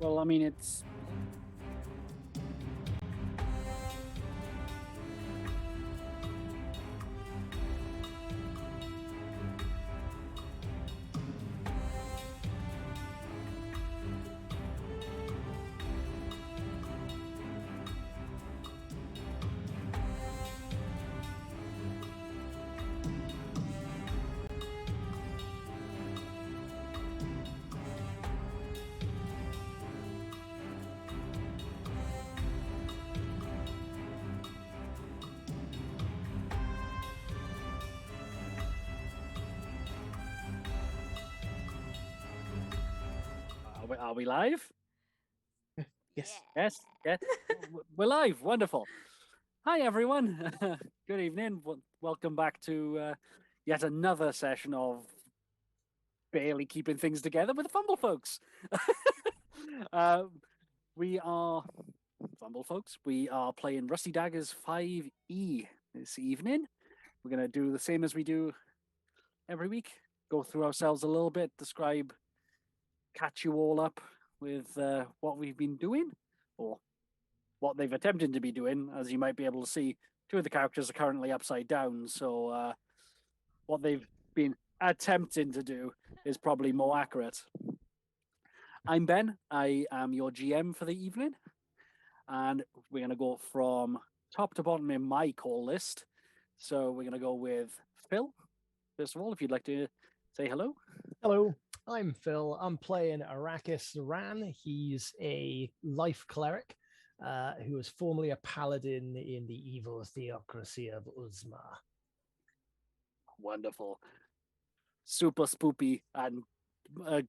Well, I mean, it's... Are we live? Yes. Yes. We're live. Wonderful. Hi, everyone. Good evening. Welcome back to yet another session of barely keeping things together with the Fumble folks. We are Fumble folks. We are playing Rusty Daggers 5e this evening. We're going to do the same as we do every week. Go through ourselves a little bit, catch you all up with what we've been doing, or what they've attempted to be doing. As you might be able to see, two of the characters are currently upside down, so what they've been attempting to do is probably more accurate. I'm Ben. I am your GM for the evening, and we're going to go from top to bottom in my call list. So we're going to go with Phil. First of all, if you'd like to say hello. Hello, I'm Phil. I'm playing Arrakis Ran. He's a life cleric who was formerly a paladin in the evil theocracy of Uzma. Wonderful. Super spoopy and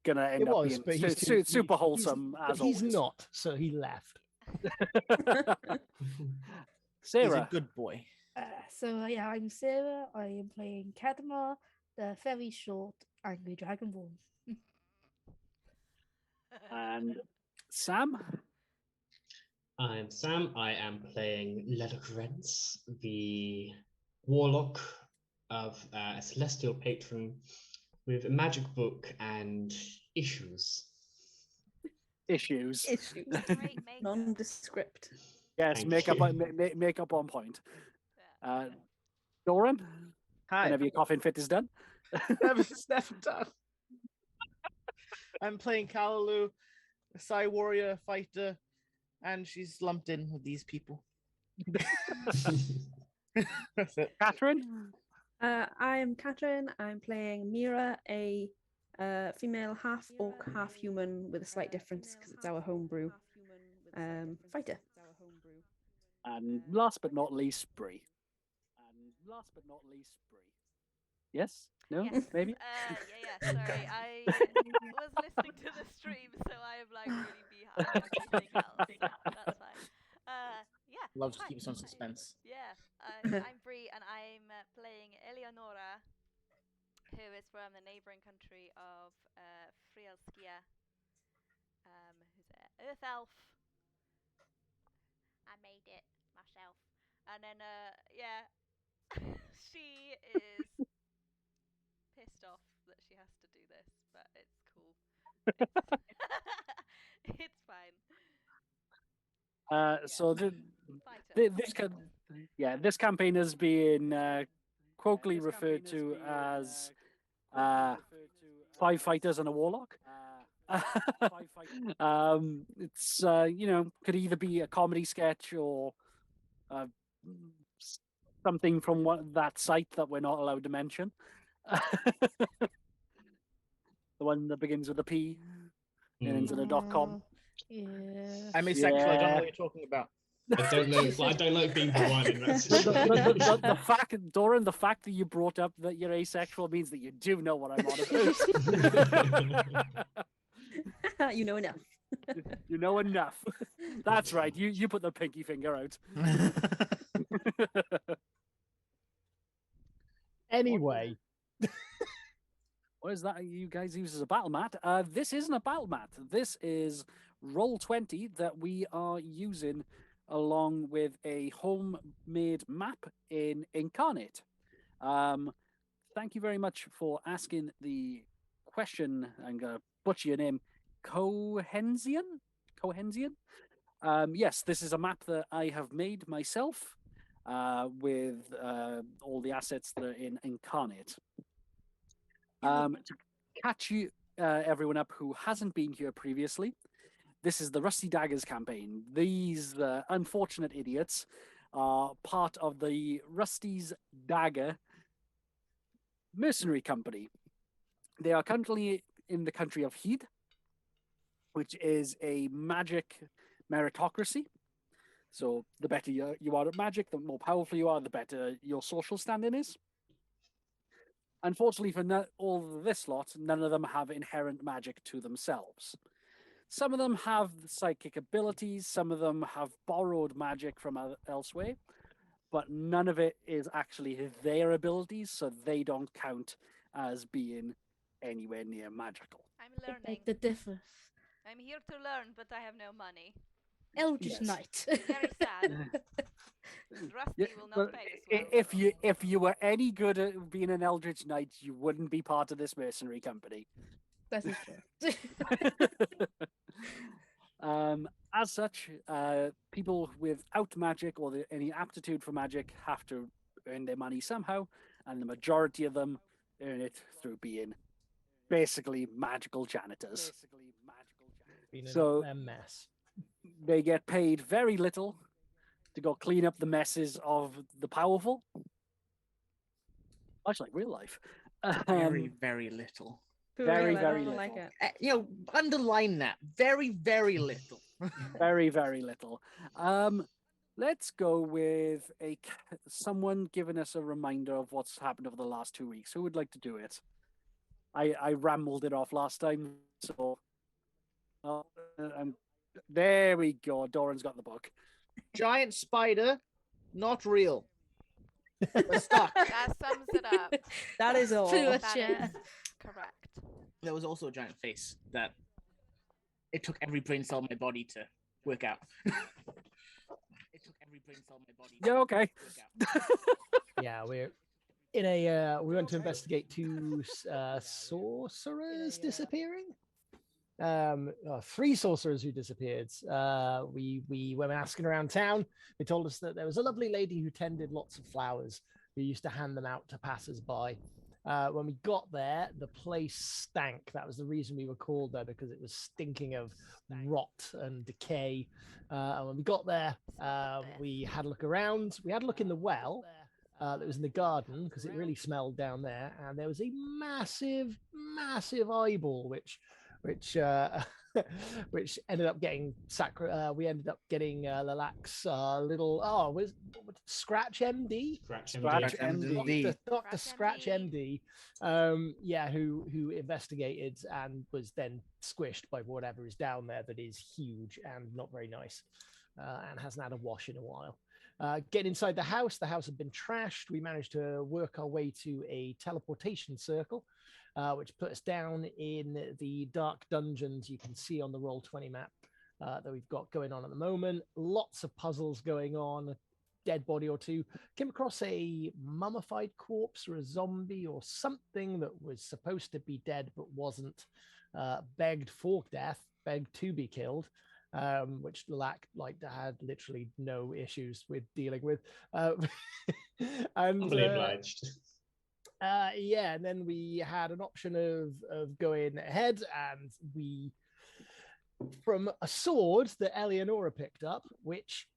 gonna end up being super wholesome as always. He's not, so he left. Sarah. He's a good boy. I'm Sarah. I am playing Kadma, the very short angry dragonborn. And Sam. I'm Sam. I am playing Ledogrenz, the warlock of a celestial patron with a magic book and issues. Issues. Nondescript. Yes, makeup on point. Doran. Hi. Whenever your coffin fit is done. It's never done. I'm playing Kalalu, a Psy warrior fighter, and she's lumped in with these people. That's it. Catherine. I am Catherine. I'm playing Mira, a female half orc, half human, with a slight difference because it's our homebrew fighter. And last but not least, Bree. Yes? No? Yes. Maybe? Sorry, I was listening to the stream, so I am like really behind everything else. That's fine. Love to keep us on suspense. Yeah, I'm Bree, and I'm playing Eleonora, who is from the neighbouring country of Frielskia, who's an Earth Elf. I made it myself. And then, she is pissed off that she has to do this, but it's cool. It's fine. So this campaign is being colloquially referred to as 5 fighters and a warlock. It's could either be a comedy sketch or something from that site that we're not allowed to mention. The one that begins with a P and ends in a .com. Yeah. I'm asexual. I don't know what you're talking about. I don't know. I don't like being the one in that situation. The fact, Doran, the fact that you brought up that you're asexual means that you do know what I'm on about. You know enough. You know enough. That's right. You put the pinky finger out. Anyway. What is that you guys use as a battle mat? This isn't a battle mat. This is Roll20 that we are using along with a homemade map in Incarnate. Thank you very much for asking the question. I'm going to butcher your name. Cohensian? Cohensian. Yes, this is a map that I have made myself with all the assets that are in Incarnate. To catch you, everyone up who hasn't been here previously, this is the Rusty Daggers campaign. These unfortunate idiots are part of the Rusty's Dagger mercenary company. They are currently in the country of Heed, which is a magic meritocracy. So the better you are at magic, the more powerful you are, the better your social standing is. Unfortunately for all this lot, none of them have inherent magic to themselves. Some of them have psychic abilities, some of them have borrowed magic from elsewhere, but none of it is actually their abilities, so they don't count as being anywhere near magical. I'm learning. Like the difference. I'm here to learn, but I have no money. Eldritch Yes. Knight. Very sad. Rusty will not pay this one. If you were any good at being an Eldritch Knight, you wouldn't be part of this mercenary company. That is true. As such, people without magic or any aptitude for magic have to earn their money somehow, and the majority of them earn it through being basically magical janitors. So a mess. they get paid very little to go clean up the messes of the powerful, much like real life. Very, very little. Very, I very don't like little. it. Underline that. Very, very little. Very, very little. Let's go with someone giving us a reminder of what's happened over the last 2 weeks. Who would like to do it? I rambled it off last time, so there we go. Doran's got the book. Giant spider, not real. We're stuck. That sums it up. That is all. Pretty much, That yeah. is correct. There was also a giant face that it took every brain cell in my body to work out. It took every brain cell in my body. Yeah, okay. Yeah, we're in a. We went to investigate two sorcerers disappearing. 3 sorcerers who disappeared. We went asking around town. They told us that there was a lovely lady who tended lots of flowers who used to hand them out to passers-by. When we got there, the place stank. That was the reason we were called there, because it was stinking of rot and decay. And when we got there, we had a look around. We had a look in the well that was in the garden, because it really smelled down there. And there was a massive, massive eyeball, which ended up getting we ended up getting Lilac's little was Scratch MD. Scratch MD. Dr. Scratch MD, who investigated and was then squished by whatever is down there that is huge and not very nice, and hasn't had a wash in a while. Getting inside the house had been trashed. We managed to work our way to a teleportation circle, which put us down in the dark dungeons you can see on the Roll20 map that we've got going on at the moment. Lots of puzzles going on, a dead body or two. Came across a mummified corpse or a zombie or something that was supposed to be dead but wasn't. Begged for death, begged to be killed, which Lilac had literally no issues with dealing with. And Humbly obliged. and then we had an option of going ahead, and we, from a sword that Eleonora picked up, which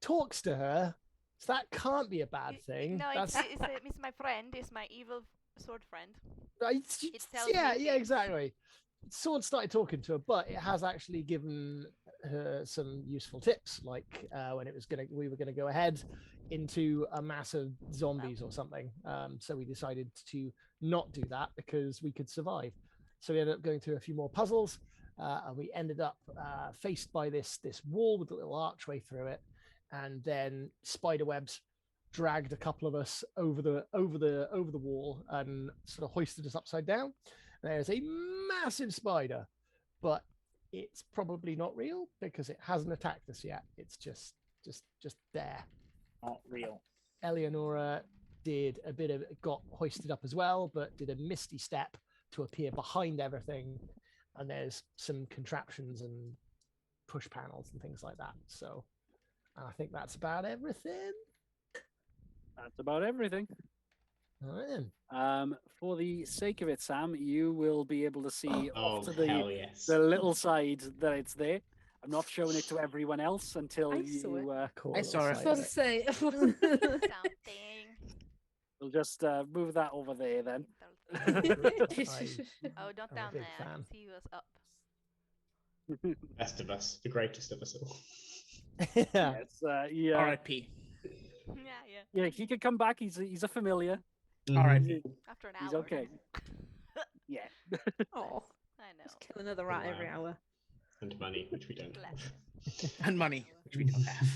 talks to her, so that can't be a bad thing. No, That's it's my friend. It's my evil sword friend. It tells yeah, me yeah, things. exactly. Sword started talking to her, but it has actually given her some useful tips, like when we were gonna go ahead into a mass of zombies or something. So we decided to not do that because we could survive. So we ended up going through a few more puzzles, and we ended up faced by this wall with a little archway through it, and then spider webs dragged a couple of us over the wall and sort of hoisted us upside down. There's a massive spider, but it's probably not real because it hasn't attacked us yet. It's just there. Not real. Eleonora got hoisted up as well, but did a misty step to appear behind everything. And there's some contraptions and push panels and things like that. So I think that's about everything. That's about everything. All right, then. For the sake of it, Sam, you will be able to see Oh, off to hell yes. the little side that it's there. I'm not showing it to everyone else until I saw you. Cool I little saw it. I side was of about it. to say. Something. We'll just move that over there then. Little thing. I- Oh, not I'm a down big there. I can fan. see you was up. Best of us, the greatest of us all. Yeah. Yes, yeah, R.I.P. Yeah. yeah. He could come back. He's a familiar. R.I.P. After an He's hour. okay. Yeah. Oh, I know. just kill another rat every hour. And money, which we don't Bless have. And money, which we don't have.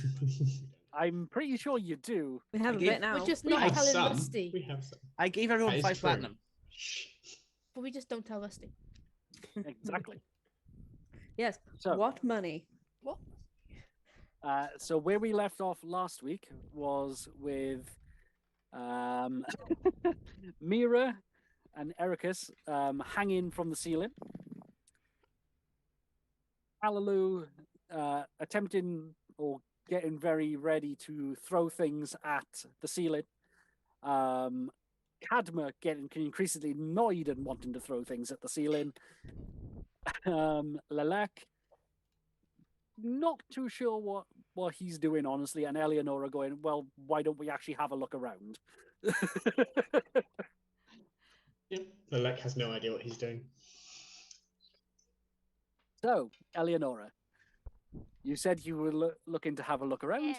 I'm pretty sure you do. We have a gave- bit now. We're just We not have telling some. Rusty, We have some. I gave everyone That is 5 true. platinum. Shh. but we just don't tell Rusty. Exactly. Yes. So, What money? What? so where we left off last week was with Mira and Ericus hanging from the ceiling. Alalu attempting or getting very ready to throw things at the ceiling. Cadma getting increasingly annoyed and wanting to throw things at the ceiling. Lalak, not too sure what he's doing, honestly, and Eleonora going, well, why don't we actually have a look around? Yep. Lelek has no idea what he's doing. So, Eleonora, you said you were looking to have a look around.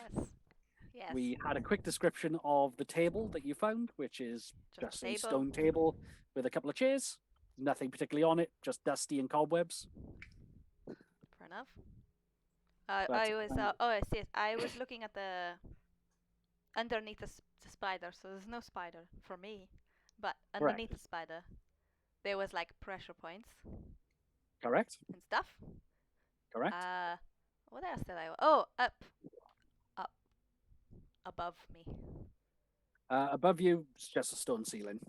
Yes. We had a quick description of the table that you found, which is just a table. stone table with a couple of chairs. Nothing particularly on it, just dusty and cobwebs. Fair enough. But, I was I see. I was looking at the underneath the spider, so there's no spider for me, but underneath the spider, there was like pressure points Correct? and stuff. Correct? What else did I? Oh, up, above me. Above you, it's just a stone ceiling.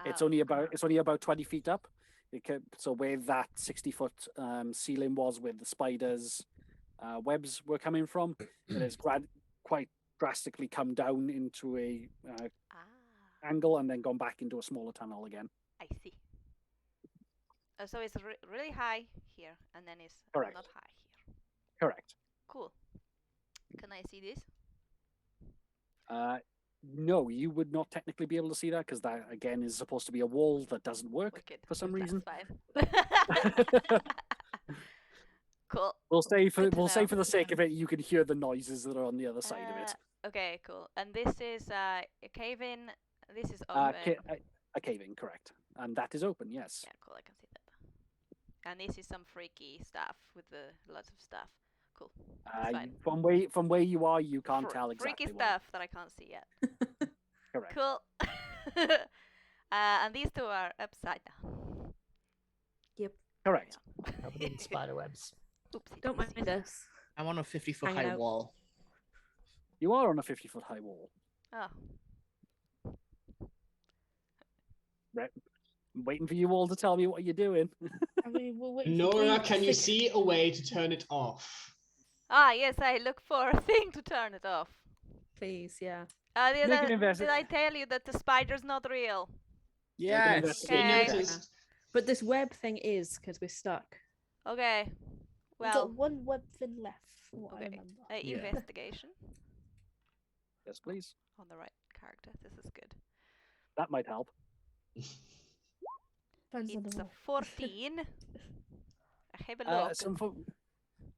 It's Oh. only about 20 feet up. So where that 60-foot ceiling was, where the spiders' webs were coming from, it has quite drastically come down into a angle and then gone back into a smaller tunnel again. I see. So it's really high here, and then it's Correct. not high here. Correct. Cool. Can I see this? No, you would not technically be able to see that because that again is supposed to be a wall that doesn't work Wicked. for some That's reason. fine. Cool. We'll say Good to for know. the sake of it, you can hear the noises that are on the other side of it. Okay, cool. And this is a cave in. This is A open. cave-in, correct, and that is open. Yes. Yeah, cool. I can see that. And this is some freaky stuff with lots of stuff. Cool. It's fine. From where you are, you can't tell exactly. Freaky stuff that I can't see yet. Correct. Cool. And these two are upside down. Yep. Correct. Covered in spider webs. Oopsie. Don't mind us. I'm on a 50-foot Hanging high out. wall. You are on a 50-foot high wall. Oh. Right. I'm waiting for you all to tell me what you're doing. I mean, we're waiting for Nora, Bree to can you fix- see a way to turn it off? Ah, yes, I look for a thing to turn it off. Please, yeah. Did Make an I tell you that the spider's not real? Yes. investigation. Okay. We noticed. But this web thing is because we're stuck. Okay. We Well, got one web fin left, from what I okay. remember. Yeah. Investigation Yes, please. on the right character. This is good. That might help. Depends on It's the a roll. 14. I have a look.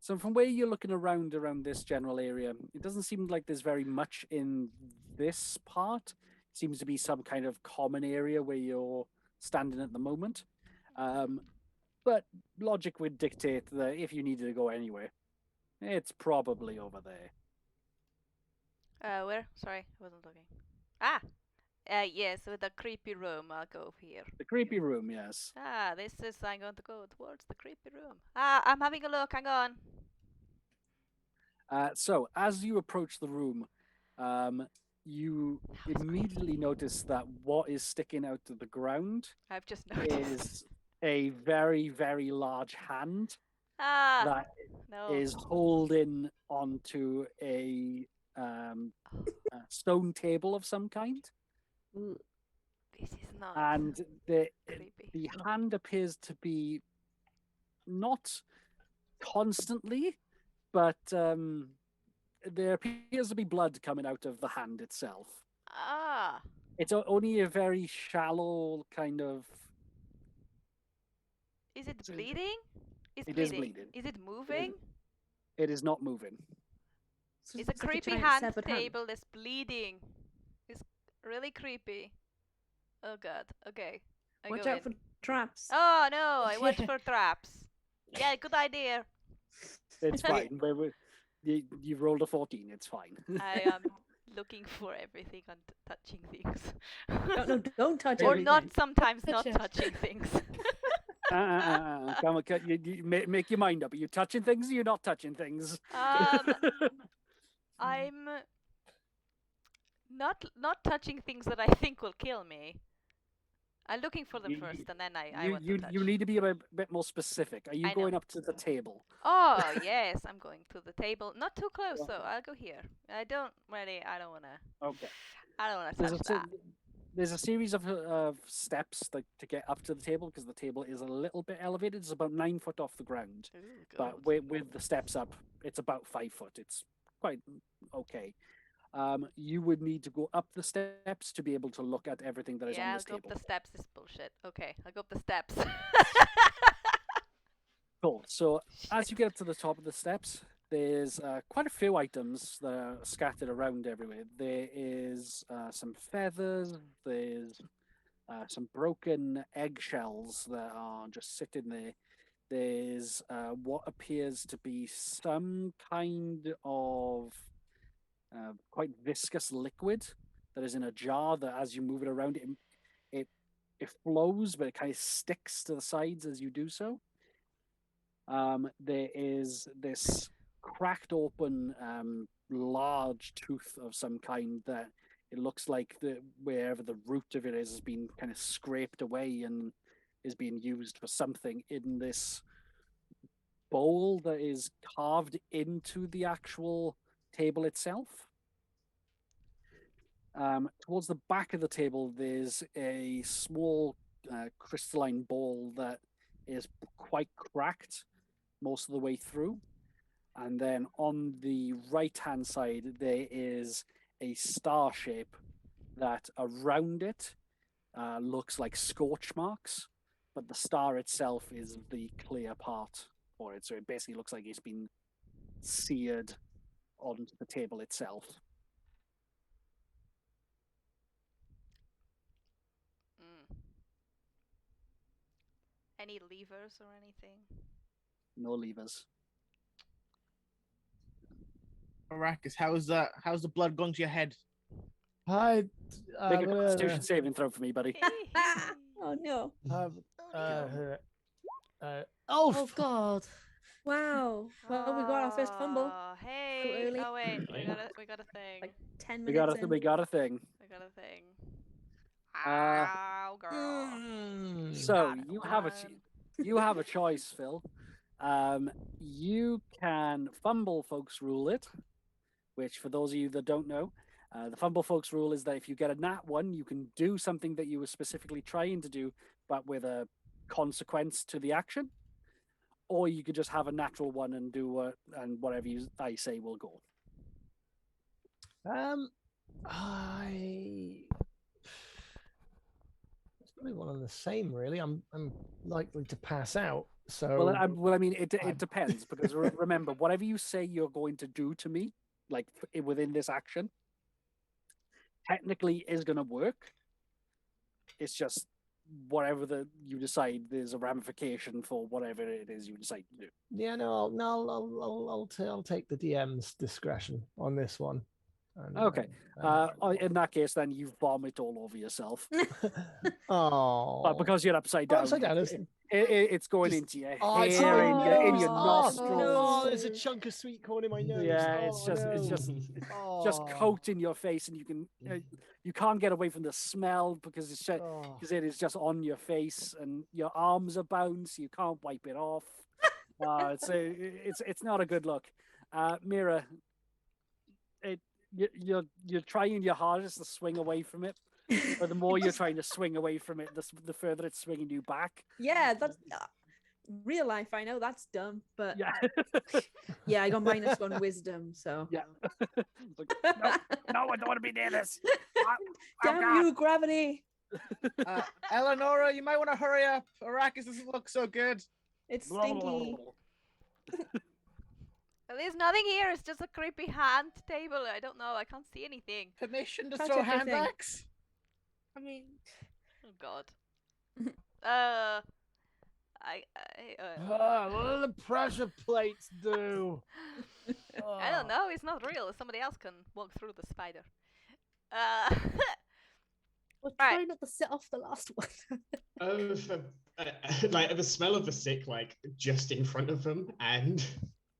So from where you're looking around this general area, it doesn't seem like there's very much in this part. It seems to be some kind of common area where you're standing at the moment. But logic would dictate that if you needed to go anywhere, it's probably over there. Where? Sorry, I wasn't looking. Yes, with the creepy room. I'll go over here. The creepy room, yes. This is. I'm going to go towards the creepy room. I'm having a look. Hang on. So as you approach the room, you That was immediately notice that what is sticking out of the ground I've just noticed. is a very, very large hand. Ah, that no. is holding onto a stone table of some kind, This is not and the creepy. hand appears to be not constantly, but there appears to be blood coming out of the hand itself. Ah, It's only a very shallow kind of. is it So bleeding? It's it is bleeding. bleeding. Is it moving? It is not moving. So It's a like creepy giant hand severed table that's bleeding. It's really creepy. Oh god. Okay. I Watch go out in. for traps. Oh no, I watch for traps. Yeah, good idea. It's fine. You've rolled a 14. It's fine. I am looking for everything and touching things. No, don't touch Or everything. not sometimes not Touch it. touching things. Come on, you make your mind up. Are you touching things or you're not touching things? I'm not touching things that I think will kill me. I'm looking for them first, and then I want to touch. You need to be a bit more specific. Are you I know. going up to the table? Oh yes, I'm going to the table. Not too close though. I'll go here. I don't wanna. Okay. I don't wanna There's touch a, that. there's a series of steps to get up to the table because the table is a little bit elevated. It's about 9 foot off the ground, Ooh, but good. with the steps up, it's about 5 foot. It's quite okay. You would need to go up the steps to be able to look at everything that is on Yeah, I'll this go up table. the steps. This bullshit. Okay, I'll go up the steps. Cool. So as you get up to the top of the steps, there's quite a few items that are scattered around everywhere. There is some feathers. There's some broken eggshells that are just sitting there. There's what appears to be some kind of quite viscous liquid that is in a jar that, as you move it around, it flows, but it kind of sticks to the sides as you do so. There is this cracked open large tooth of some kind that it looks like wherever the root of it is has been kind of scraped away and is being used for something in this bowl that is carved into the actual table itself. Towards the back of the table, there's a small crystalline ball that is quite cracked most of the way through. And then on the right-hand side, there is a star shape that around it looks like scorch marks, but the star itself is the clear part for it. So it basically looks like it's been seared onto the table itself. Mm. Any levers or anything? No levers. Arrakis, how's the blood going to your head? Hi. Make a Constitution saving throw for me, buddy. Oh no. Oh God. Wow. Well, we got our first fumble. Oh, hey. early. Oh wait, we got a thing. Like 10 We minutes got a in. we got a thing. We got a thing. Uh, Ow, girl. So Got you have a choice, Phil. You can fumble folks rule it, which for those of you that don't know, the fumble folks rule is that if you get a nat one, you can do something that you were specifically trying to do, but with a consequence to the action, or you could just have a natural one and do and whatever I say will go. It's probably one and the same, really. I'm likely to pass out. So Well, I mean, it depends because remember, whatever you say you're going to do to me, like within this action, technically is going to work. It's just whatever you decide. There's a ramification for whatever it is you decide to do. yeah, I'll take the DM's discretion on this one. And, Okay. In that case, then you vomit all over yourself. Oh, But because you're upside down, it's going Just- into your it's hair, in my in your nose. nostrils. Oh, there's a chunk of sweet corn in my nose. Yeah, Oh, it's just no. just coating your face, and you can't get away from the smell because it is just on your face, and your arms are bound, so you can't wipe it off. It's not a good look. Mira, you're trying your hardest to swing away from it, but the more you're trying to swing away from it, the further it's swinging you back. Yeah, that's real life. I know that's dumb, but Yeah. yeah, I got -1 wisdom, so Yeah. Like, no, I don't want to be near this. damn you, gravity! Eleonora, you might want to hurry up. Arrakis doesn't look so good. It's stinky. There's nothing here. It's just a creepy hand table. I don't know. I can't see anything. Permission to Touch throw everything. handbags? I mean, Oh God. What do the pressure plates do? I don't know. It's not real. Somebody else can walk through the spider. we're Right. trying not to set off the last one. Like the smell of the sick, like just in front of them, and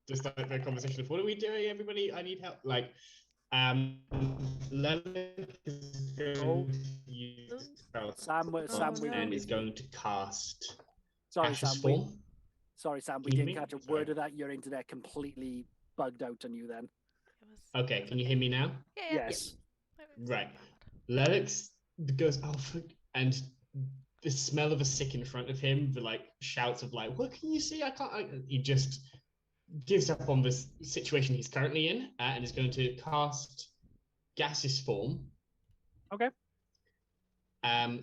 just like the conversation of what are we doing, everybody? I need help. Like, Lilith is going to use spell Sam, and is going to cast. sorry, Ashes Sam. Form. Sorry, Sam. We Can you didn't hear me? catch a Sorry. word of that. Your internet completely bugged out on you then. Okay, can you hear me now? Yeah. Yes. Right. Lennox goes, oh, fuck, and the smell of a sick in front of him, the like shouts of like, what can you see? I can't. He just gives up on this situation he's currently in and is going to cast gaseous form. Okay.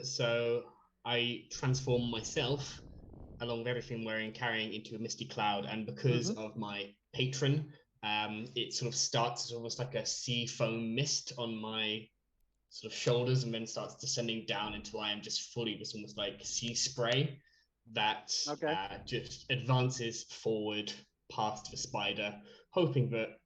So I transform myself along with everything wearing, carrying into a misty cloud, and because of my patron, it sort of starts as almost like a sea foam mist on my sort of shoulders, and then starts descending down until I am just fully this almost like sea spray that just advances forward past the spider, hoping that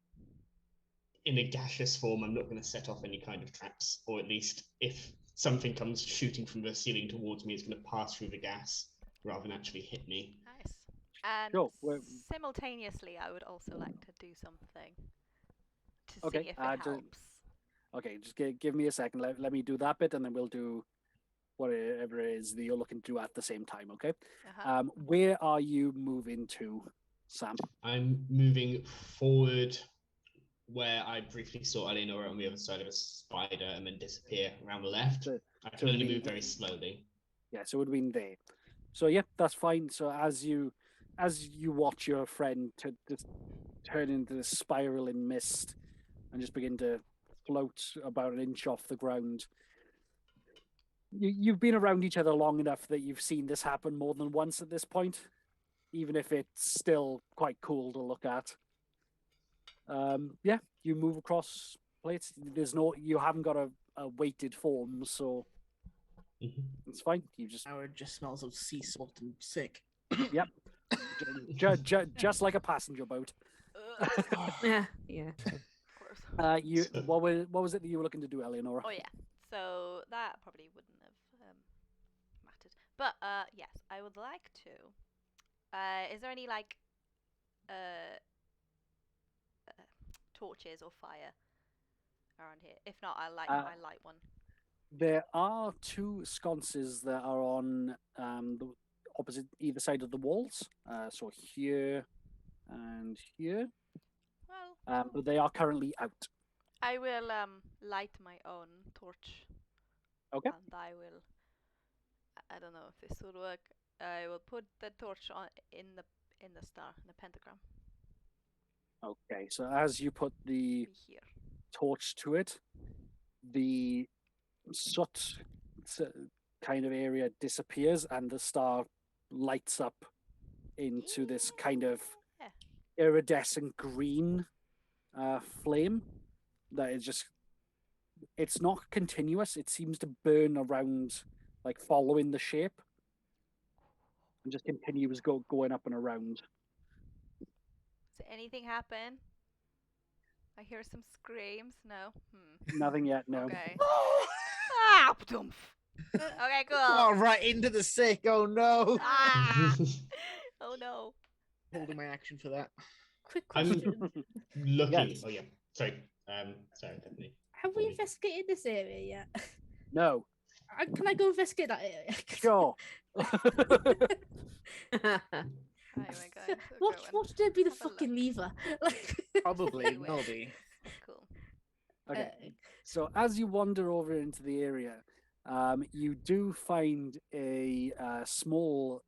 in a gaseous form I'm not going to set off any kind of traps, or at least if something comes shooting from the ceiling towards me, it's going to pass through the gas rather than actually hit me. Nice. And Sure, simultaneously, I would also like to do something to Okay, see if it helps. Okay, just give me a second. Let me do that bit, and then we'll do whatever it is that you're looking to do at the same time. Okay. Where are you moving to, Sam? I'm moving forward where I briefly saw Eleanor on the other side of a spider and then disappear around the left. I can only move very slowly. Yeah, so it would have been there. So yeah, that's fine. So as you watch your friend to just turn into this spiraling mist and just begin to float about an inch off the ground, you've been around each other long enough that you've seen this happen more than once at this point, even if it's still quite cool to look at. Yeah, you move across plates. You haven't got a weighted form, so it's fine. You just Now it just smells of sea salt and sick. Yep. Just like a passenger boat. Yeah. Of course. What was it that you were looking to do, Eleonora? Oh yeah. So that probably wouldn't have mattered. But yes, I would like to. Is there any like torches or fire around here? If not, I light one. There are two sconces that are on the opposite either side of the walls. So here and here. Well, but they are currently out. I will light my own torch. Okay. And I will. I don't know if this will work. I will put the torch on in the star, in the pentagram. Okay. So as you put the Here. torch to it, the soot kind of area disappears, and the star lights up into this kind of iridescent green flame that is just, it's not continuous. It seems to burn around, like following the shape, and just continues going up and around. Does anything happen? I hear some screams. No. Nothing yet. No. Okay. Ptoomf. Okay, cool. Oh, right into the sick. Oh no. Ah! Oh no. Holding my action for that. Quick I'm question. looking. Yes. Oh yeah. Sorry. Sorry, Stephanie. Have we investigated this area yet? No. Can I go investigate that area? Sure. How am I going to Watch, go and watch there be the have a look? fucking lever. Like, Probably Anyway. will be. Cool. Okay. So as you wander over into the area, you do find a small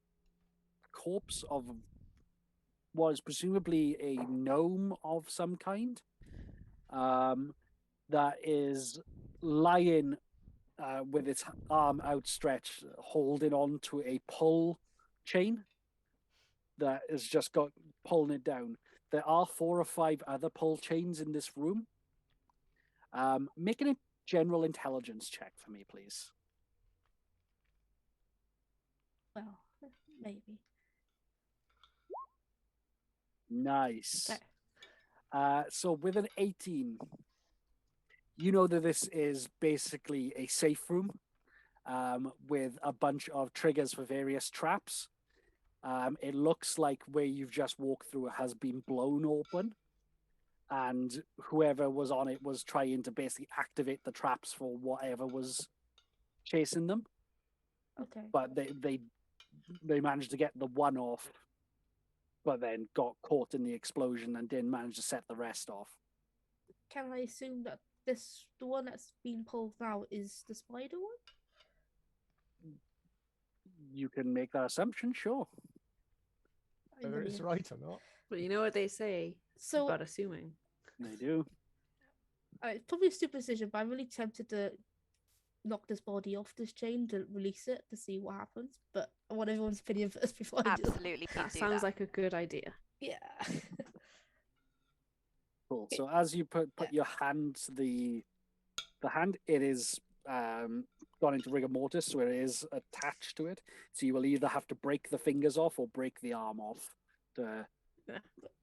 corpse of what is presumably a gnome of some kind, that is lying with its arm outstretched, holding on to a pull chain that has just got pulling it down. There are 4 or 5 other pull chains in this room. Making a general intelligence check for me, please. well, maybe. Nice. Okay. So with an 18, you know that this is basically a safe room with a bunch of triggers for various traps. It looks like where you've just walked through has been blown open, and whoever was on it was trying to basically activate the traps for whatever was chasing them. Okay. But they managed to get the one off, but then got caught in the explosion and didn't manage to set the rest off. Can I assume that the one that's being pulled now is the spider one? You can make that assumption, sure. Whether it's Brilliant. right or not. But you know what they say So about assuming. They do. it's probably a stupid decision, but I'm really tempted to knock this body off this chain to release it to see what happens. But I want everyone's opinion first before I do that. Absolutely, please That do sounds that. like a good idea. Yeah. Cool. So as you put your hand to the hand, it is gone into rigor mortis, so it is attached to it. So you will either have to break the fingers off or break the arm off.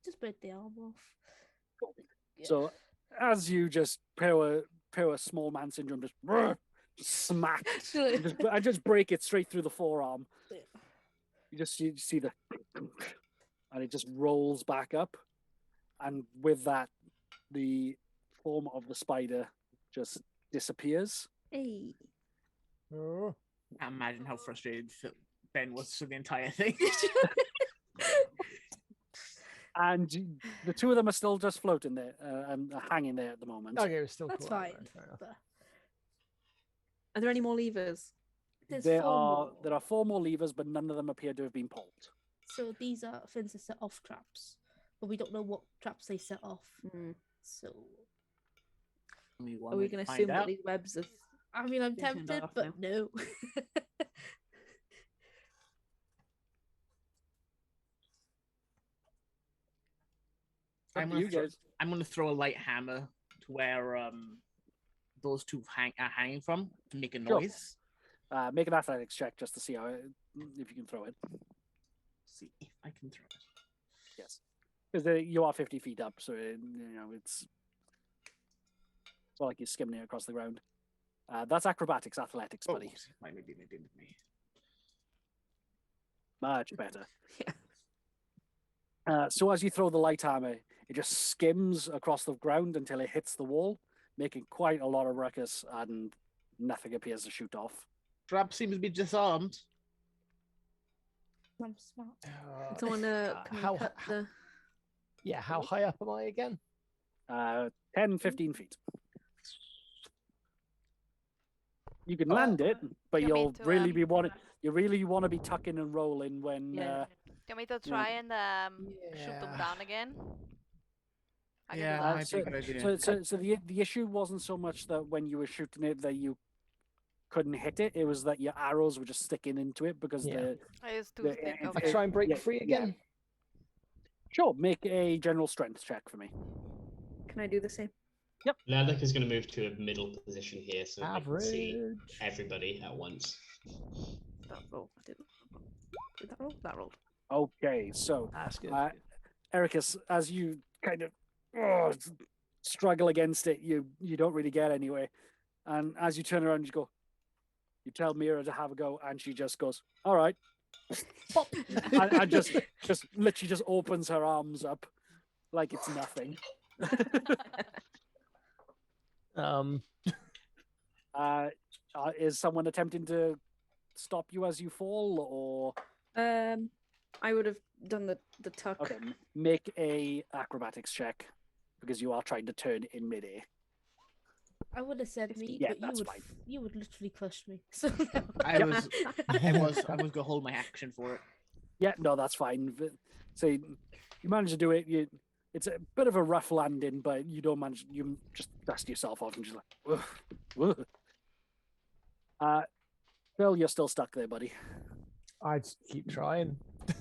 Just break the arm off. Yeah. So as you just power small man syndrome, just smack, Actually, I just break it straight through the forearm. Yeah. You see the, and it just rolls back up, and with that, the form of the spider just disappears. Hey. Oh, I can't imagine how frustrated Ben was for the entire thing. And the 2 of them are still just floating there and hanging there at the moment. okay, we're still that's cool. fine. Right, fair enough. But Are there any more levers? there's There 4 more. are 4 more levers, but none of them appear to have been pulled. So these are things that set off traps, but we don't know what traps they set off. Hmm. So Are we going to assume that these webs have... I mean, I'm Been turned tempted, off but no. Up to you guys. I'm gonna throw a light hammer to where those 2 are hanging from to make a Sure. noise. Make an athletics check just to see if you can throw it. See if I can throw it. Yes, because you are 50 feet up, so it's not like you're skimming it across the ground. That's acrobatics, athletics, buddy. Maybe they did with me. Much better. Yeah. So as you throw the light hammer, it just skims across the ground until it hits the wall, making quite a lot of ruckus, and nothing appears to shoot off. Trap seems to be disarmed. I'm smart. Someone can how, cut the... yeah, how high up am I again? 10, 15 feet. You can Oh. land it, but Do you you'll want me to, really be wanting. You really want to be tucking and rolling when. Yeah. Do you want me to try and shoot them Yeah. down again? I can do Yeah, that. might be a good idea. So the issue wasn't so much that when you were shooting it that you couldn't hit it; it was that your arrows were just sticking into it because Yeah. I was too the- thick. I I Okay. try and break yeah, free yeah. again. Sure, make a general strength check for me. Can I do the same? Lilac is going to move to a middle position here so I can see Average. everybody at once. That roll. Did that roll? That rolled. Okay, so That's good. Ericus, as you kind of struggle against it, you don't really get anywhere, and as you turn around, you tell Mira to have a go, and she just goes, "All right," pop, and just literally just opens her arms up like it's nothing. Is someone attempting to stop you as you fall, or? I would have done the tuck. Okay, make a acrobatics check because you are trying to turn in midair. I would have said me, Yeah, but that's fine. you would literally crush me. So I was gonna hold my action for it. Yeah, no, that's fine. So you manage to do it. It's a bit of a rough landing, but you don't manage. You just dust yourself off and just like, ugh, ugh. Phil, you're still stuck there, buddy. I'd keep trying.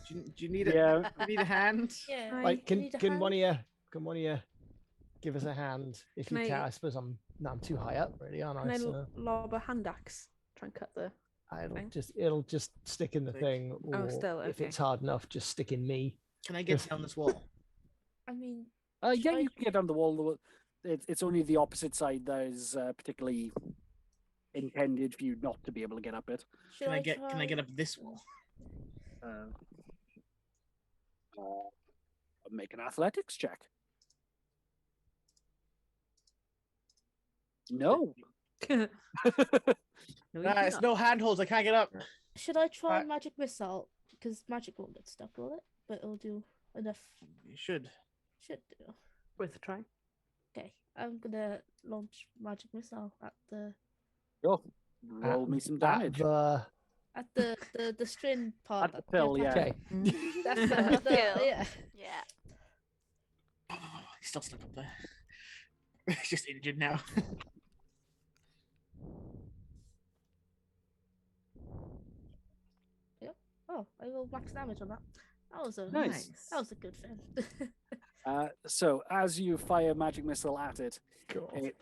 Do you need Yeah. you need a hand? yeah, Like, I need a can hand. one of you give us a hand if Can you I- can? I suppose I'm too high up, really, aren't Can I? I So lob a hand axe? Try and cut the. it'll just stick in the Like- thing, or still, if okay. it's hard enough, just stick in me. Can I get down this wall? I mean, Yeah, Try- you can get on the wall. It's only the opposite side that is particularly intended for you not to be able to get up it. should Can I get try- up this wall? Make an athletics check. No. No, It's no handholds. I can't get up. Should I try Right. magic missile? Because magic won't get stuck, will it? But it'll do enough. You should. Should do. Worth a try. Okay, I'm gonna launch magic missile at the Go. Roll me some damage. At the string part. At the pill, yeah. Okay. That's The the, pill. yeah. Yeah. Oh, he's still stuck up there. He's just injured now. Oh, I rolled max damage on that. That was a Nice. That was a good thing. So as you fire magic missile at it, God. it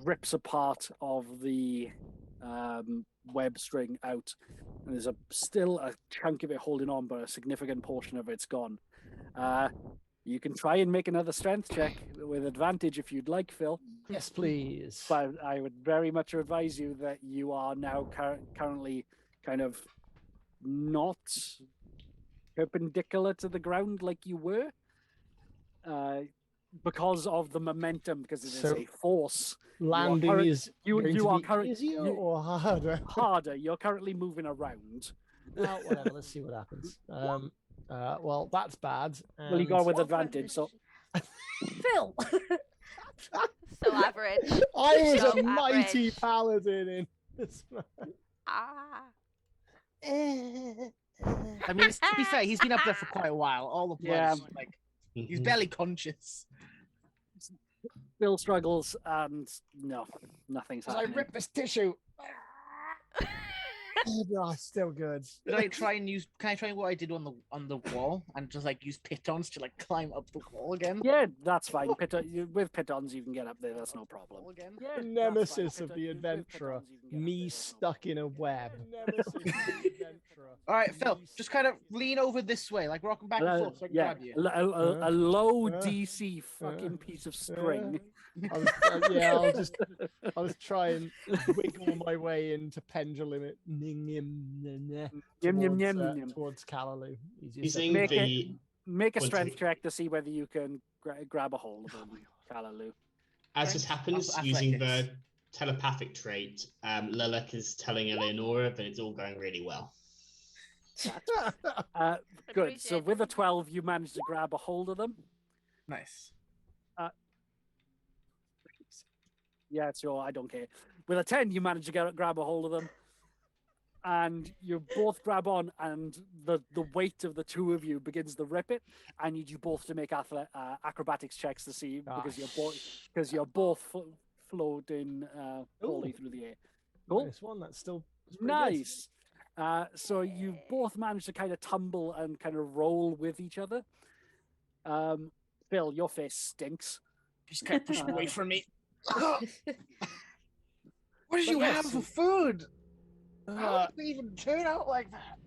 rips a part of the web string out, and there's still a chunk of it holding on, but a significant portion of it's gone. You can try and make another strength check with advantage if you'd like, Phil. Yes, please. But I would very much advise you that you are now currently kind of not perpendicular to the ground like you were, because of the momentum, because it is So- a force. Landing current- is you- going you to are be current- easier you- or harder? Harder. You're currently moving around. Well, whatever. Let's see what happens. Well, that's bad. Well, you go and with advantage, so Phil. So average. I was So a mighty average. paladin in this. Ah. I mean, to be fair, he's been up there for quite a while. All the blood, Yeah. like he's Mhm. barely conscious. Phil struggles, and no, nothing's I happening. rip this tissue. Oh, still good. Did I try and use? Can I try what I did on the wall and just like use pitons to like climb up the wall again? Yeah, that's fine. With pitons, you can get up there. That's no problem. Wall again. Yeah, The that's nemesis fine. of the With adventurer. pitons, you can get up Me there, that's no stuck in a web. All right, Phil, just kind of lean over this way, like rocking back and Uh, forth, so I can yeah, grab you. a low Uh, DC fucking piece of string. I was trying to wiggle my way into pendulum it Yum, yum, yum, yum. towards Callaloo. He's saying Make the Make a One strength second. check to see whether you can grab a hold of him, Callaloo. as this happens, Athletics. using the telepathic trait, Lilith is telling Eleonora that it's all going really well. Good. So Appreciate with a it. 12, you manage to grab a hold of them. Nice. Yeah, it's your. I don't care. With a 10, you manage to grab a hold of them, and you both grab on, and the weight of the two of you begins to rip it. I need you both to make acrobatics checks to see because you're both floating wholly through the air. Cool. This one, that's still that's pretty good. Nice. So you both manage to kind of tumble and kind of roll with each other. Phil, your face stinks. Just kind of push away from me. What did But you yes, have for food? How Uh, did they even turn out like that?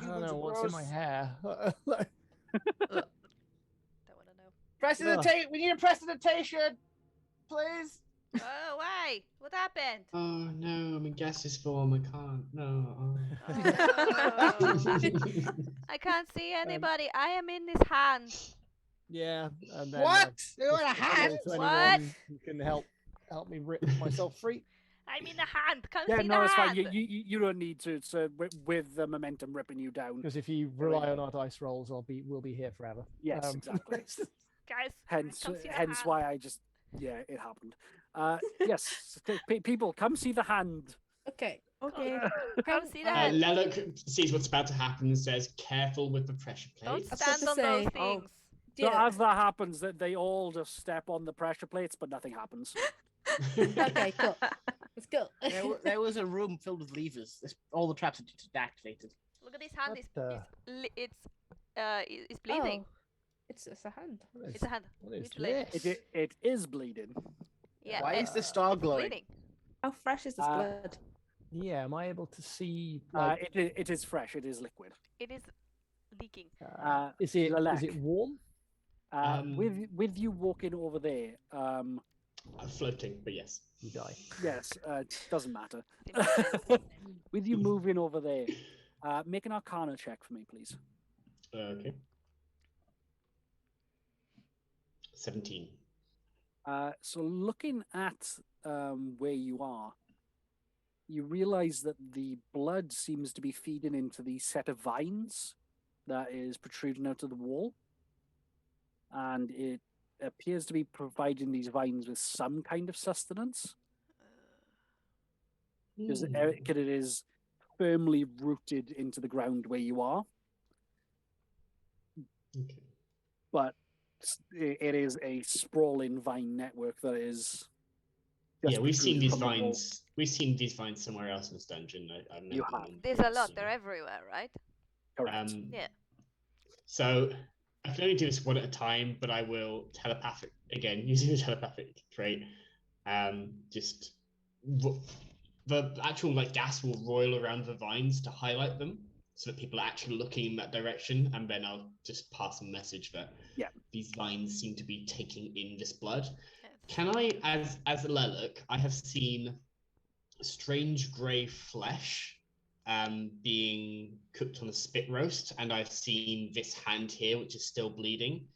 I don't know what's in my hair. Don't want to know. Prestidigitation. We need a prestidigitation, please. Oh, why? What happened? Oh no, I'm in gaseous form. I can't. No. Oh. I can't see anybody. I am in his hand. Yeah. And then, What? just You're in a appeal hand? to What? anyone who can help me rip myself free. I mean the hand. Come Yeah, see no, the it's fine. hand. You don't need to. So with the momentum ripping you down. Because if you rely on our dice rolls, we'll be here forever. Yes, exactly. Guys, Hence, come see the hence hand. why I just it happened. Yes, people, come see the hand. Okay. Okay. Come see the hand. Lelok sees what's about to happen and says, "Careful with the pressure Don't plates." stand to on say, those things. So as that happens, that they all just step on the pressure plates, but nothing happens. Okay, cool. Let's go. There was a room filled with levers. All the traps are deactivated. Look at this hand. What It's bleeding. Oh, it's a hand. It's a hand. What is Mutilate. this? It is bleeding. Yeah. Why is the star glowing? Bleeding. How fresh is this blood? Yeah, am I able to see? Like, It is fresh. It is liquid. It is leaking. is it Lalek. warm? With you walking over there, Floating, but yes. You die. yes, doesn't matter. With you moving over there, make an Arcana check for me, please. Okay. 17. So looking at where you are, you realize that the blood seems to be feeding into the set of vines that is protruding out of the wall. And it appears to be providing these vines with some kind of sustenance. Because it is firmly rooted into the ground where you are. Okay. But it is a sprawling vine network that is. Yeah, we've seen these from the wall. vines. We've seen these vines somewhere else in this dungeon. I've never You been have. on There's a this, lot. so- They're everywhere, right? Correct. Yeah. So I can only do this one at a time, but I will telepathic again using the telepathic trait. Just the actual gas will roil around the vines to highlight them, so that people are actually looking in that direction, and then I'll just pass a message that these vines seem to be taking in this blood. Yes. Can I, as a Leluk, I have seen strange grey flesh being cooked on a spit roast, and I've seen this hand here, which is still bleeding.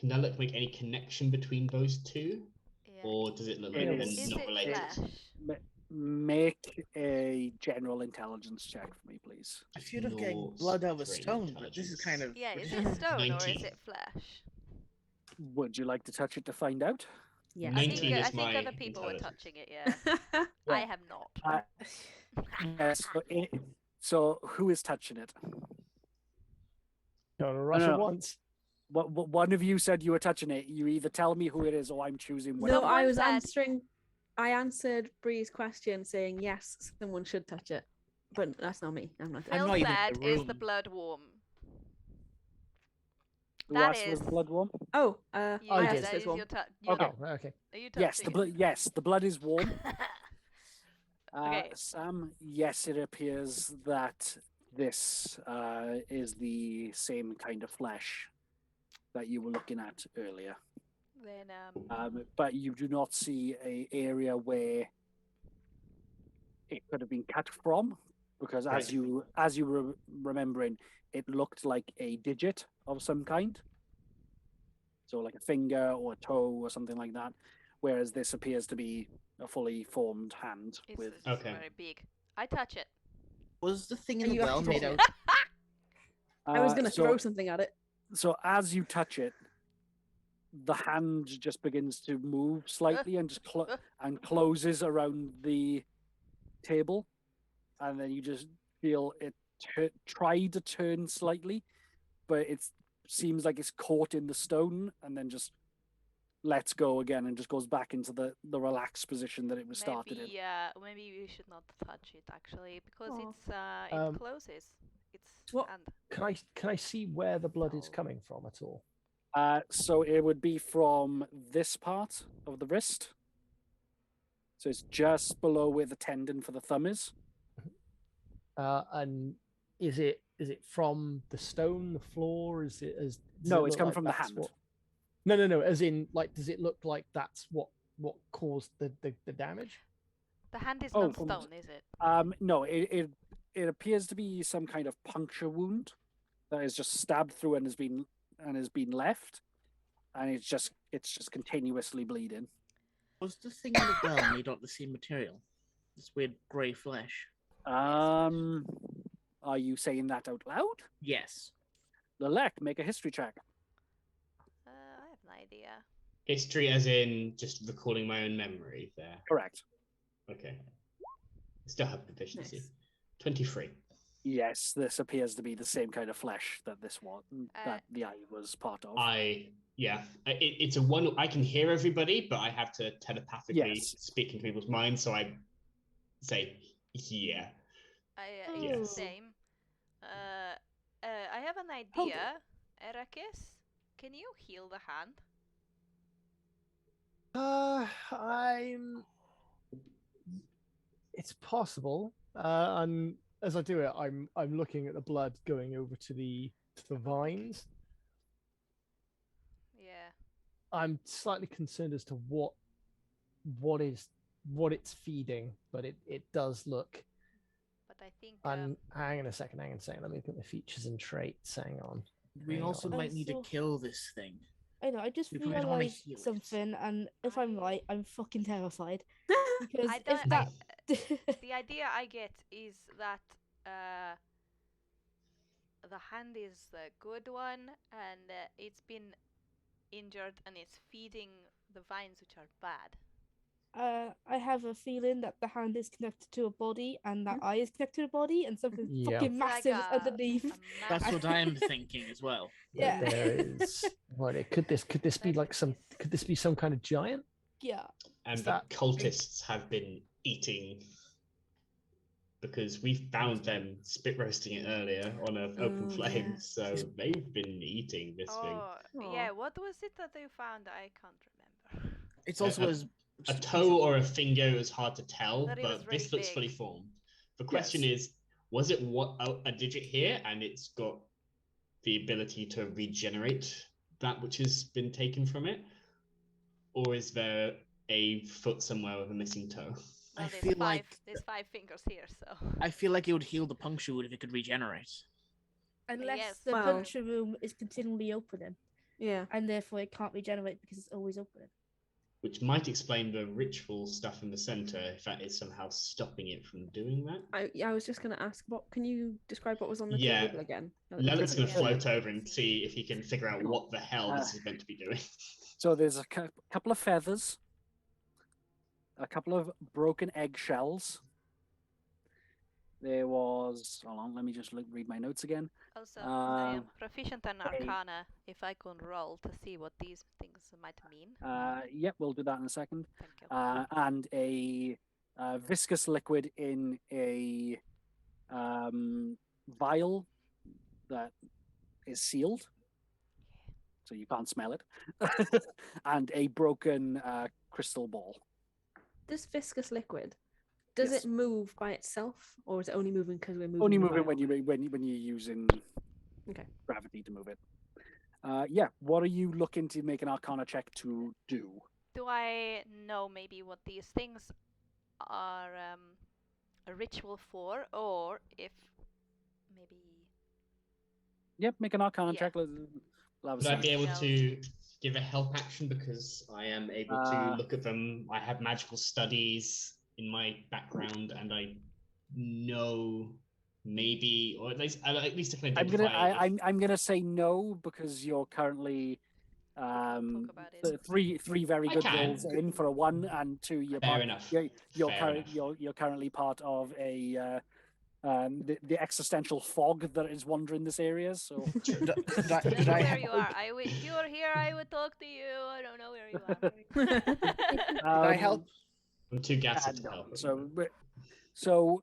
Can Leluk make any connection between those two? Yeah. Or does it look like It they're is- not it related? flesh? Make a general intelligence check for me, please. I feel like getting Norse blood out of a brain stone, but this is intelligence. kind of. Yeah, is it stone or is 19. it flesh? Would you like to touch it to find out? Yes. I 19 think, is I think my other people were intelligence. touching it, yeah. I have not. Yes. So who is touching it? Don't rush no, at no. once. What one of you said you were touching it. You either tell me who it is, or I'm choosing. No, Someone I was said- answering. I answered Bree's question saying yes, someone should touch it, but that's not me. I'm not. I'm Phil not even in said, the is the room. blood warm? Who That asked was the is- blood warm? Oh, You, I I did. asked that this is one. your Okay. Oh, okay. Are you Yes, touching it? Yes, the blood is warm. Okay. Sam, yes, it appears that this is the same kind of flesh that you were looking at earlier. Then, But you do not see a area where it could have been cut from, because as Right. you were remembering, it looked like a digit of some kind, so like a finger or a toe or something like that. Whereas this appears to be a fully formed hand it's, with. it's Okay. very big. I touch it. Was the thing Are in the you well actually made touching out? I was gonna so, throw something at it. So as you touch it, the hand just begins to move slightly and just and closes around the table, and then you just feel it try to turn slightly, but it seems like it's caught in the stone, and then just lets go again and just goes back into the relaxed position that it was started in. Maybe we should not touch it actually, because Aw. it closes. It's What- hand. Can I see where the blood is coming from at all? So it would be from this part of the wrist. So it's just below where the tendon for the thumb is. And is it from the stone, the floor? Is it as? does No, it it's look coming like from the that's hand. what- No. As in, does it look like that's what caused the damage? The hand is Oh, not from- stone, is it? No, it appears to be some kind of puncture wound that is just stabbed through and has been left, and it's just continuously bleeding. Was the thing in the well made out of the same material? This weird grey flesh. Are you saying that out loud? Yes. Lelek, make a history check. I have an idea. History as in just recalling my own memory there. Correct. Okay. Still have proficiency. Nice. 23. Yes, this appears to be the same kind of flesh that this was, that the eye was part of. It's a one. I can hear everybody, but I have to telepathically Yes. speak into people's minds, so I say, yeah. It's the same. I have an idea. Arrakis, can you heal the hand? It's possible. As I do it, I'm looking at the blood going over to the vines. Yeah. I'm slightly concerned as to what it's feeding, but it does look. But I think. Hang on a second. Let me look at the features and traits. Hang on. We also on. might need to kill this thing. I know. I just We probably don't wanna realized heal it. something, and if I'm right, I'm fucking terrified because I if don't. that. The idea I get is that the hand is the good one, and it's been injured, and it's feeding the vines, which are bad. I have a feeling that the hand is connected to a body, and that eye is connected to a body, and something fucking It's massive like is a underneath. That's what I'm thinking as well. Yeah. There is. Could this be like some? Could this be some kind of giant? Yeah. And Is the that- cultists have been eating, because we found them spit roasting it earlier on an open flame, yeah. so they've been eating this thing. Yeah. What was it that they found? I can't remember. It's also as A toe or a finger is hard to tell, But it was but this really looks big. fully formed. The question is, was it a digit here and it's got the ability to regenerate that which has been taken from it? Or is there a foot somewhere with a missing toe? Well, I feel like there's 5 fingers here, so. I feel like it would heal the puncture wound if it could regenerate. Unless Yes. the Well- puncture room is continually opening, Yeah. and therefore it can't regenerate because it's always opening. Which might explain the ritual stuff in the center, if that is somehow stopping it from doing that. I was just going to ask, can you describe what was on the Yeah. table again? Lelek's going to Yeah. float over and see if he can figure out what the hell this is meant to be doing. So there's a couple of feathers, a couple of broken eggshells. There was. Hold on, let me just read my notes again. Also, I am Um, proficient in Arcana. If I can roll to see what these things might mean. Yep, we'll do that in a second. Thank you. And a viscous liquid in a vial that is sealed, so you can't smell it, and a broken crystal ball. This viscous liquid, does Yes. it move by itself, or is it only moving because we're moving? Only the moving vial? when you're using Okay. gravity to move it. Yeah. What are you looking to make an Arcana check to do? Do I know maybe what these things are a ritual for, or if maybe. Yep, make an Arcana Yeah. check. We'll have a Would I see. be able No. to give a help action because I am able to look at them? I have magical studies in my background, and I know maybe, or at least I can identify. I'm gonna say no because you're currently Talk about it. three very I good can. rolls in for a 1 and 2. You're Fair part, enough. You're Fair enough. you're currently part of a the existential fog that is wandering this area. So Did I don't know where you are. If you were here, I would talk to you. I don't know where you are. I help? I'm too gassy to no. help. So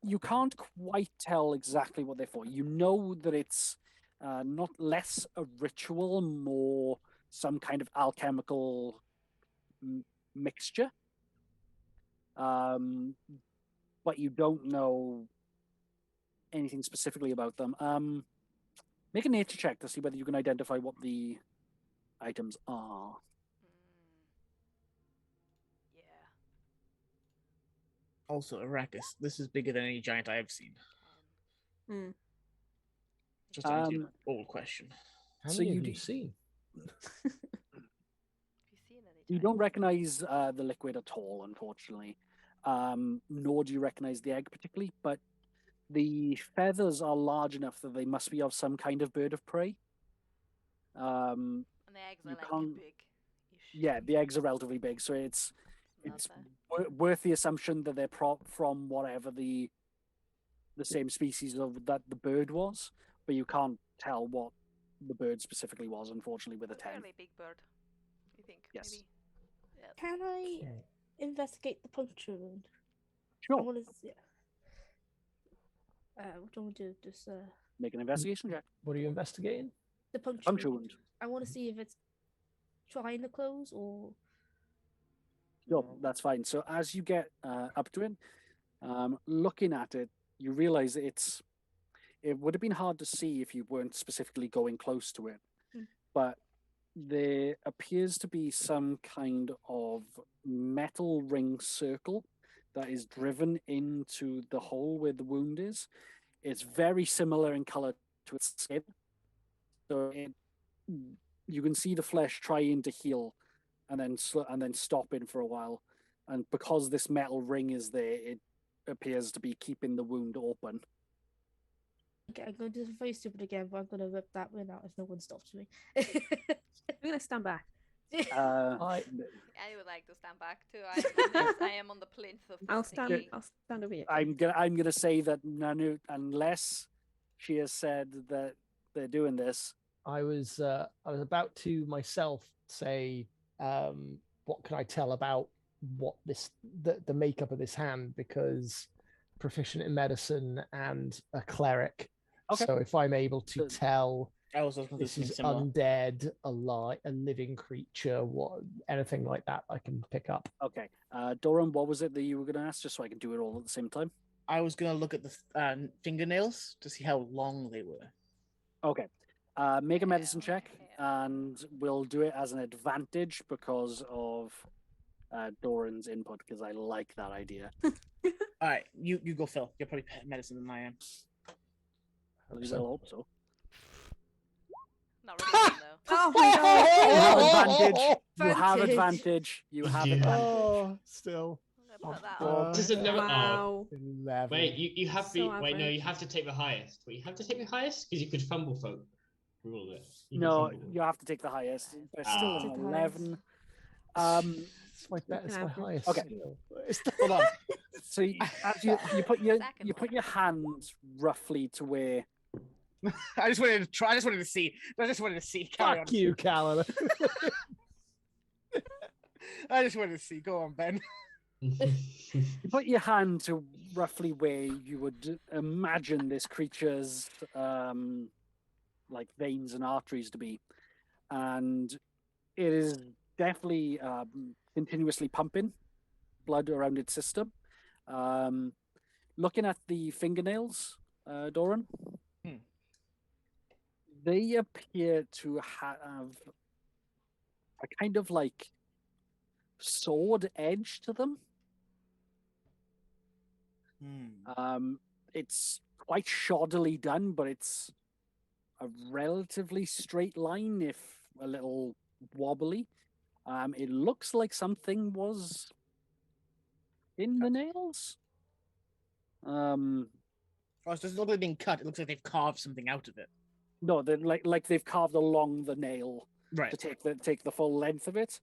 you can't quite tell exactly what they're for. You know that it's not less a ritual, more some kind of alchemical mixture. But you don't know anything specifically about them. Make a nature check to see whether you can identify what the items are. Yeah. Also, Arrakis, this is bigger than any giant I have seen. Hmm. Just to answer your old question. How So many you have do- you seen? Have you seen any? You don't recognize the liquid at all, unfortunately. nor do you recognize the egg particularly, but the feathers are large enough that they must be of some kind of bird of prey. And the eggs are You like can't- big. Yeah, the eggs are relatively big, so it's worth the assumption that they're from whatever the same species of that the bird was, but you can't tell what the bird specifically was, unfortunately, with a 10. Fairly big bird. You think? Yes. Maybe. Yes. Can I Okay. investigate the puncture wound? Sure. What is what do I want to do? Just Make an investigation check. What are you investigating? the puncture Puncture wound. wound. I want to see if it's trying to close or. Sure, that's fine. So as you get up to it, looking at it, you realize that it would have been hard to see if you weren't specifically going close to it. But there appears to be some kind of metal ring circle that is driven into the hole where the wound is. It's very similar in color to its skin. So you can see the flesh trying to heal and then stopping for a while. And because this metal ring is there, it appears to be keeping the wound open. Okay, I'm going to do something very stupid again, but I'm going to rip that one out if no one stops me. I'm gonna stand back. I I would like to stand back too. I am on the plinth of. I'll the stand. thingy. I'll stand over here. I'm gonna say that Nanu, unless she has said that they're doing this. I was about to myself say, what can I tell about what the makeup of this hand, because proficient in medicine and a cleric. Okay. So if I'm able to So- tell I was going to do this something is similar. undead, a living creature, anything like that, I can pick up. Okay, Doran, what was it that you were gonna ask, just so I can do it all at the same time? I was going to look at the fingernails to see how long they were. Okay, make a medicine check, and we'll do it as an advantage because of Doran's input, because I like that idea. All right, you go, Phil. You're probably better at medicine than I am. At least I hope so. Not really though. Oh my god! You have advantage. You have Advantage. advantage. You have Yeah. advantage. Oh, still I'm gonna put that Oh, on. Does it never? Oh, Wow. 11. wait, you have So to wait. No, average. you have to take the highest. Wait, you have to take the highest because you could fumble folk. Rule it. You could No, fumble. you have to take the highest. There's Ah. still Take an the 11. It's my bet. It's my average. highest. Okay. skill. Hold on. So as you put your Second one. hand roughly to where. I just wanted to try. I just wanted to see. I just wanted to see. Carry Fuck on. you, Callan. I just wanted to see. Go on, Ben. You put your hand to roughly where you would imagine this creature's like veins and arteries to be, and it is definitely continuously pumping blood around its system. Looking at the fingernails, Doran, they appear to have a kind of like sword edge to them. It's quite shoddily done, but it's a relatively straight line, if a little wobbly. It looks like something was in the nails. Oh, so it doesn't look like they've been cut. It looks like they've carved something out of it. No, they're like they've carved along the nail Right. to take the full length of it.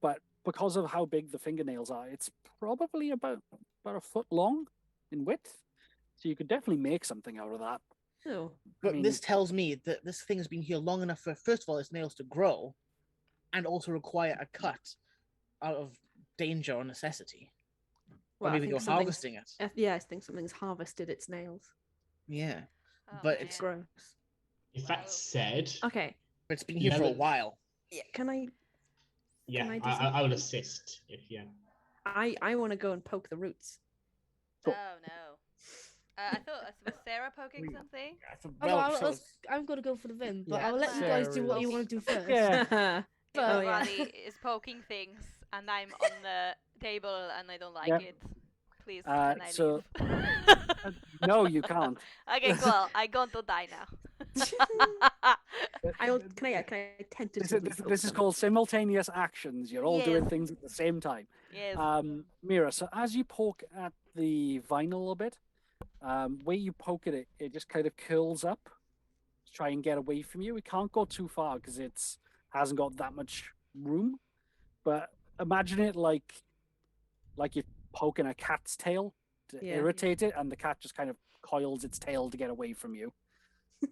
But because of how big the fingernails are, it's probably about a foot long in width. So you could definitely make something out of that. Oh. But mean- this tells me that this thing has been here long enough for, first of all, its nails to grow, and also require a cut out of danger or necessity. Or Well, I maybe think go something's- harvesting it. Yeah, I think something's harvested its nails. Yeah. Oh, But man. it's Gross. If that's said, Okay. But it's been here for a Never- while. Yeah. Can I? yeah, I do I would something? assist if yeah. I want to go and poke the roots. Cool. Oh no. I thought was Sarah poking something? That's a Oh, no, well, so I'm going to go for the Vim, but Yeah, I'll let you guys do what you Sarah's- want to do first. Yeah. But Oh, yeah. Raleigh is poking things, and I'm on the table, and I don't like Yep. it. Please, Uh, can I so- leave? No, you can't. Okay, cool. I'm going to die now. Can I This tentatively is, poke this is them? called simultaneous actions. You're all doing Yes. things at the same time. Yes. Mira, so as you poke at the vinyl a little bit, where you poke at it, it just kind of curls up to try and get away from you. It can't go too far because it's hasn't got that much room. But imagine it like you're poking a cat's tail to Yeah. irritate it, and the cat just kind of coils its tail to get away from you. If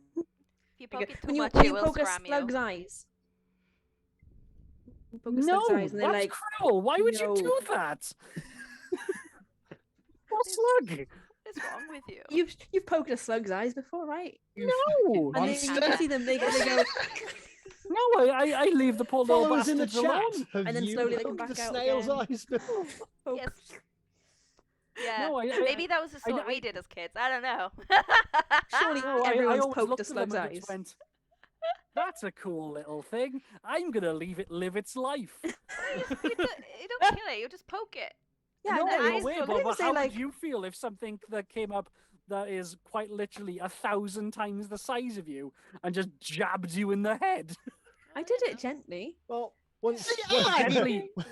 you Okay, poke it too when you much, when it you will poke a scram slug's you. eyes. You poke a No, slug's eyes and they're that's like, cruel. Why would you no. do that? What Is- slug? What is wrong with you? You've poked a slug's eyes before, right? No. And Monster. you can see them. They go. No, I leave the poor little Followers in the bastards chat. alone. Have And then you slowly they come poked back the out snail's again. eyes before? Poke. Yes. Yeah. No, Maybe that was the sort I- we did as kids. I don't know. Surely No, everyone's always poked looked a at them slug's and just eyes. went, that's a cool little thing. I'm gonna leave it live its life. you don't kill it. You just poke it. Yeah, no, the in a eyes way, will- but I didn't say, how like- would you feel if something that came up that is quite literally 1,000 times the size of you and just jabbed you in the head? I did it gently. Well, once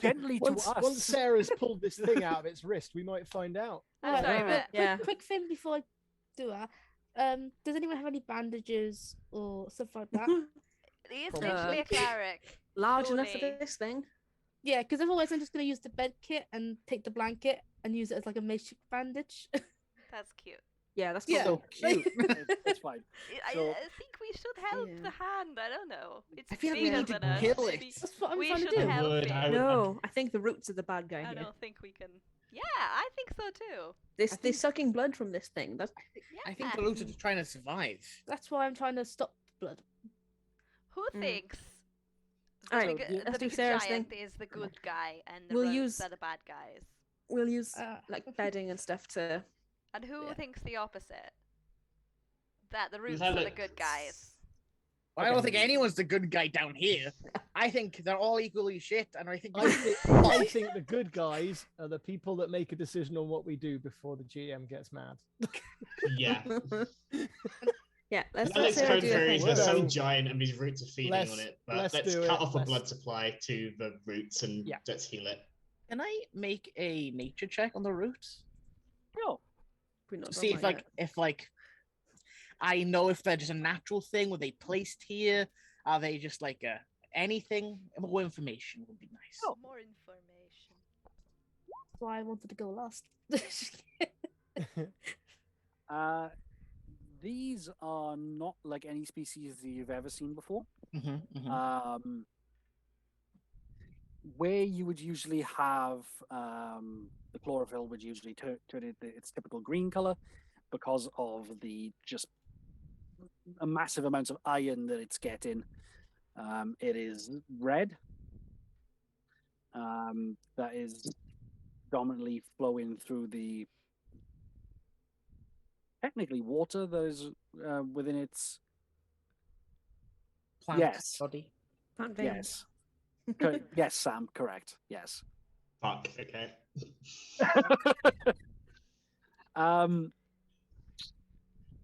Gently to us. once Sarah's pulled this thing out of its wrist, we might find out. I'm Right, sorry, yeah. but Yeah. Quick thing before I do that. Does anyone have any bandages or stuff like that? he is Probably. literally a cleric. Large enough for Surely. this thing. Yeah, because otherwise I'm just gonna use the bed kit and take the blanket and use it as like a makeshift bandage. That's cute. Yeah, that's Yeah. probably So cute. It's fine. I So- think we should help Yeah. the hand. I don't know. It's I feel like we bigger need to than us. kill Maybe it. That's what I'm we trying should to do. help Would, it. I would- No, I think the roots are the bad guy I here. don't think we can. Yeah, I think so too. They're sucking blood from this thing. That's Yeah. I think the roots are just trying to survive. That's why I'm trying to stop the blood. Who thinks All the right, big, let's the do big Sarah's giant thing. is the good guy and the We'll roots use- are the bad guys? we'll use Uh, like bedding and stuff to. And who Yeah. thinks the opposite? That the roots that are the look- good guys. I don't think anyone's the good guy down here. I think they're all equally shit, and I think I think the good guys are the people that make a decision on what we do before the GM gets mad. Yeah. Yeah, let's Alex Sarah do a Cranberry thing. is So- some giant and his roots are feeding Let's- on it. But let's let's do cut it. off a Let's- blood supply to the roots and Yeah. let's heal it. Can I make a nature check on the roots? No. We're not See done if that like I know if they're just a natural thing. Were they placed here? Are they just like anything? More information would be nice. Oh. More information. That's why I wanted to go last. These are not like any species that you've ever seen before. Mm-hmm, Where you would usually have the chlorophyll would usually turn it its typical green color because of the just a massive amount of iron that it's getting. It is red. That is dominantly flowing through the technically water that is within its Plant yes. body. Plant veins. yes. Yes, Sam, correct. Yes. Fuck, okay.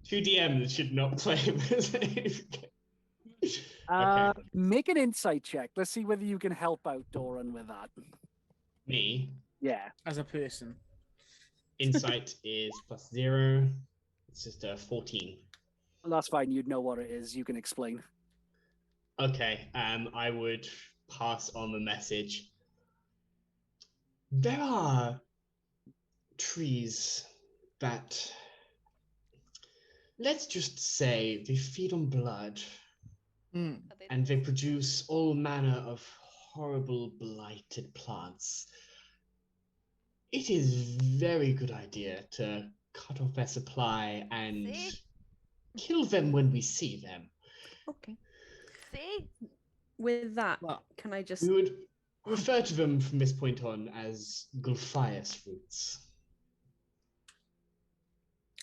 Two DMs should not play with Okay. Make an insight check. Let's see whether you can help out Doran with that. Me. Yeah. As a person. Insight is +0. It's just a 14. Well, that's fine. You'd know what it is. You can explain. Okay, I would pass on the message. There are trees that, let's just say, they feed on blood Mm. Are they- and they produce all manner of horrible blighted plants. It is very good idea to cut off their supply and See? kill them when we see them. Okay. See? With that, Well, can I just? We would refer to them from this point on as Gulfias roots.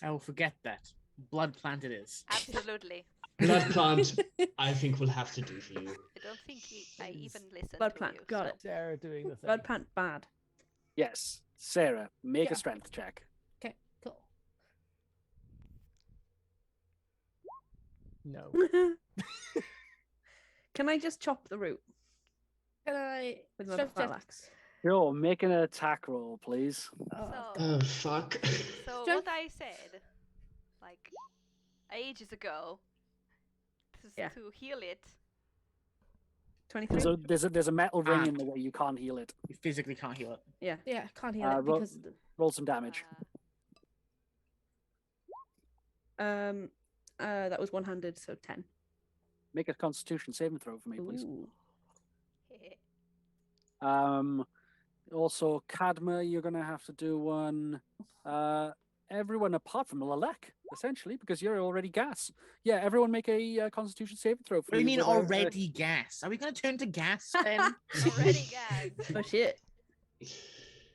I will forget that. Blood plant it is. Absolutely. Blood plant, I think will have to do for you. I don't think I even listened Blood to plant, you. got so- it. Sarah doing the thing. Blood plant bad. Yes. Sarah, make Yeah. a strength check. Okay, cool. No. Can I just chop the root Can I with my strength check? battle axe? Sure, make an attack roll, please. Oh, fuck. So Strength- what I said, like ages ago, Yeah. to heal it. 23? There's a metal ring Ah. in the way you can't heal it. You physically can't heal it. Yeah. Yeah, can't heal Uh, it ro- because of the... Roll some damage. That was one-handed, so 10. Make a Constitution saving throw for me, please. Ooh. Also, Cadma, you're gonna have to do one. Everyone apart from Lalek, essentially, because you're already gas. Yeah, everyone make a Constitution saving throw. For What do you mean with already gas? Are we going to turn to gas, Ben? Already, guys. Oh shit.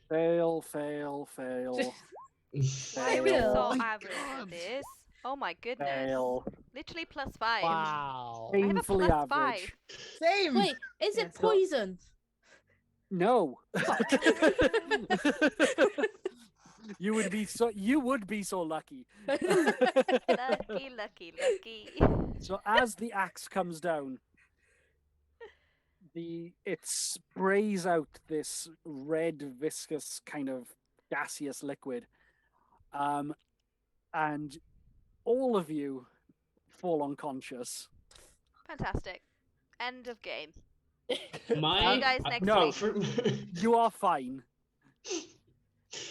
Fail, fail, fail, Why are we fail, so my average at this? Oh my goodness. fail. Literally +5. Wow. I have a Painfully +5. average. Same. Wait, is Yeah, it so- poison? No. You would be so lucky. Lucky, lucky, lucky. So as the axe comes down, it sprays out this red, viscous, kind of gaseous liquid, and all of you fall unconscious. Fantastic. End of game. My See you guys next no, week. from You are fine.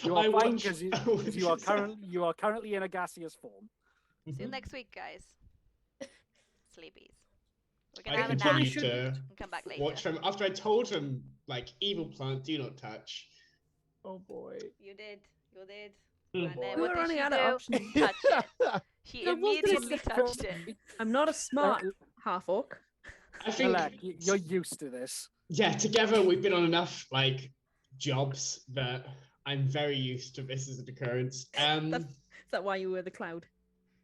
You I are fine watched- because I watched you are currently in a gaseous form. See you next week, guys. Sleepies. We're I gonna have a nap continue and to come back later. watch them after I told him like evil plant, do not touch. Oh boy. You did. You did. Oh, And then We what were did running she out of do? options. Touch it. She There was this immediately touched it. I'm not a smart half-orc. I think Lalek, you're used to this. yeah, together we've been on enough like jobs that I'm very used to this as an occurrence. Is that why you were the cloud?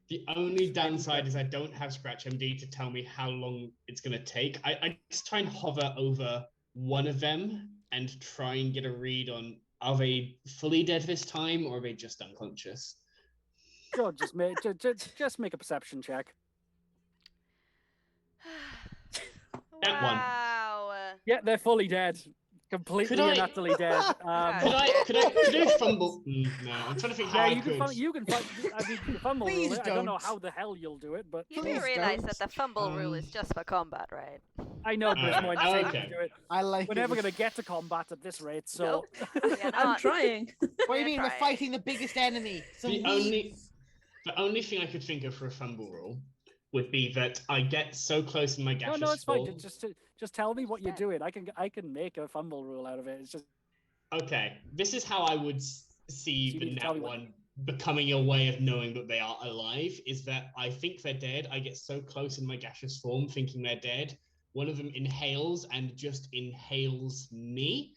The only downside is I don't have Scratch MD to tell me how long it's going to take. I just try and hover over one of them and try and get a read on, are they fully dead this time or are they just unconscious? Sure, just make a perception check. That one. Wow. Yeah, they're fully dead. Completely Could and I- utterly dead. Could I fumble? No, I'm trying to think how Yeah, I you could. can I mean, you fumble Please rule it. I don't know don't. how the hell you'll do it, but You Please do realize don't. that the fumble rule is just for combat, right? I know, but it's more insane okay. to do it. I like We're it. never gonna get to combat at this rate, so We're I'm not. trying. What do you We're mean? We're trying. fighting the biggest enemy. So The only thing I could think of for a fumble rule would be that I get so close in my gaseous no, it's fine. form. Just tell me what you're doing. I can make a fumble rule out of it. It's just Okay, this is how I would see you the need to tell net me what- one becoming a way of knowing that they are alive. Is that I think they're dead. I get so close in my gaseous form, thinking they're dead. One of them inhales and just inhales me,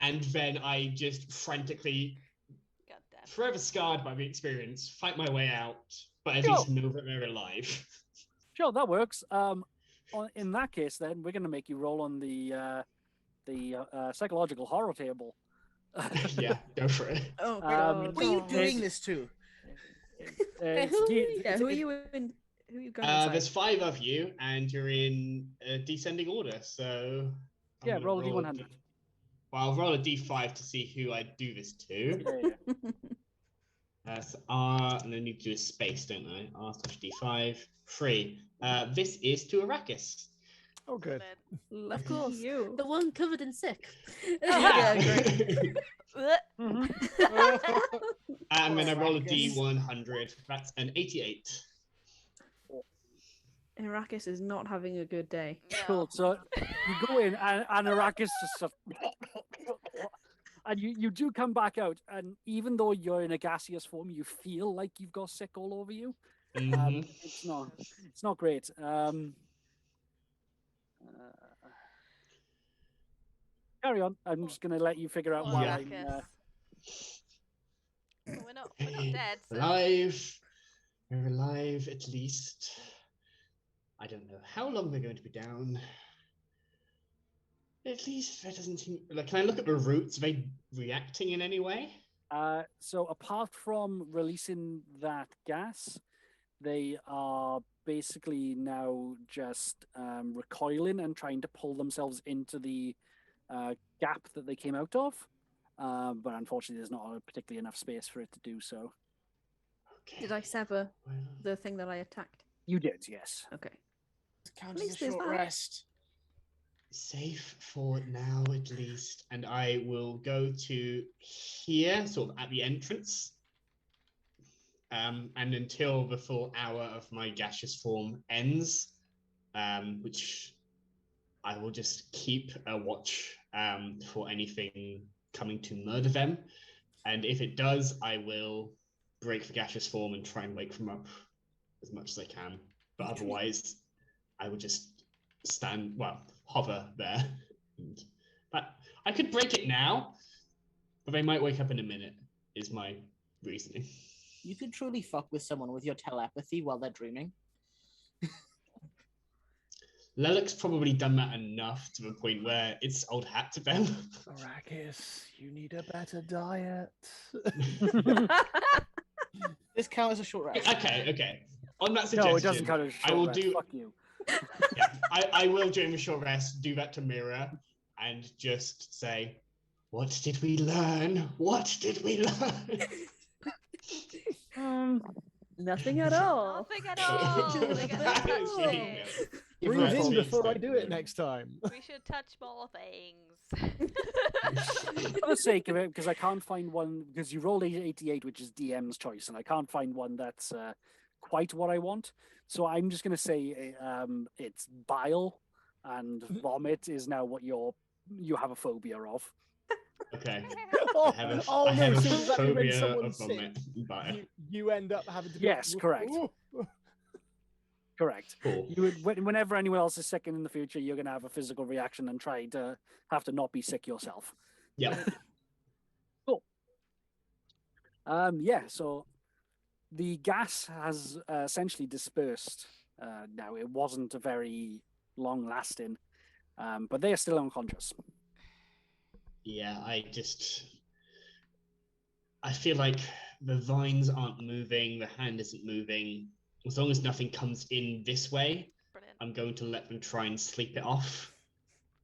and then I just frantically, God damn. forever scarred by the experience, fight my way out, but at Sure. least know that they're alive. sure that works. In that case, then we're gonna make you roll on the psychological horror table. Yeah, go for it. Oh Um, god. What are you Oh. doing this to? It's who are ge- we? Yeah, who are you in? Who are you going There's inside? 5 of you, and you're in descending order. So I'm Yeah, gonna roll a D100. Well, I'll roll a D5 to see who I do this to. Yeah. That's R, and then you do a space, don't I? R/D5. 3. This is to Arrakis. Oh, good. Lucky course. you. The one covered in sick. Yeah, great. Mhm. And then I roll a Arrakis. D100. That's an 88. Arrakis is not having a good day. Cool. So you go in, and Arrakis just sort of, and you do come back out, and even though you're in a gaseous form, you feel like you've got sick all over you. Mhm. It's not great. Carry on. I'm just gonna let you figure out Oh, why Yeah. I'm. We're not dead. So. Alive. We're alive, at least. I don't know how long they're going to be down. At least that doesn't seem like. Can I look at the roots? Are they reacting in any way? So apart from releasing that gas, they are basically now just recoiling and trying to pull themselves into the gap that they came out of. But unfortunately, there's not particularly enough space for it to do so. Okay. Did I sever well, the thing that I attacked? You did, yes. Okay. Count At as a least there's short that. rest. safe for now, at least. And I will go to here, sort of at the entrance. And until the full hour of my gaseous form ends, which I will just keep a watch for anything coming to murder them. And if it does, I will break the gaseous form and try and wake them up as much as I can. But otherwise, I will just hover there. But I could break it now, but they might wake up in a minute, is my reasoning. You could truly fuck with someone with your telepathy while they're dreaming. Lelek's probably done that enough to the point where it's old hat to them. Arrakis, you need a better diet. This counts as a short rest. Okay. On that suggestion, No, it doesn't count as a short I will rest. do. Fuck you. Yeah, I will during the short rest do that to Mira and just say, "What did we learn? What did we learn?" Nothing at all. Nothing at all. Just We're gonna that. touch There you it. go. Breathe in Sweet before I stuff, do it Mira. next time. We should touch more things. For the sake of it, because I can't find one, because you rolled 88, which is DM's choice, and I can't find one that's quite what I want. So I'm just going to say it's bile and vomit is now what you have a phobia of. Okay. Oh, I have a, oh I no, have a so does that mean when phobia someone's of sick, vomit. Bile. you end up having to go, Yes, correct. "Ooh." Correct. Cool. You would, whenever anyone else is sick in the future, you're going to have a physical reaction and try to have to not be sick yourself. Yeah. Cool. So the gas has essentially dispersed now. It wasn't a very long lasting, but they are still unconscious. Yeah, I feel like the vines aren't moving, the hand isn't moving. As long as nothing comes in this way, Brilliant. I'm going to let them try and sleep it off,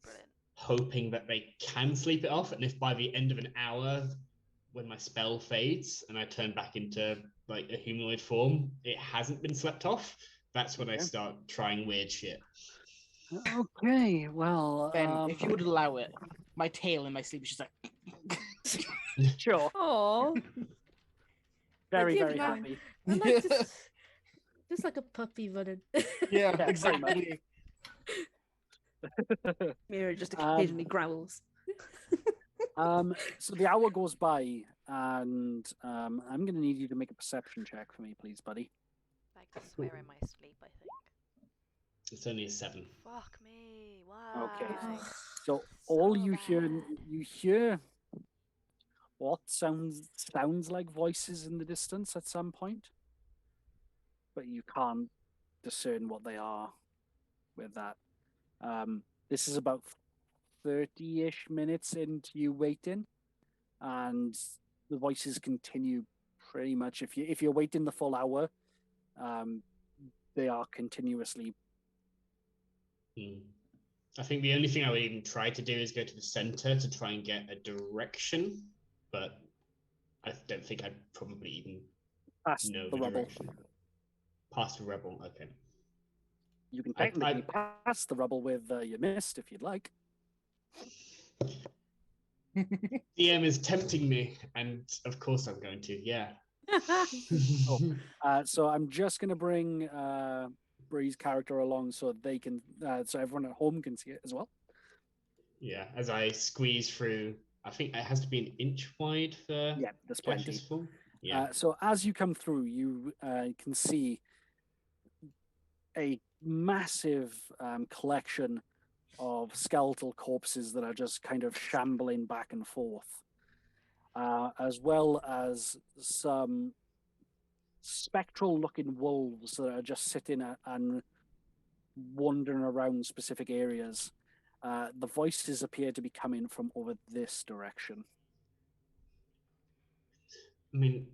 Brilliant. hoping that they can sleep it off. And if by the end of an hour, when my spell fades and I turn back into like a humanoid form, it hasn't been slept off, that's when I Okay. start trying weird shit. Okay, well, Ben, if you would allow it, my tail in my sleep is just like. sure, Oh, very, give very that- happy. I like just like a puppy running. Yeah, Yeah, exactly. Mira just occasionally growls. So the hour goes by, and I'm going to need you to make a perception check for me, please, buddy. I like to swear in my sleep, I think. It's only a 7. Fuck me. Wow. Okay. So all So you bad. hear what sounds like voices in the distance at some point, but you can't discern what they are with that. This is about 30-ish minutes into you waiting, and the voices continue pretty much. If you're waiting the full hour, they are continuously. I think the only thing I would even try to do is go to the center to try and get a direction, but I don't think I'd probably even Past know the the rubble. direction. Past the rubble, okay. You can I- technically pass the rubble with your mist if you'd like. DM is tempting me, and of course I'm going to, yeah. So I'm just going to bring Bree's character along so they can, so everyone at home can see it as well. Yeah, as I squeeze through, I think it has to be an inch wide for Yeah, there's plenty. gaseous form. Yeah. So as you come through, you can see a massive collection of skeletal corpses that are just kind of shambling back and forth, as well as some spectral-looking wolves that are just sitting and wandering around specific areas. The voices appear to be coming from over this direction. I mean,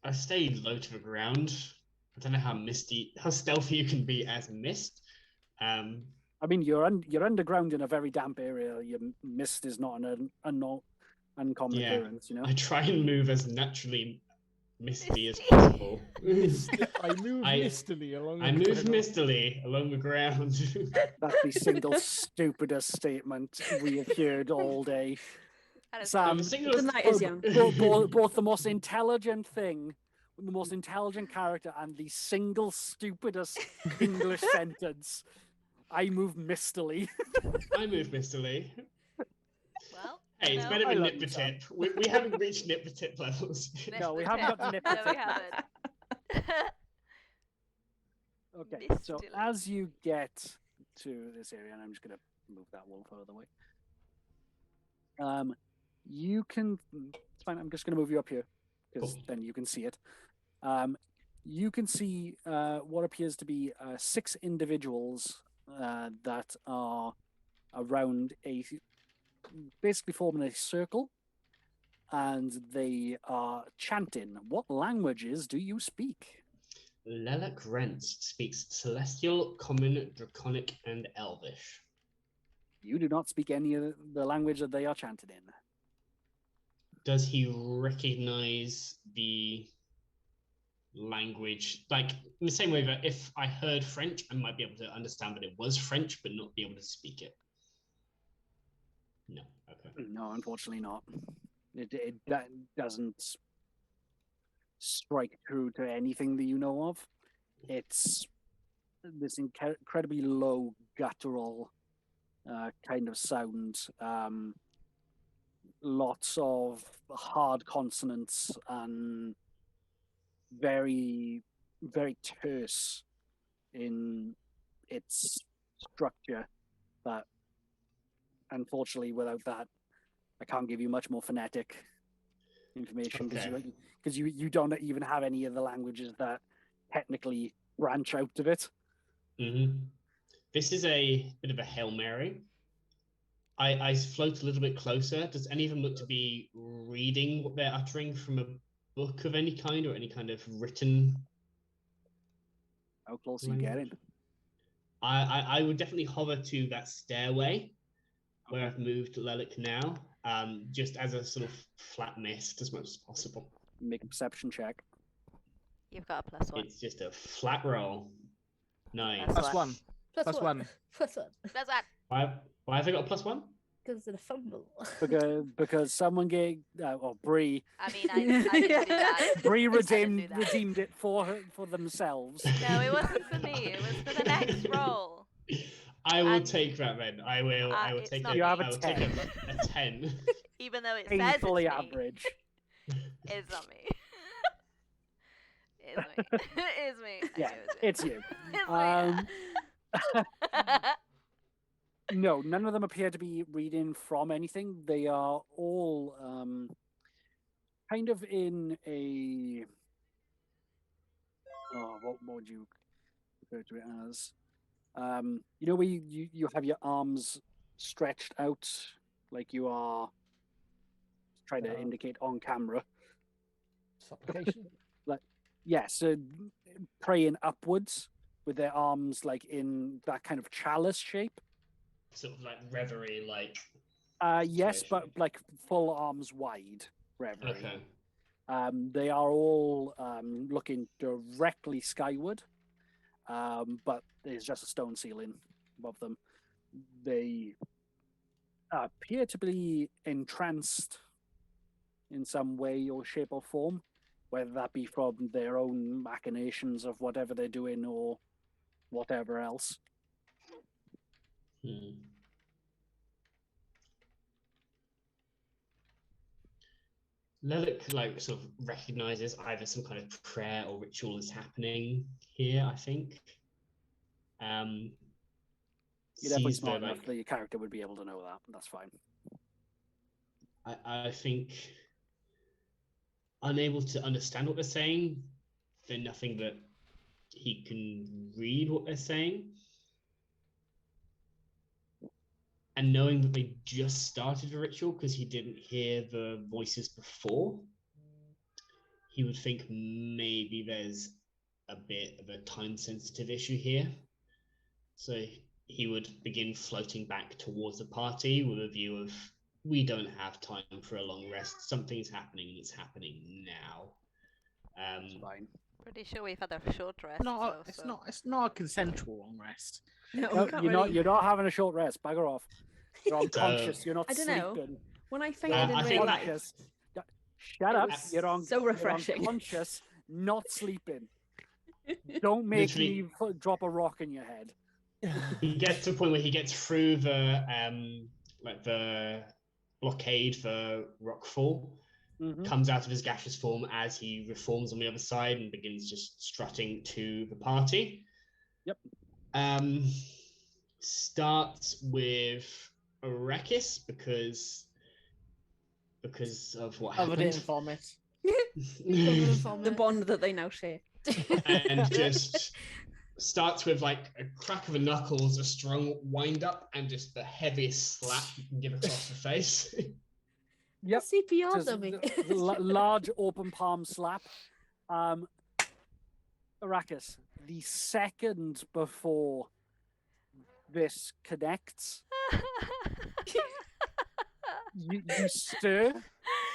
I stay low to the ground. I don't know how stealthy you can be as mist. I mean, you're underground in a very damp area. Your mist is not an uncommon Yeah. occurrence, you know. I try and move as naturally misty as Misty. possible. I move I- mistily along. I the move corridor. mistily along the ground. That's the single stupidest statement we have heard all day. That is Sam, The single- The night is young. both the most intelligent thing, the most intelligent character, and the single stupidest English sentence. I move mistily. I move mistily. well. Hey, you it's know, better I than love nip you, the Sam. tip. We haven't reached nip the tip levels. No, we nip haven't the got to nip tip. the No, we tip. haven't. Okay, so Mistily. as you get to this area, and I'm just gonna move that wall further away. You can. It's fine. I'm just gonna move you up here because Cool. then you can see it. You can see what appears to be 6 individuals that are around basically forming a circle, and they are chanting. What languages do you speak? Lelek Rents speaks Celestial, Common, Draconic, and Elvish. You do not speak any of the language that they are chanting in. Does he recognize the language? Like, in the same way that if I heard French, I might be able to understand that it was French, but not be able to speak it. No. Okay. No, unfortunately not. That doesn't strike true to anything that you know of. It's this incredibly low guttural kind of sound. Lots of hard consonants and very, very terse in its structure. But unfortunately, without that, I can't give you much more phonetic information because Okay. you don't even have any of the languages that technically branch out of it. Mm-hmm. This is a bit of a Hail Mary. I float a little bit closer. Does any of them look to be reading what they're uttering from a book of any kind or any kind of written? How close are you getting? I would definitely hover to that stairway where I've moved Lelik now, just as a sort of flat mist as much as possible. Make a perception check. You've got a +1. It's just a flat roll. Nice. Plus +1. Plus +1. Plus one. That's that. Why have I got a +1? Because of the fumble. Because someone gave Bree I mean, I didn't do that. Bree I didn't do that. redeemed it for themselves. No, it wasn't for me. It was for the next roll. I will And- take that then. I will it's take not a, You have a I will take 10. a 10. Even though it says it's Painfully me, average. it's not me. It's me. It's me. I Yeah, knew it was me. it's you. It's Um, me. No, none of them appear to be reading from anything. They are all kind of in a what would you refer to it as? You know where you have your arms stretched out like you are trying to indicate on camera. Supplication. Yeah, so praying upwards with their arms like in that kind of chalice shape. Sort of like reverie, like. Yes, but situation. like full arms wide, reverie. Okay. They are all looking directly skyward, but there's just a stone ceiling above them. They appear to be entranced in some way or shape or form, whether that be from their own machinations of whatever they're doing or whatever else. Lelik like sort of recognizes either some kind of prayer or ritual is happening here, I think. You're definitely Sees the smart enough like that your character would be able to know that. That's fine. I think unable to understand what they're saying, they're nothing that he can read what they're saying. And knowing that they just started the ritual because he didn't hear the voices before, he would think maybe there's a bit of a time-sensitive issue here. So he would begin floating back towards the party with a view of, we don't have time for a long rest. Something's happening, and it's happening now. Fine. Pretty sure we've had a short rest. It's not a consensual long rest. No, No, we can't you're not having a short rest. Bagger off. You're unconscious. You're not I don't sleeping. know. When I fainted I in think- real life, Unconscious. Shut up. was so refreshing. You're unconscious, not sleeping. Don't make me drop a rock in your head. He gets to a point where he gets through the the blockade for Rockfall, comes out of his gaseous form as he reforms on the other side and begins just strutting to the party. Yep. Starts with Arrakis because of what Covered it in happened. vomit. The bond that they now share. And just starts with like a crack of the knuckles, a strong wind up, and just the heaviest slap you can give across the face. Yep. CPR Just dummy. large open palm slap. Arrakis, the second before this connects, you stir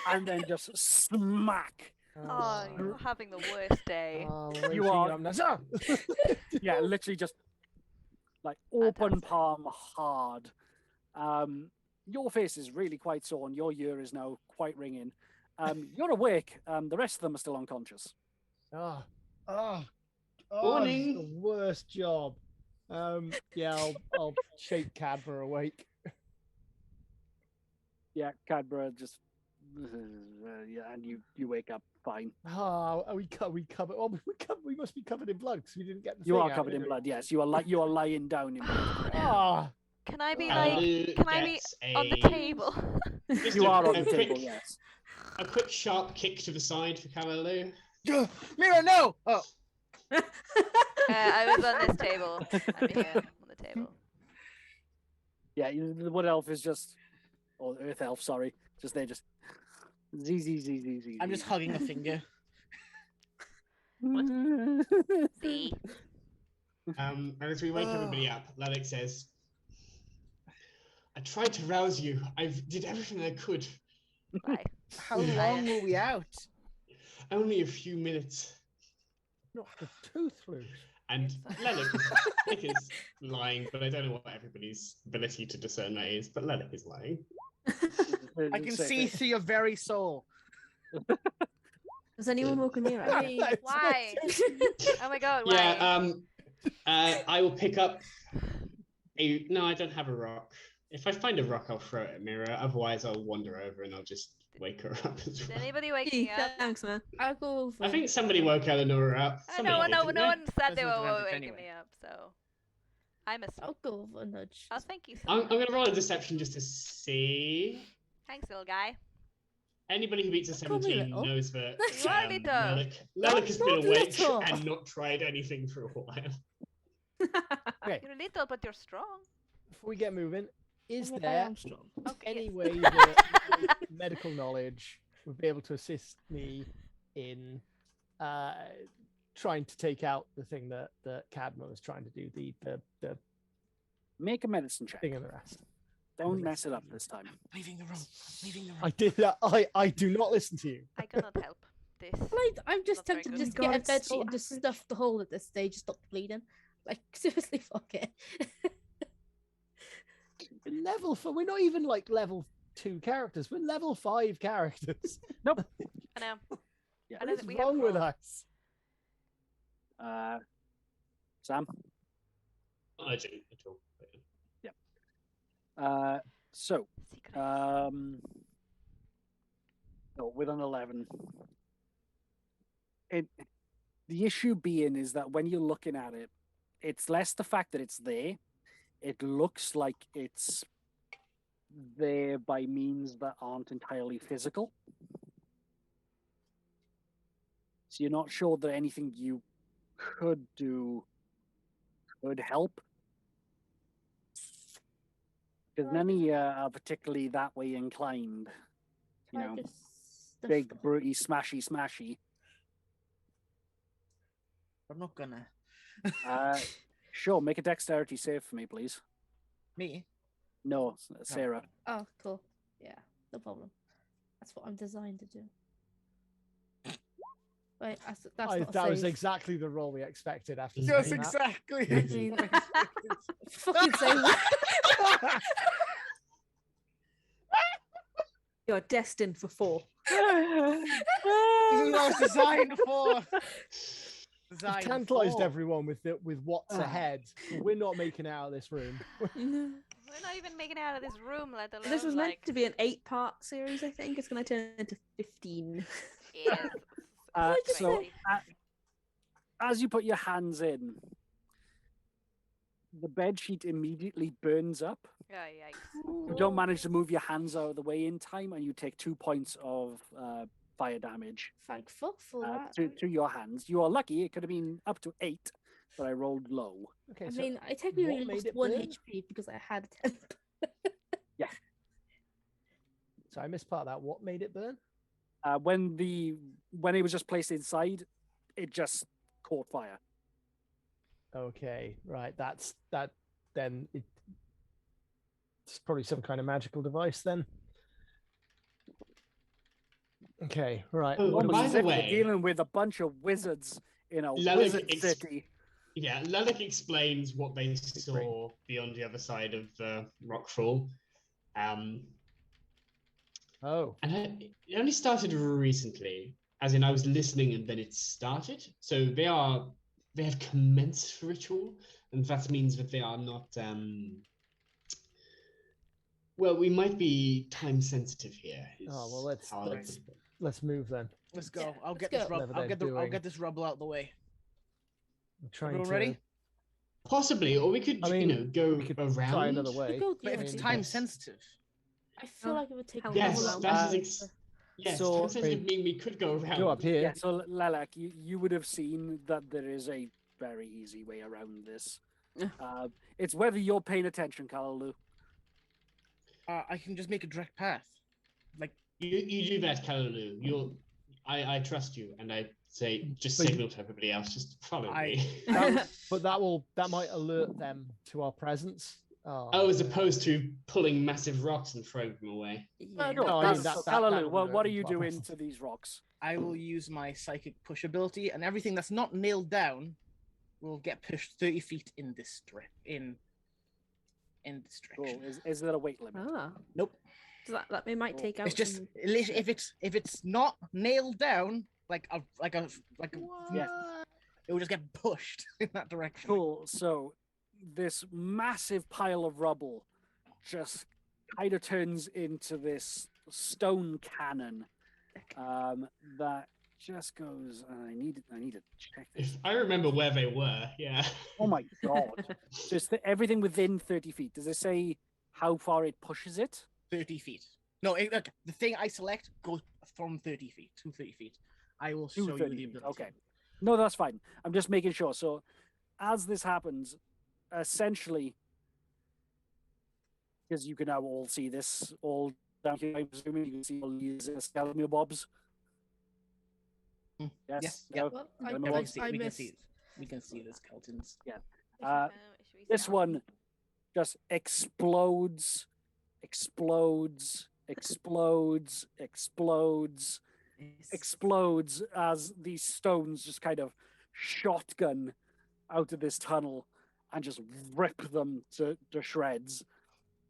and then just smack. Oh, you're having the worst day. You are- Ah! Yeah, literally just like open Fantastic. palm hard. Your face is really quite sore and your ear is now quite ringing. You're awake. The rest of them are still unconscious. Oh, this is Morning. the worst job. Yeah, I'll shake Cadver awake. Yeah, Cadbra just yeah, and you wake up fine. Oh, are we covered? Oh, we must be covered in blood because we didn't get the. You thing are out, covered did in we? blood. Yes, you are lying down in blood. Ah, Can I be Hallelujah can I be gets on the a- table? just You a- are on a the table. quick- Yes. A quick sharp kick to the side for Cavalier. Mira, no! Oh, I was on this table. I'm here on the table. Yeah, the wood elf is just, or earth elf, sorry, just there, just z. I'm just hugging a finger. See? And as we wake everybody up, Lalek says, I tried to rouse you. I did everything I could. Bye. How long were we out? Only a few minutes. not the tooth loose. And It's Lalek is lying, but I don't know what everybody's ability to discern that is, but Lalek is lying. I can see through your very soul. Has anyone woken me up? Wait, why? Oh my god, why? Yeah, I will pick up a... No, I don't have a rock. If I find a rock, I'll throw it at Mira. Otherwise, I'll wander over and I'll just wake her up as Did well. anybody wake me up? Thanks, man. I'll go over. I think somebody woke Eleanor up. No one said That's they not were advantage waking anyway. me up, so I'm asleep. I'll go over and nudge. Oh, thank you so I'm much. going to roll a deception just to see. Thanks, little guy. Anybody who beats a Call me 17 little. knows that You are little. Lalek has been not awake little. and not tried anything for a while. Okay, You're little, but you're strong. before we get moving, is I'm a there Armstrong. Okay. any yes. way that my medical knowledge would be able to assist me in trying to take out the thing that Cadmo was trying to do, the Make a medicine check. thing in the rest? Don't mess it up this time. Leaving the room. Leaving the room. I did that. I do not listen to you. I cannot help this. Like, I'm just Not very tempted to good. just get a God, bed so sheet and just stuff the hole at this stage, stop the bleeding. Like, seriously, fuck it. Level 4. We're not even like level 2 characters. We're level 5 characters. I know. Yeah. I know What is that we have wrong with rolled. us? Sam. I don't at all. So, Secret. with an 11, the issue being is that when you're looking at it, it's less the fact that it's there. It looks like it's there by means that aren't entirely physical. So you're not sure that anything you could do could help. Because none of you are particularly that way inclined. You I know, just stuff big, the hole. brutey, smashy. I'm not gonna. Sure, make a dexterity save for me, please. Me? No, Sarah. Oh, cool. Yeah, no problem. That's what I'm designed to do. Wait, that's not a That was save. exactly the roll we expected after That's saying that. exactly. I mean, fucking save. You're destined for 4. This is what I was designed for. We've Designed tantalized for. everyone with what's ahead. We're not making it out of this room. We're not even making it out of this room, let alone This was meant like. to be an 8-part series, I think. It's going to turn into 15. Yeah. So, crazy. as you put your hands in, the bed sheet immediately burns up. Oh, yikes. You don't manage to move your hands out of the way in time, and you take 2 points of fire damage Thank fuck for that. to your hands. You are lucky; it could have been up to 8, but I rolled low. Okay, I so mean, I technically what made lost it 1 burn? HP because I had a temp. So I missed part of that. What made it burn? When it was just placed inside, it just caught fire. Okay, right. That's that. Then it's probably some kind of magical device. Then. Okay, right. Oh, What do by we- the We're way, dealing with a bunch of wizards in a Lelic wizard city. Yeah, Lelic explains what they saw beyond the other side of the rockfall. Oh, And it only started recently, as in I was listening and then it started. So they have commenced the ritual, and that means that they are not. Well, we might be time sensitive here. Oh, well, is how I like to put it. let's move then. Let's go. Yeah, I'll let's get this go. rub. Whatever I'll they're get this rubble out the way. I'm trying Everyone to. ready? Possibly, or we could, I mean, go we could around. try another way. Go, But if it's yeah, time Yes. sensitive, I feel like it would take. Hell, Yes, Well, that is. Yes, So- time sensitive mean we could go around. Go up here. Yeah, so Lelak, you would have seen that there is a very easy way around this. It's whether you're paying attention, Kalalu. I can just make a direct path. Like You do that, Kalalu. I trust you, and I say just But you- signal to everybody else, just follow I- me. But that might alert them to our presence. Oh, as opposed to pulling massive rocks and throwing them away. Yeah. No, I mean, So that Kalalu, would what alert are them you to our doing presence. to these rocks? I will use my psychic push ability, and everything that's not nailed down will get pushed 30 feet in this direction. In this Cool. direction. Is there a weight limit? Ah, Nope. so that it might take out. It's just some- if it's not nailed down, like a Yeah. it will just get pushed in that direction. Cool. So this massive pile of rubble just kind of turns into this stone cannon that just goes. I need to check this. If I remember where they were, yeah. Oh my god! Just everything within 30 feet. Does it say how far it pushes it? 30 feet. No, look, the thing I select goes from 30 feet to 30 feet. I will To show you 30 the feet, ability. okay. No, that's fine. I'm just making sure. So, as this happens, essentially, because you can now all see this all down here, I'm assuming you can see all these skeleton bobs. Mm, Yes. yeah. No? Well, I We know can what- see, I we can missed. see, we can see the skeletons. This one just explodes, explodes, explodes, explodes, explodes as these stones just kind of shotgun out of this tunnel and just rip them to shreds.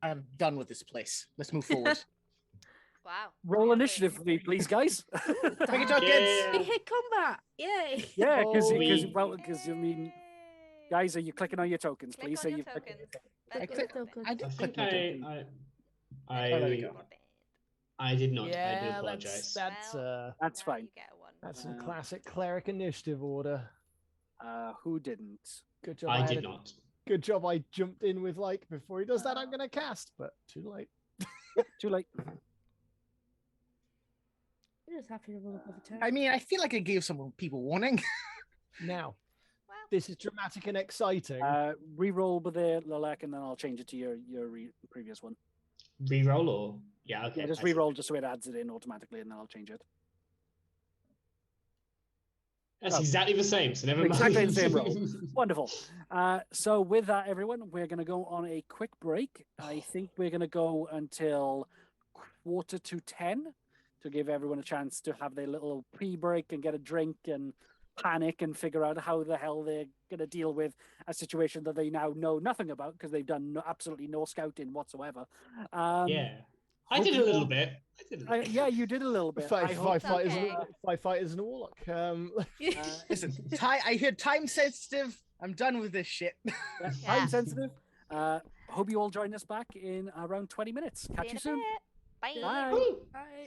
I'm done with this place. Let's move forward. Wow. Roll Okay. initiative for me, please, guys. Make it tokens. Yeah. We hit combat! Yay! Yeah, because Oh, I mean, guys, are you clicking on your tokens, Click please? on So your you've tokens. I That clicked- goes Tokens. I I did think click my token. I Oh, there you go. I did not. I do Yeah, apologize. that's That's now fine. You get one. That's some Uh, classic cleric initiative order. Who didn't? Good job. I had did a- not. Good job. I jumped in with like before he does that. I'm gonna cast, but too late. Too late. You're just happy to roll above a 10. I mean, I feel like I gave some people warning. Now, Well, this is dramatic and exciting. Re-roll with the Lilac, and then I'll change it to your previous one. Reroll or yeah, okay. Yeah, just I see. re-roll just so it adds it in automatically, and then I'll change it. That's Oh. exactly the same, so never mind. Exactly the same roll. Wonderful. So with that, everyone, we're going to go on a quick break. I think we're going to go until 9:45 to give everyone a chance to have their little pre-break and get a drink and panic and figure out how the hell they're going to deal with a situation that they now know nothing about because they've done absolutely no scouting whatsoever. Yeah. I hope did a you little all- bit. I did a little bit. Yeah, you did a little bit. I hope Five fighters, okay. five fighters and a warlock. Listen, I hear time sensitive. I'm done with this shit. Yeah, Yeah. time sensitive. Hope you all join us back in around 20 minutes. See Catch in you a soon. bit. Bye. Bye. Woo! Bye.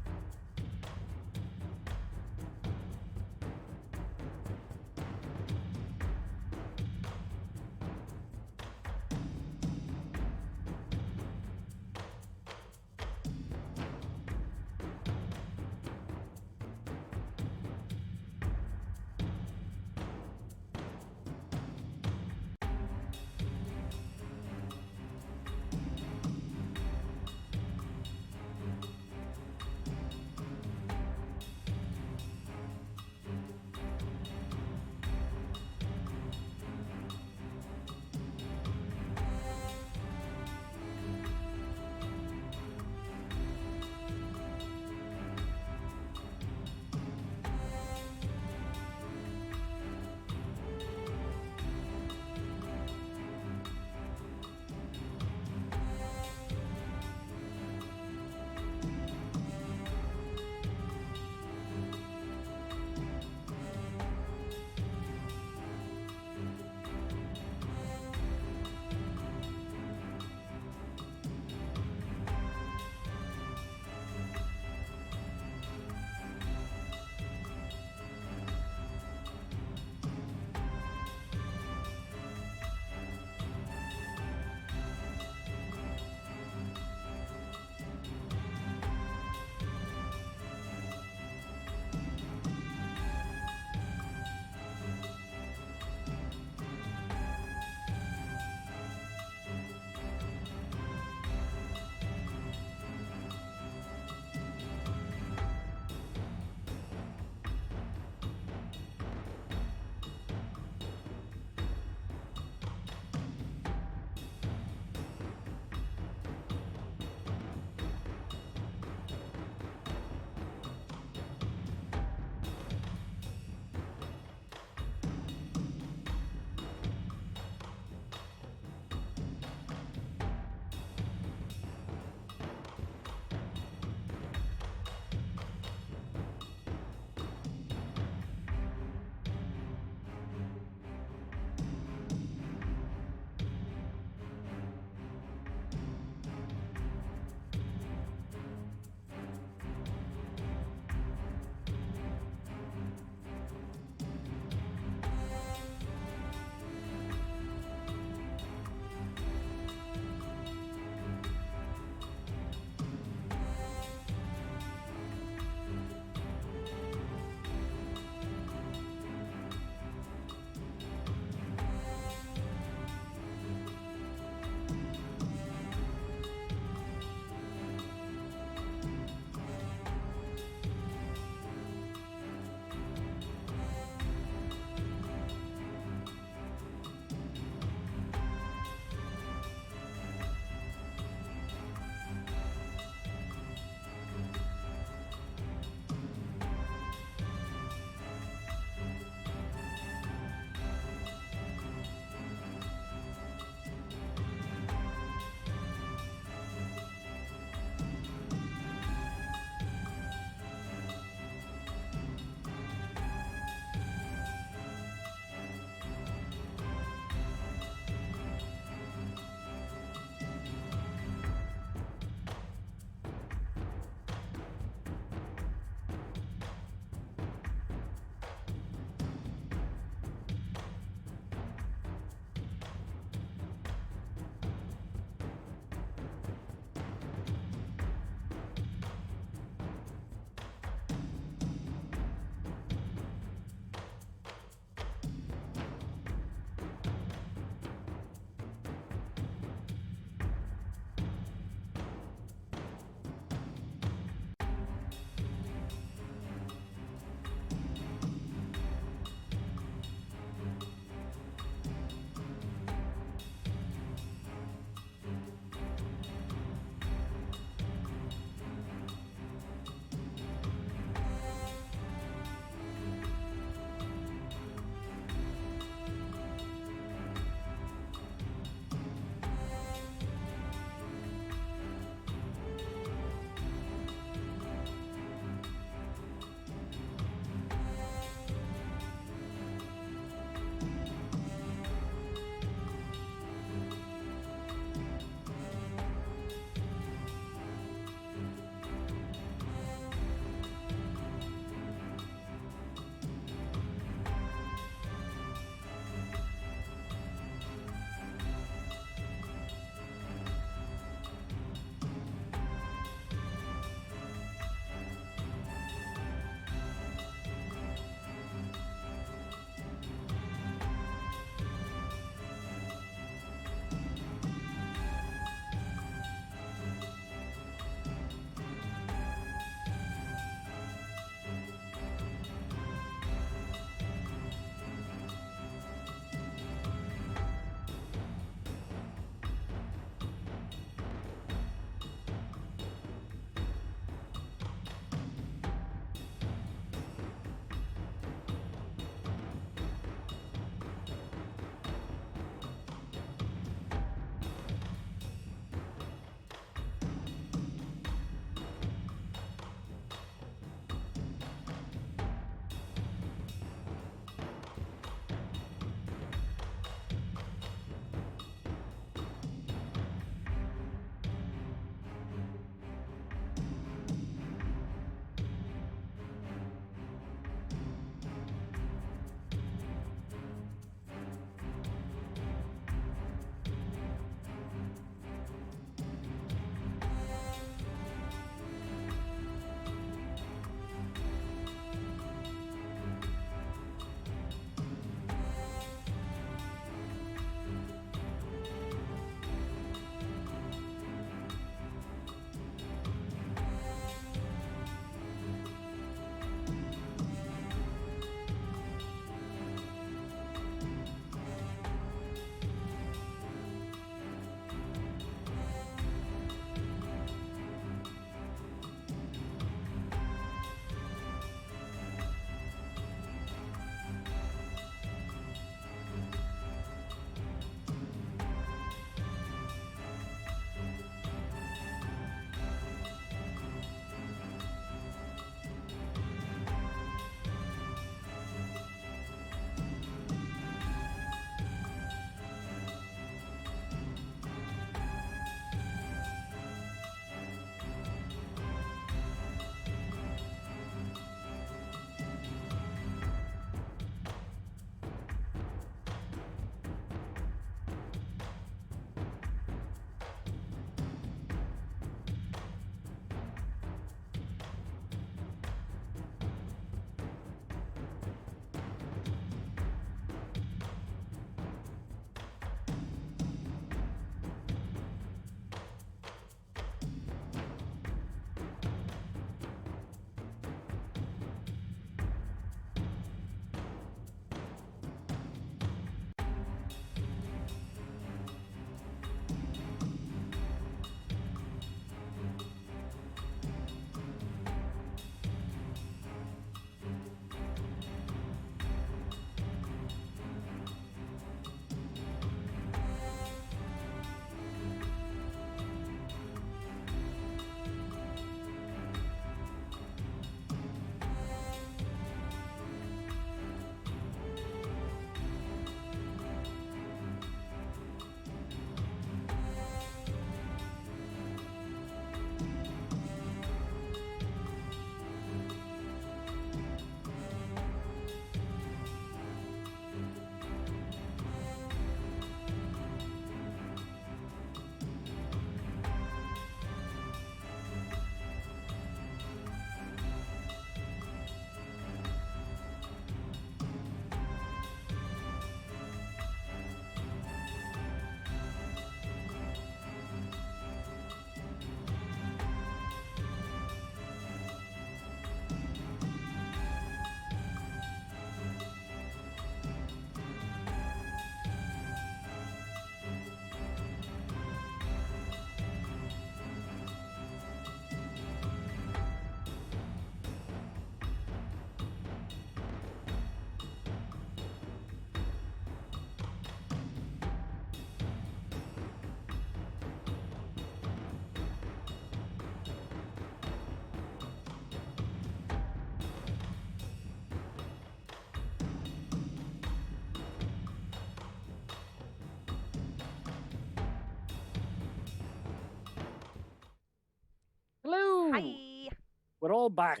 We're all back.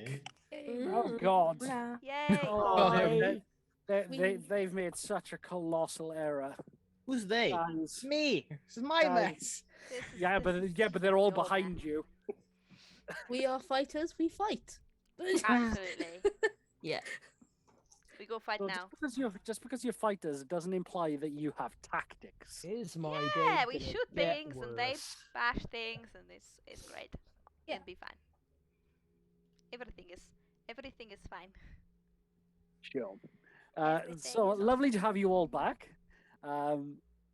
Oh God! Hola. Yay! Oh, Hi. they've made such a colossal error. Who's they? Guys, Me. This is my Guys. mess. This is- yeah, this but is they're all your mess. behind you. We are fighters. We fight. Absolutely. Yeah. We go fight So now. just because you're fighters doesn't imply that you have tactics. Is my Yeah, day we gonna shoot get things and they worse? bash things, and it's great. Yeah. It'll be fine. Everything is fine. Sure. Everything So is lovely to awesome. have you all back.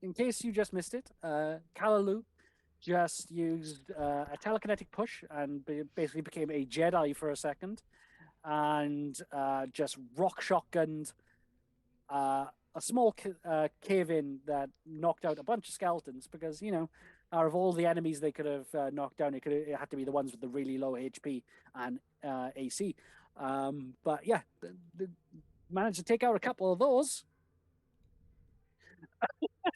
In case you just missed it, Kalalu just used a telekinetic push and basically became a Jedi for a second, and just rock shotgunned a small cave-in that knocked out a bunch of skeletons because, out of all the enemies they could have knocked down, it had to be the ones with the really low HP and AC. But yeah, managed to take out a couple of those.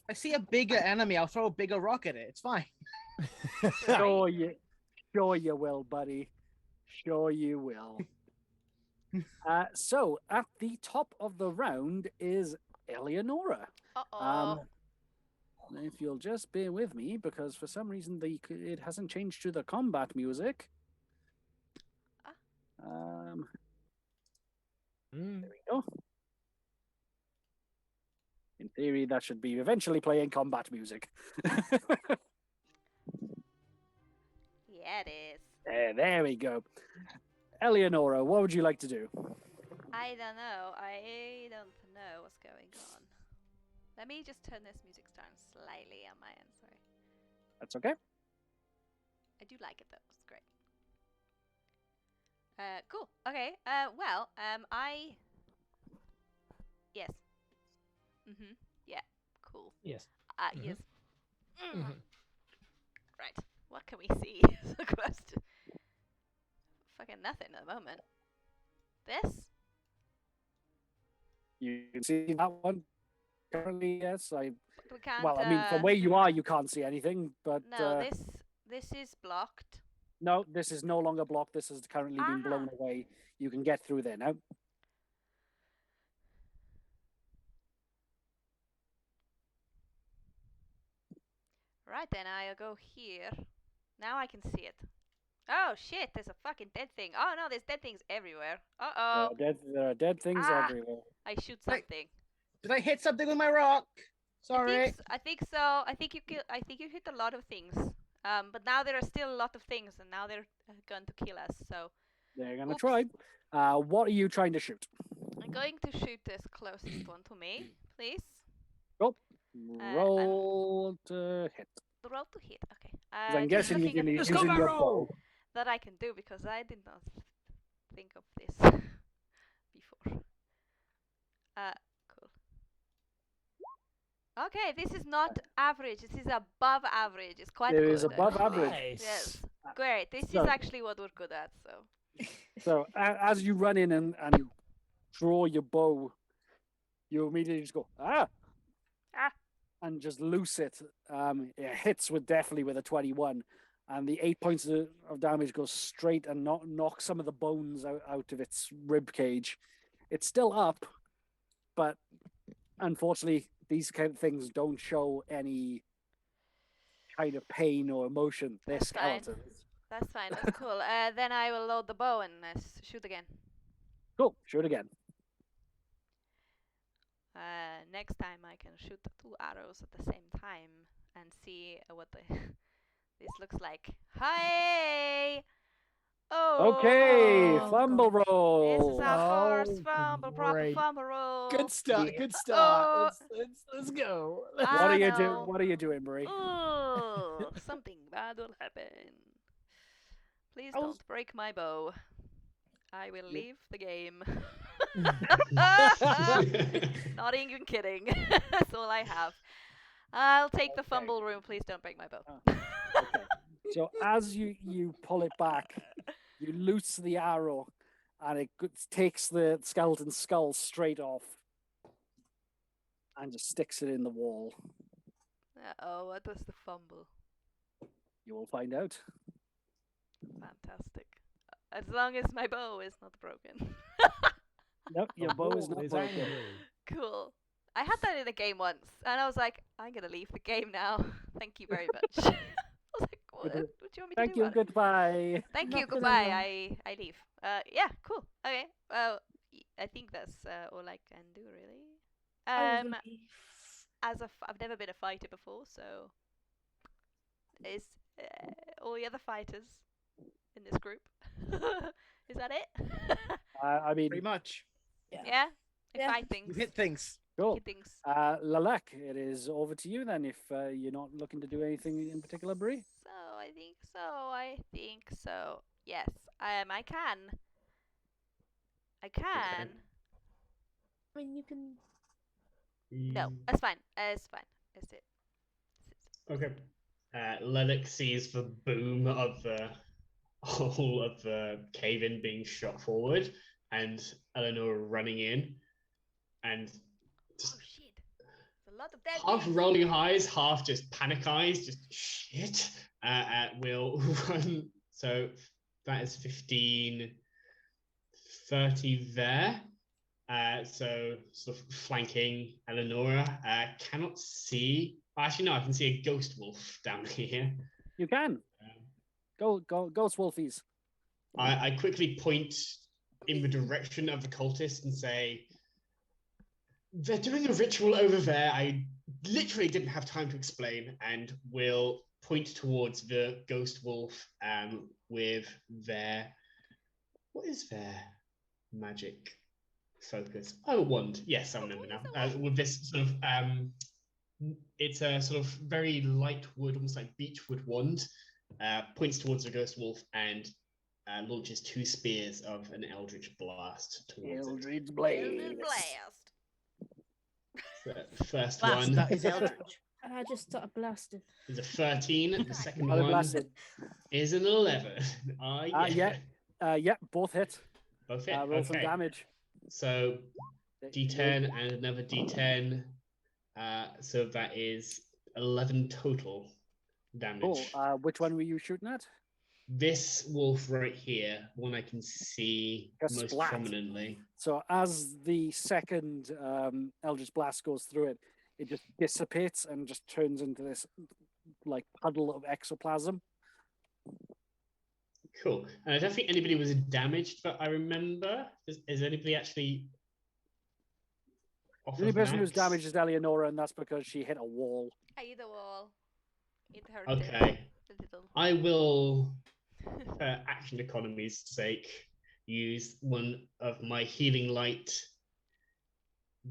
I see a bigger enemy. I'll throw a bigger rock at it. It's fine. Sure you will, buddy. Sure you will. So at the top of the round is Eleonora. Uh-oh. If you'll just bear with me, because for some reason it hasn't changed to the combat music. There we go. In theory, that should be eventually playing combat music. Yeah, it is. There we go. Eleonora, what would you like to do? I don't know. I don't know what's going on. Let me just turn this music down slightly on my end. Sorry. That's okay. I do like it though. It's great. Cool. Okay. Yes. Yeah. Cool. Yes. Yes. Mhm. Right. What can we see? Is the question. Fucking nothing at the moment. This? You can see that one currently. Yes, We can't. Well, I mean, from where you are, you can't see anything. But No, this is blocked. no, this is no longer blocked. This has currently been blown away. You can get through there now. Right then, I'll go here. Now I can see it. Oh shit! There's a fucking dead thing. Oh no, there's dead things everywhere. Uh oh. There are dead things everywhere. I shoot something. Did I hit something with my rock? Sorry. I think so. I think you hit a lot of things. But now there are still a lot of things, and now they're going to kill us. So They're gonna try. What are you trying to shoot? I'm going to shoot this closest one to me, please. Go. Roll to hit. The roll to hit. Okay. 'Cause I'm just guessing you're looking at gonna be Let's using go, your Barrow! bow. that I can do because I did not think of this before. Cool. Okay, this is not average. This is above average. It's quite It good. is above average. Nice. Yes. Great. This So- is actually what we're good at. So. So as you run in and you draw your bow, you immediately just go Ah. and just loose it. It hits definitely with a 21, and the 8 points of damage goes straight and knocks some of the bones out of its rib cage. It's still up, but unfortunately, these kind of things don't show any kind of pain or emotion. They're That's fine. skeletons. That's fine. That's cool. Then I will load the bow and shoot again. Cool. Shoot again. Next time I can shoot 2 arrows at the same time and see what this looks like. Hi! Oh! Okay, Oh, fumble gosh. roll. This is our Oh, first fumble, proper great. fumble roll. Good start. Yeah. Good start. Oh. Let's go. What I are you know. doing? What are you doing, Bree? Oh, something bad will happen. Please I was- don't break my bow. I will leave the game. Not even kidding. That's all I have. I'll take the Okay. fumble room. Please don't break my bow. Okay. So as you pull it back, you loose the arrow, and it takes the skeleton's skull straight off, and just sticks it in the wall. Oh, what was the fumble? You will find out. Fantastic. As long as my bow is not broken. Nope, your The bow is ball not is broken. angry. Cool. I had that in a game once, and I was like, I'm gonna leave the game now. Thank you very much. I was like, what do you want me to Thank do you, about it? goodbye. Thank Not you, gonna goodbye. lie. I leave. Yeah, cool. Okay. Well, I think that's all I can do really. I was really... I've never been a fighter before, so is all the other fighters in this group. Is that it? I mean, Pretty much. Yeah. I Yeah. fight things. You hit things. cool. Hit things. Lalek, it is over to you then if you're not looking to do anything in particular, Bree. So I think so. I think so. Yes. I can. I can. I mean, you can... No, that's fine. It's fine. That's it. Okay. Lennox sees the boom of the whole of the cave-in being shot forward, and Eleanor running in, and just Oh shit! There's a lot of dead half things. rolling eyes, half just panic eyes, just shit. Will run. So that is 15, 30 there. So sort of flanking Eleonora. Cannot see. Actually, no, I can see a ghost wolf down here. You can. Ghost wolfies. I quickly point in the direction of the cultists and say, they're doing a ritual over there. I literally didn't have time to explain, and will point towards the ghost wolf with their... What is their magic focus? Oh, wand. Yes, I remember now. With this sort of... it's a sort of very light wood, almost like beechwood wand. Points towards the ghost wolf and launches 2 spears of an eldritch blast towards Eldritch blade. Blast. it. The first Blast, one that is eldritch. And I just started blasting. is a 13. The second Other one blasted. is an 11. Yeah. Yeah, both hit. Both hit. Roll some Okay. damage. So D10 and another D10. So that is 11 total damage. Cool. Which one were you shooting at? This wolf right here, one I can see A most splat. prominently. So as the second Eldritch Blast goes through it, it just dissipates and just turns into this like puddle of ectoplasm. Cool. And I don't think anybody was damaged, but I remember. Is anybody actually off The only of person who's max? damaged is Eleonora, and that's because she hit a wall. I hit the wall. It hurt. Okay. A little. I will, for action economy's sake, use one of my healing light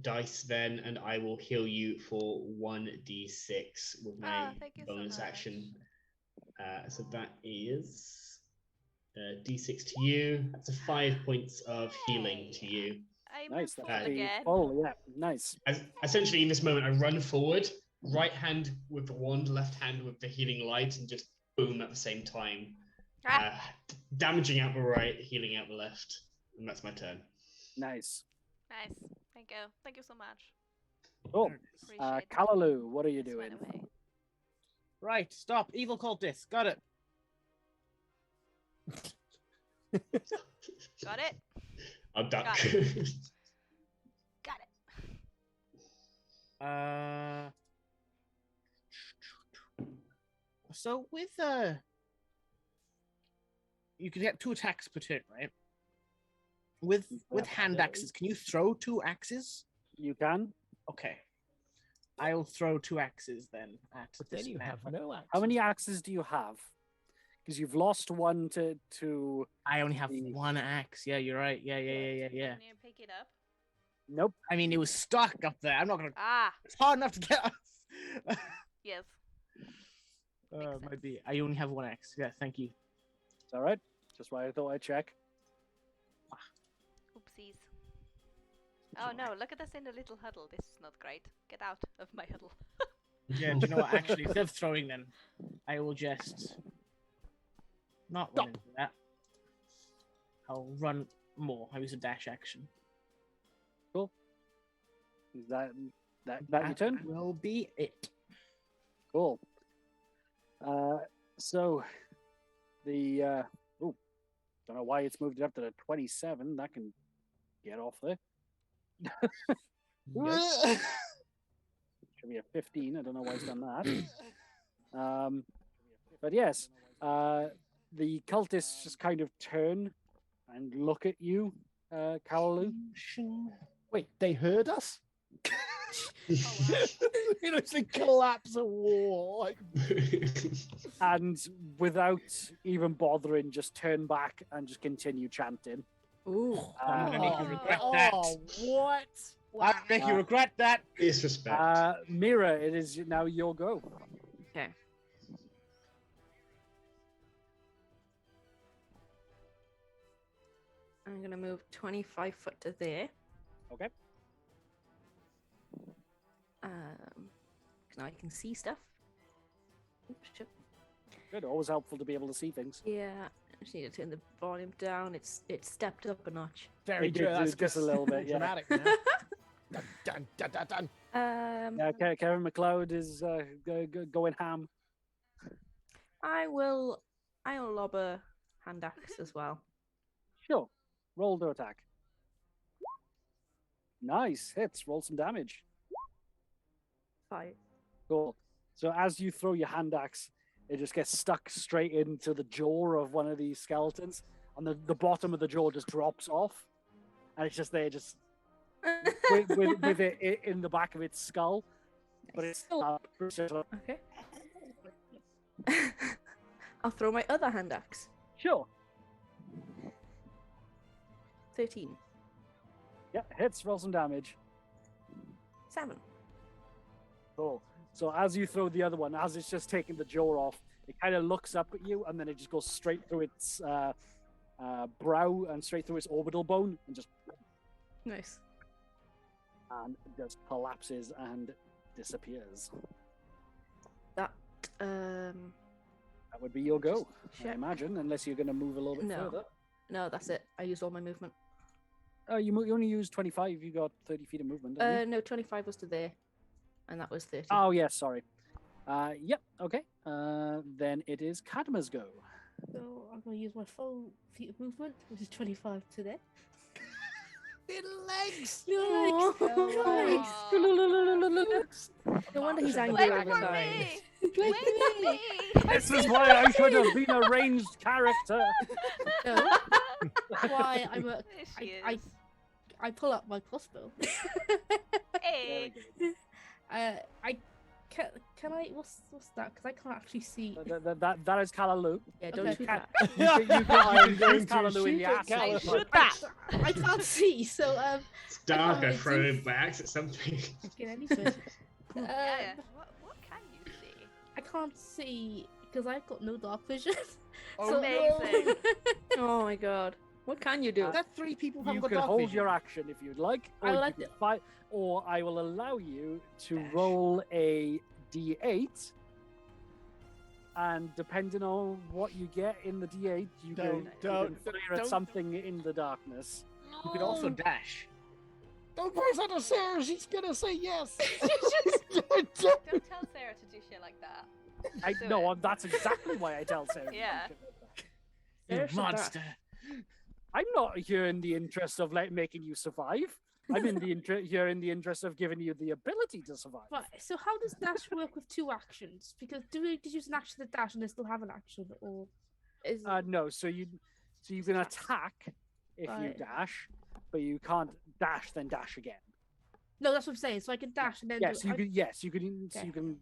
dice then, and I will heal you for 1d6 with my thank you so bonus much. action. So that is d6 to you. That's a 5 points of healing to you. I'm Nice. full That's the again. full. Yeah, nice. Essentially, in this moment, I run forward, right hand with the wand, left hand with the healing light, and just boom at the same time. Damaging out the right, healing out the left. And that's my turn. Nice. Nice. Thank you. Thank you so much. Cool. Appreciate it. Kalalu, what are you This went doing? away. Right, stop. Evil cultist. Got it. Got it? I'll duck. Got Got it. So with you can get 2 attacks per turn, right? With hand axes, can you throw 2 axes? You can. Okay. I'll throw 2 axes then at But then this you man. have no axe. How many axes do you have? Because you've lost one to. I only have the- 1 axe. Yeah, you're right. Yeah. Can you pick it up? Nope. I mean, it was stuck up there. I'm not gonna. Ah, It's hard enough to get us. yes. Makes Might sense. be. I only have 1 axe. Yeah, thank you. It's all right. Just why I thought I'd check. Oopsies. Oh no, look at us in a little huddle. This is not great. Get out of my huddle. Yeah, do you know what? Actually, instead of throwing, then I will just not run into that. I'll run more. I use a dash action. Is that your turn? Will be it. Cool. So the Don't know why it's moved it up to the 27. That can get off there. Yikes. Should be a 15. I don't know why it's done that. But yes, the cultists just kind of turn and look at you, Kalalu. Wait, they heard us? Oh, wow. You know, it's the collapse of war. Like, And without even bothering, just turn back and just continue chanting. Ooh. I'm gonna make you regret that. oh, what? I'll make you regret that. Disrespect. Mira, it is now your go. Okay. I'm gonna move 25 foot to there. Okay. Now I can see stuff. Oops, shit. Good. Always helpful to be able to see things. Yeah, I just need to turn the volume down. It's stepped up a notch. Very It true. did That's just a little bit, yeah. dramatic. Man. Dun, dun, dun, dun, dun. Yeah, Kevin McLeod is going ham. I'll lob a hand axe as well. Sure. Roll to attack. Nice. Hits. Roll some damage. 5. Cool. So as you throw your hand axe, it just gets stuck straight into the jaw of one of these skeletons, and the bottom of the jaw just drops off, and it's just there, just with it in the back of its skull, but it's still up. Okay. I'll throw my other hand axe. Sure. 13. Yeah, hits. Roll some damage. 7. Cool. So as you throw the other one, as it's just taking the jaw off, it kind of looks up at you, and then it just goes straight through its brow and straight through its orbital bone, and just Nice. collapses and disappears. That That would be your go, I Shit. imagine, unless you're going to move a little bit No. further. No, that's it. I used all my movement. Oh, you only used 25. You got 30 feet of movement. Didn't you? No, 25 was to there, and that was 30. Oh, yes, sorry. Yep, okay. Then it is Kadma's go. So I'm going to use my full feet of movement, which is 25 to there. Little legs. Nice. No wonder he's Wait angry all the for time. me! Wait for me! This is why I should have been a ranged character. No. That's why I'm a. There she I is. I pull up my crossbow. Hey! Can I what's that? Because I can't actually see. That is Kalalu. Yeah, don't Okay. shoot that. You got Going to Kalalu in shoot the at ass. Kalalu. Shoot that! I can't see, so It's dark. I really throw do- it back at something. get anything. Yeah. What can you see? I can't see because I've got no dark vision. Oh, Amazing. Oh my god. What can you do? That 3 people You haven't got can dark hold vision. your action if you'd like, I or would you like can to- fight, or I will allow you to Dash. roll a d8, and depending on what you get in the d8, you can Don't fire at don't- something in the darkness. You could also dash. Don't press that to Sarah. She's gonna say yes. Don't tell Sarah to do shit like that. Do No, it. that's exactly why I tell Sarah. to do Yeah. shit like that. You There's a monster. I'm not here in the interest of making you survive. I'm in the here in the interest of giving you the ability to survive. Right. So how does dash work with 2 actions? Because do we just use an action to dash and they still have an action, or is No, so you can attack if you Right. dash, but you can't dash then dash again. no? That's what I'm saying. So I can dash and then Yes, do, you can. Yes, you can. So Okay. you can.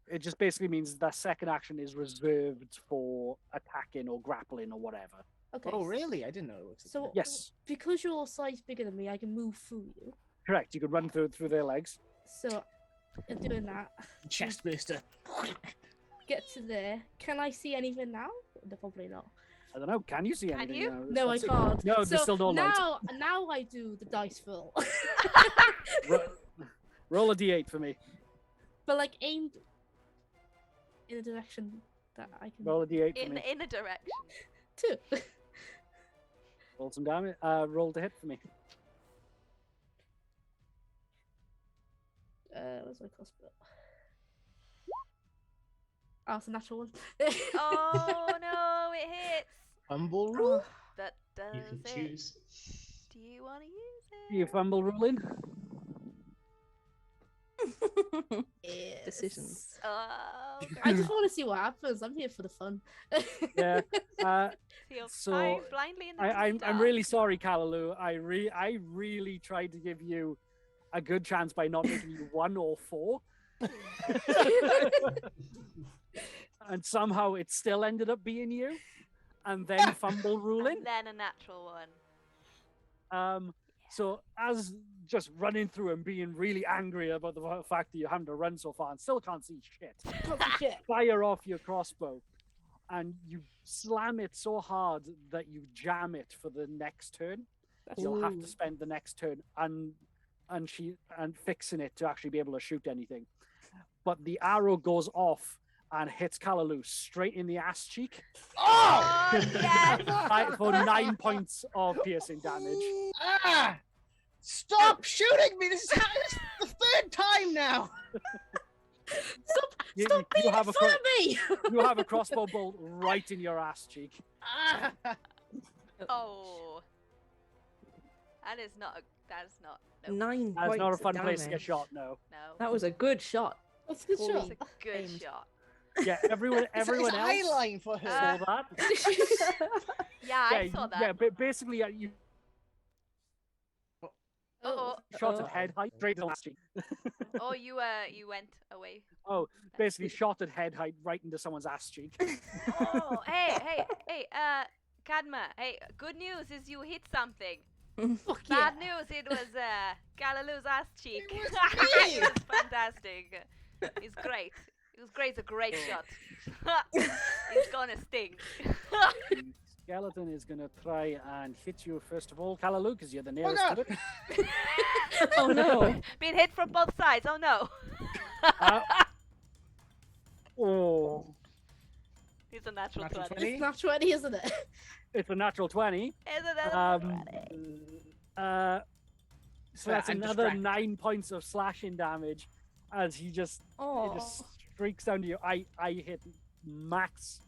It just basically means that second action is reserved for attacking or grappling or whatever. Okay. Oh, really? I didn't know it was. So Yes, because you're a size bigger than me, I can move through you. correct. You can run through their legs. So in doing that, chest burster. get to there. Can I see anything now? No, probably not. I don't know. Can you see Can anything? you? now? No, I Let's see. can't. No, so there's still no light. now I do the dice roll, Roll a d8 for me. but like aimed in a direction that I can. Roll a d8 for In me. in a direction. 2. Roll some damage. Roll to hit for me. Where's my crossbow? Oh, it's a natural one. Oh no, it hits. Fumble. Does You can it? choose. Do you want to use it? You fumble ruling. Decisions. Oh, I just want to see what happens. I'm here for the fun. Yeah. He'll So, dive blindly in the I'm dark. really sorry, Callaloo. I really tried to give you a good chance by not making you 1 or 4. And somehow it still ended up being you. And then fumble ruling. And then a natural one. So as just running through and being really angry about the fact that you're having to run so far and still can't see shit, Shit. fire off your crossbow, and you slam it so hard that you jam it for the next turn. You'll have to spend the next turn and fixing it to actually be able to shoot anything. But the arrow goes off and hits Callaloo straight in the ass cheek. Oh! Yes! For 9 points of piercing damage. Ah! Stop shooting me! This is the third time now. Stop being in front of me! You have a crossbow bolt right in your ass cheek. Ah! Oh. That is not. No. 9 That's points not a of fun place to get damage. shot, no. No. That was a good shot. That's a good Holy shot. It's a good aimed. shot. Yeah, everyone It's else eye line for her. saw that. Yeah, I saw that. Yeah, but basically, you Oh, shot at head height, straight to the last cheek. oh, you went away. Oh, basically shot at head height right into someone's ass cheek. Oh, hey, Kadma. Hey, good news is you hit something. Fuck Bad yeah. news, it was Galaloo's ass cheek. It was It me! was fantastic. It's great. It was great. It's a great shot. It's gonna sting. The skeleton is going to try and hit you first of all, Callaloo, because you're the nearest God. to it. Oh no. Being hit from both sides. Oh no. Oh, It's a natural Natural 20. 20? It's not 20, isn't it? it's a natural 20. Isn't it? So that's I'm another distracted. 9 points of slashing damage as he just Oh. streaks down to you. I hit max.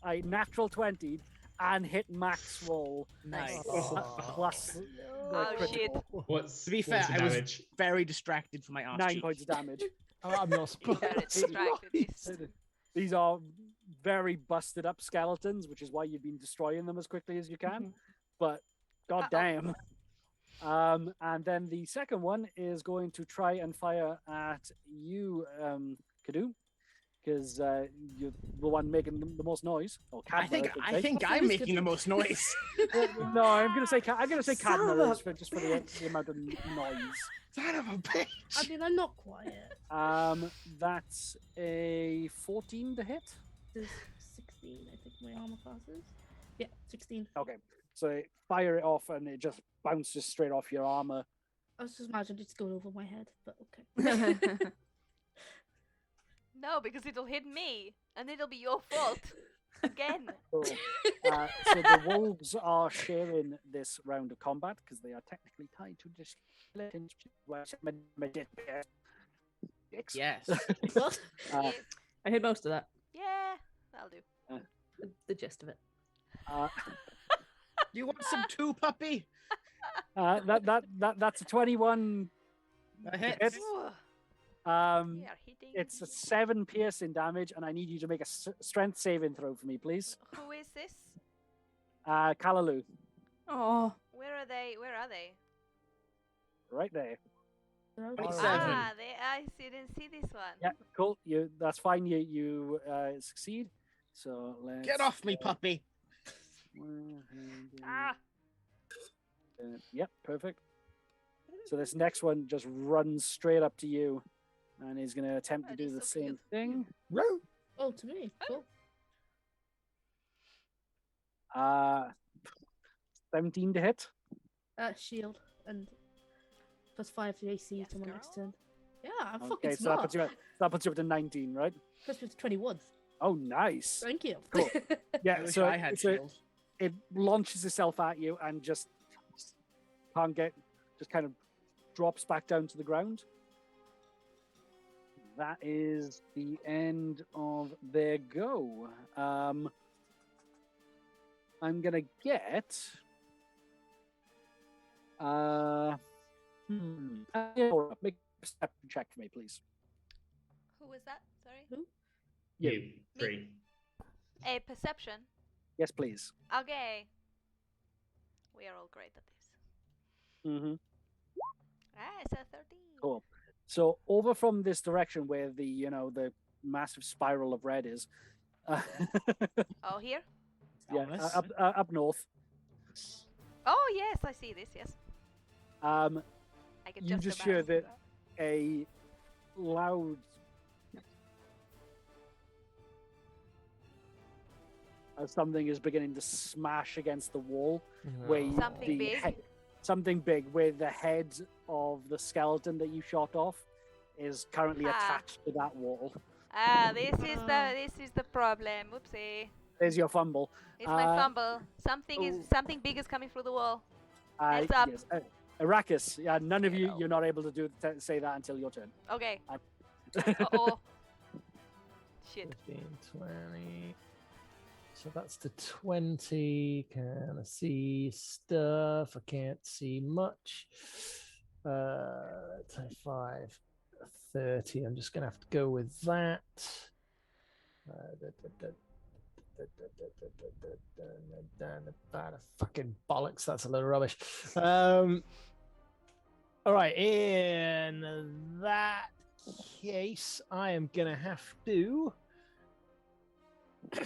I natural 20 and hit max roll Nice. plus the Oh, critical. What's To be what's fair, the I was damage? very distracted for my arse 9 cheek. points of damage. I'm not Very surprised. distracted. These are very busted up skeletons, which is why you've been destroying them as quickly as you can. But god damn. And then the second one is going to try and fire at you, Kadu, because you're the one making the most noise. Or I Cadma, think should I say. think I'm making the most noise. No, I'm gonna say Cadma Son is for just for the amount of noise. Son of a bitch. I mean, I'm not quiet. That's a 14 to hit. There's 16, I think my armor class is. Yeah, 16. Okay, so fire it off and it just bounces straight off your armor. I was just imagining it's going over my head, but okay. No, because it'll hit me, and it'll be your fault again. So, so the wolves are sharing this round of combat because they are technically tied to this skeletons. Yes. What? I heard most of that. Yeah, that'll do. The gist of it. You want some too, puppy? That's a 21 That hits. hit. Ooh, Um, we are hitting. it's a 7 piercing damage, and I need you to make a strength saving throw for me, please. Who is this? Callaloo, Oh. Where are they? Where are they? right there. Ah, I didn't see this one. Yeah, cool. That's fine. You succeed. So let's Get off me, puppy. Ah, Yep, perfect. So this next one just runs straight up to you, and is going to attempt to Oh, do he's the so same cute. thing. Oh, to me. Cool. 17 to hit. Shield and +5 to AC Yes, to my next girl. turn. Yeah, I'm Okay, fucking so smart. that puts you up to 19, right? Puts me to 21. Oh, nice. Thank you. Cool. I Yeah, wish so I had shield. it launches itself at you and just kind of drops back down to the ground. That is the end of their go. I'm gonna get. Make a perception check for me, please. Who was that? Sorry. Who? You, Bree. A perception. Yes, please. Okay. We are all great at this. Mm-hmm. It's a 13. Cool. So over from this direction where the massive spiral of red is. Oh, here? Yeah, Ominous. up north. Oh, yes, I see this, yes. I can You just hear that a loud as something is beginning to smash against the wall. Where Something the big? something big, where the head of the skeleton that you shot off is currently attached to that wall. This is the problem. Whoopsie. There's your fumble. It's my fumble. Something big is coming through the wall. Heads up. Yes. Arrakis, yeah, none of Hello. you're not able to say that until your turn. Okay. Uh-oh. Shit. 15, 20. So that's the 20. Can I see stuff? I can't see much. 25, 30. I'm just going to have to go with that. Fucking bollocks. That's a load of rubbish. All right. In that case, I am going to have to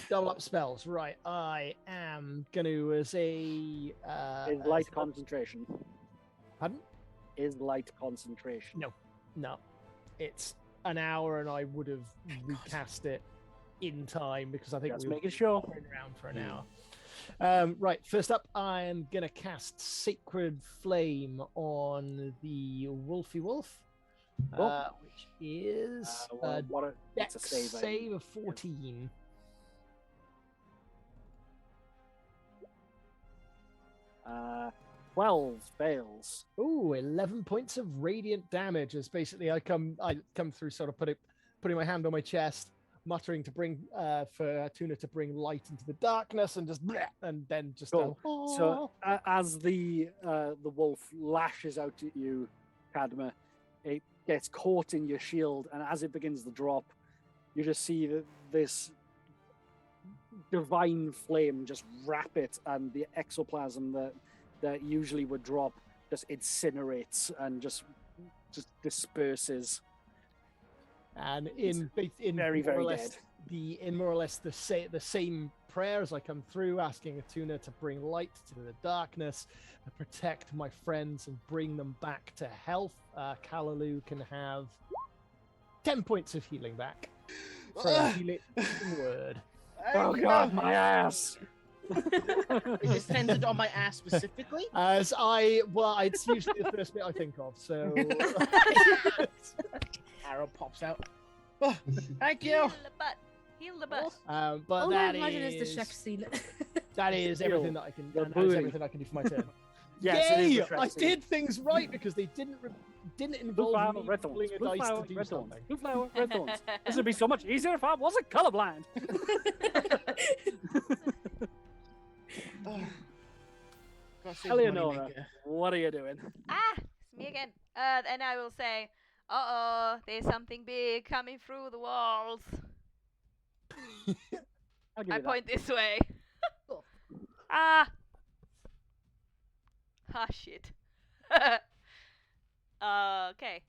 double up spells. Right. I am going to Is light concentration. Pardon? Is light concentration. No. It's an hour, and I would have recast it in time because I think Just we were making sure. around for an hour. Right, first up, I'm gonna cast Sacred Flame on the Wolfy Wolf, which is a it's Dex a save of 14. Yeah. 12 fails. Ooh, 11 points of radiant damage. As basically I come through, sort of putting my hand on my chest, muttering to bring for Tuna to bring light into the darkness, and just and then just Cool. So as the wolf lashes out at you, Kadma, it gets caught in your shield, and as it begins to drop, you just see that this divine flame just wrap it, and the exoplasm that usually would drop just incinerates and just disperses. And in very, more or very less the same prayers, I come through asking Atuna to bring light to the darkness, and protect my friends and bring them back to health. Kalalu can have 10 points of healing back for a healing word. Oh God, my ass! Is this centered on my ass specifically? It's usually the first bit I think of. So Arrow pops out. Oh, thank you. Heal the butt. Heal the butt. But All I that imagine is the is Shaq scene. that is everything that I can. You're That is bullying. everything I can do for my turn. Yes, it is Yay! the Shrek I scene. did things right because they didn't Blue involve flower, me red thorns. rolling a Blue dice flower, to do red thorns. something. Blue flower, red thorns. This would be so much easier if I wasn't colorblind. Eleonora, what are you doing? It's me again. And I will say, there's something big coming through the walls. I'll give I you that. point this way. Cool. Shit. Okay.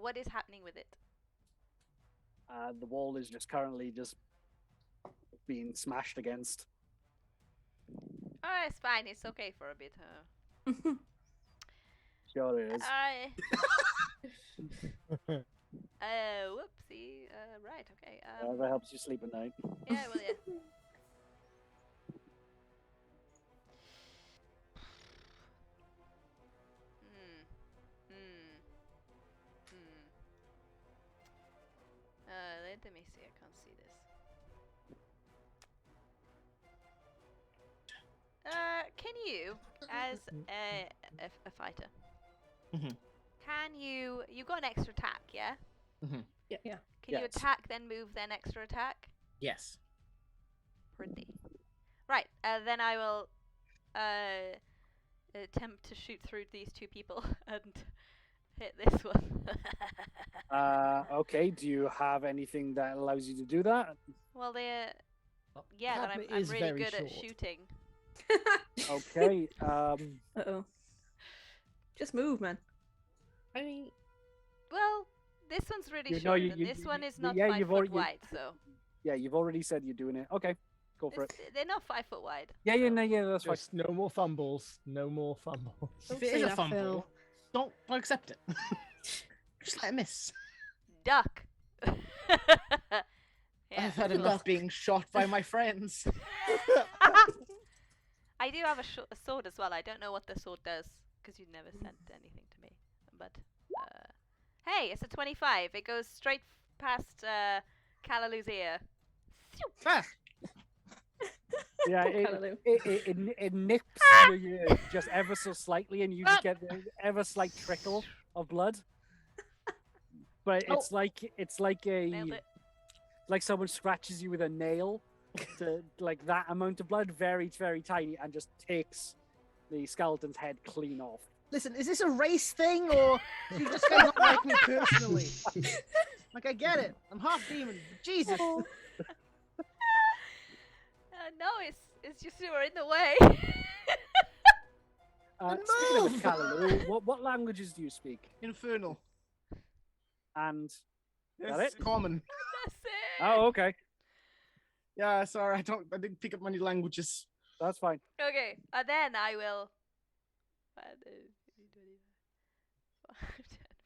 What is happening with it? The wall is just currently just being smashed against. Oh, it's fine. It's okay for a bit. Sure it is. Whoopsie. Right. Okay. That helps you sleep at night. Yeah. Well, yeah. Let me see. I can't see this. Can you, as a fighter, can you got an extra attack, yeah? Yeah. Can you Yes. attack, then move, then extra attack? Yes. Pretty. Right. Then I will attempt to shoot through these two people and hit this one. Okay. Do you have anything that allows you to do that? Well, they're Well, yeah, that Padma I'm is really very good at short. shooting. Okay. Uh-oh. Just move, man. I mean, Well, this one's really You know, short, you- and you- this you- one is you- not yeah, 5 you've foot already- wide, so Yeah, you've already said you're doing it. Okay, go for it. they're not 5 foot wide. Yeah, that's fine. Just no more fumbles. No more fumbles. Don't if it say is a that, fumble, Phil. don't accept it. Just let it miss. Duck. yeah, I've had cool. enough being shot by my friends. I do have a sword as well. I don't know what the sword does because you never sent anything to me. But hey, it's a 25. It goes straight past Calalu's ear. Ah, Yeah, Poor it, Callaloo. it nips your ear just ever so slightly, and you just get the ever slight trickle of blood. But it's like Nailed it. like someone scratches you with a nail, to like that amount of blood, very very tiny, and just takes the skeleton's head clean off. listen, is this a race thing or do you just guys not like me personally? Like, I get it. I'm half demon. But Jesus. No, it's just you were in the way. Speaking of Callaloo, what languages do you speak? Infernal. And Yes, That it? common. That's it. oh, okay, Yeah, sorry, I didn't pick up many languages. that's fine. Okay, and then I will.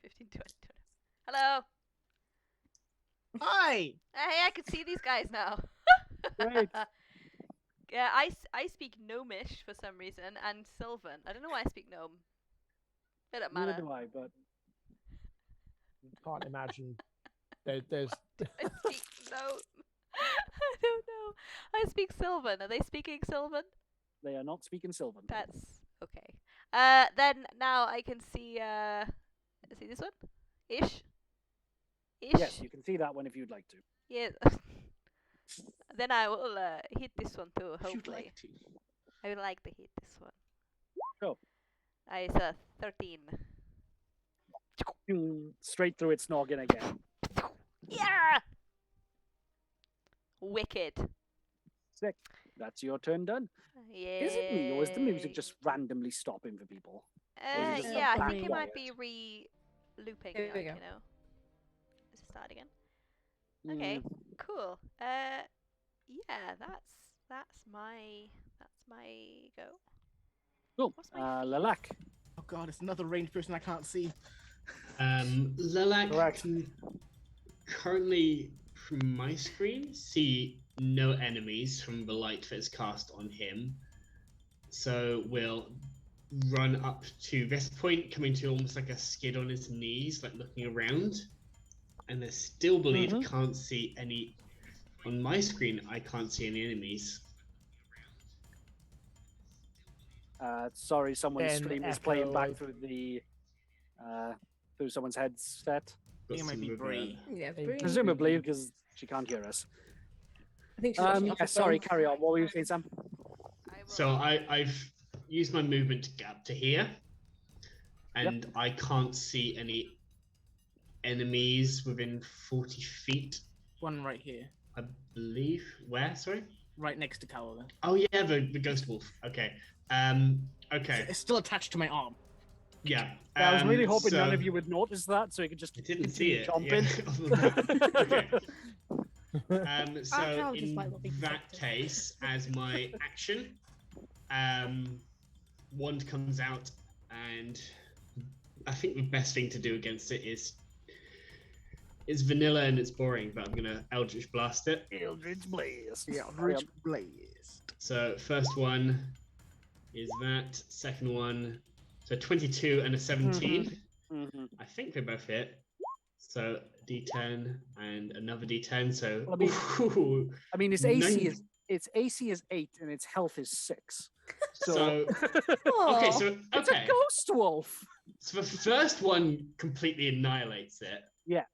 15, 20. Hello. Hi! Hey, I can see these guys now. Great. Yeah, I speak Gnomish for some reason, and Sylvan. I don't know why I speak Gnome. It don't Neither matter. do I, but Can't imagine. There's I speak Gnome. I don't know. I speak Sylvan. Are they speaking Sylvan? they are not speaking Sylvan. That's okay. Then now I can see. See this one? Ish. Yes, you can see that one if you'd like to. Yes. Then I will hit this one too. If you'd Hopefully, like to. I would like to hit this one. Go. It's a 13. Straight through its noggin again. Yeah. Wicked. Sick. That's your turn done. Yeah. Is it me, or is the music just randomly stopping for people? or is it just Yeah, I like think it quiet? might be re-looping. There we Like, go. you know. Let's start again. Okay. Mm, Cool. Yeah, that's my go. cool. What's my feat? Lilac. Oh god, it's another ranged person I can't see. Lilac Correct. can currently, from my screen, see no enemies from the light that is cast on him. So we'll run up to this point, coming to almost like a skid on his knees, like looking around. And I still believe Mhm. can't see any. On my screen, I can't see any enemies. Sorry, someone's Then stream is playing back echo. through someone's headset. Got It might some be of, Bree. Yeah, Hey, Bree. Presumably because she can't hear us. I think she's watching Yeah, off her sorry, phone. carry on. What were you saying, Sam? I will. So I've used my movement to get up to here, and I can't see any enemies within 40 feet, One right here. I believe. Where? Sorry? Right next to Callaloo. Oh yeah, the ghost wolf. Okay. Okay. It's still attached to my arm. Yeah. I was really hoping none so- of you would notice that, so you could just I didn't see continue it. chomping. Yeah. Okay. So I'll just in like what we that detected. case, as my action, wand comes out, and I think the best thing to do against it is it's vanilla and it's boring, but I'm gonna Eldritch Blast it. Eldritch Blaze. Yeah, Carry Rich on. Blaze. So first one is that. Second one, so 22 and a 17. Mhm. I think they both hit. So D10 and another D10. So Well, I mean- ooh, I mean, its AC is 8 and its health is 6. so Aw. okay, so It's a okay, ghost wolf. so the first one completely annihilates it. Yeah.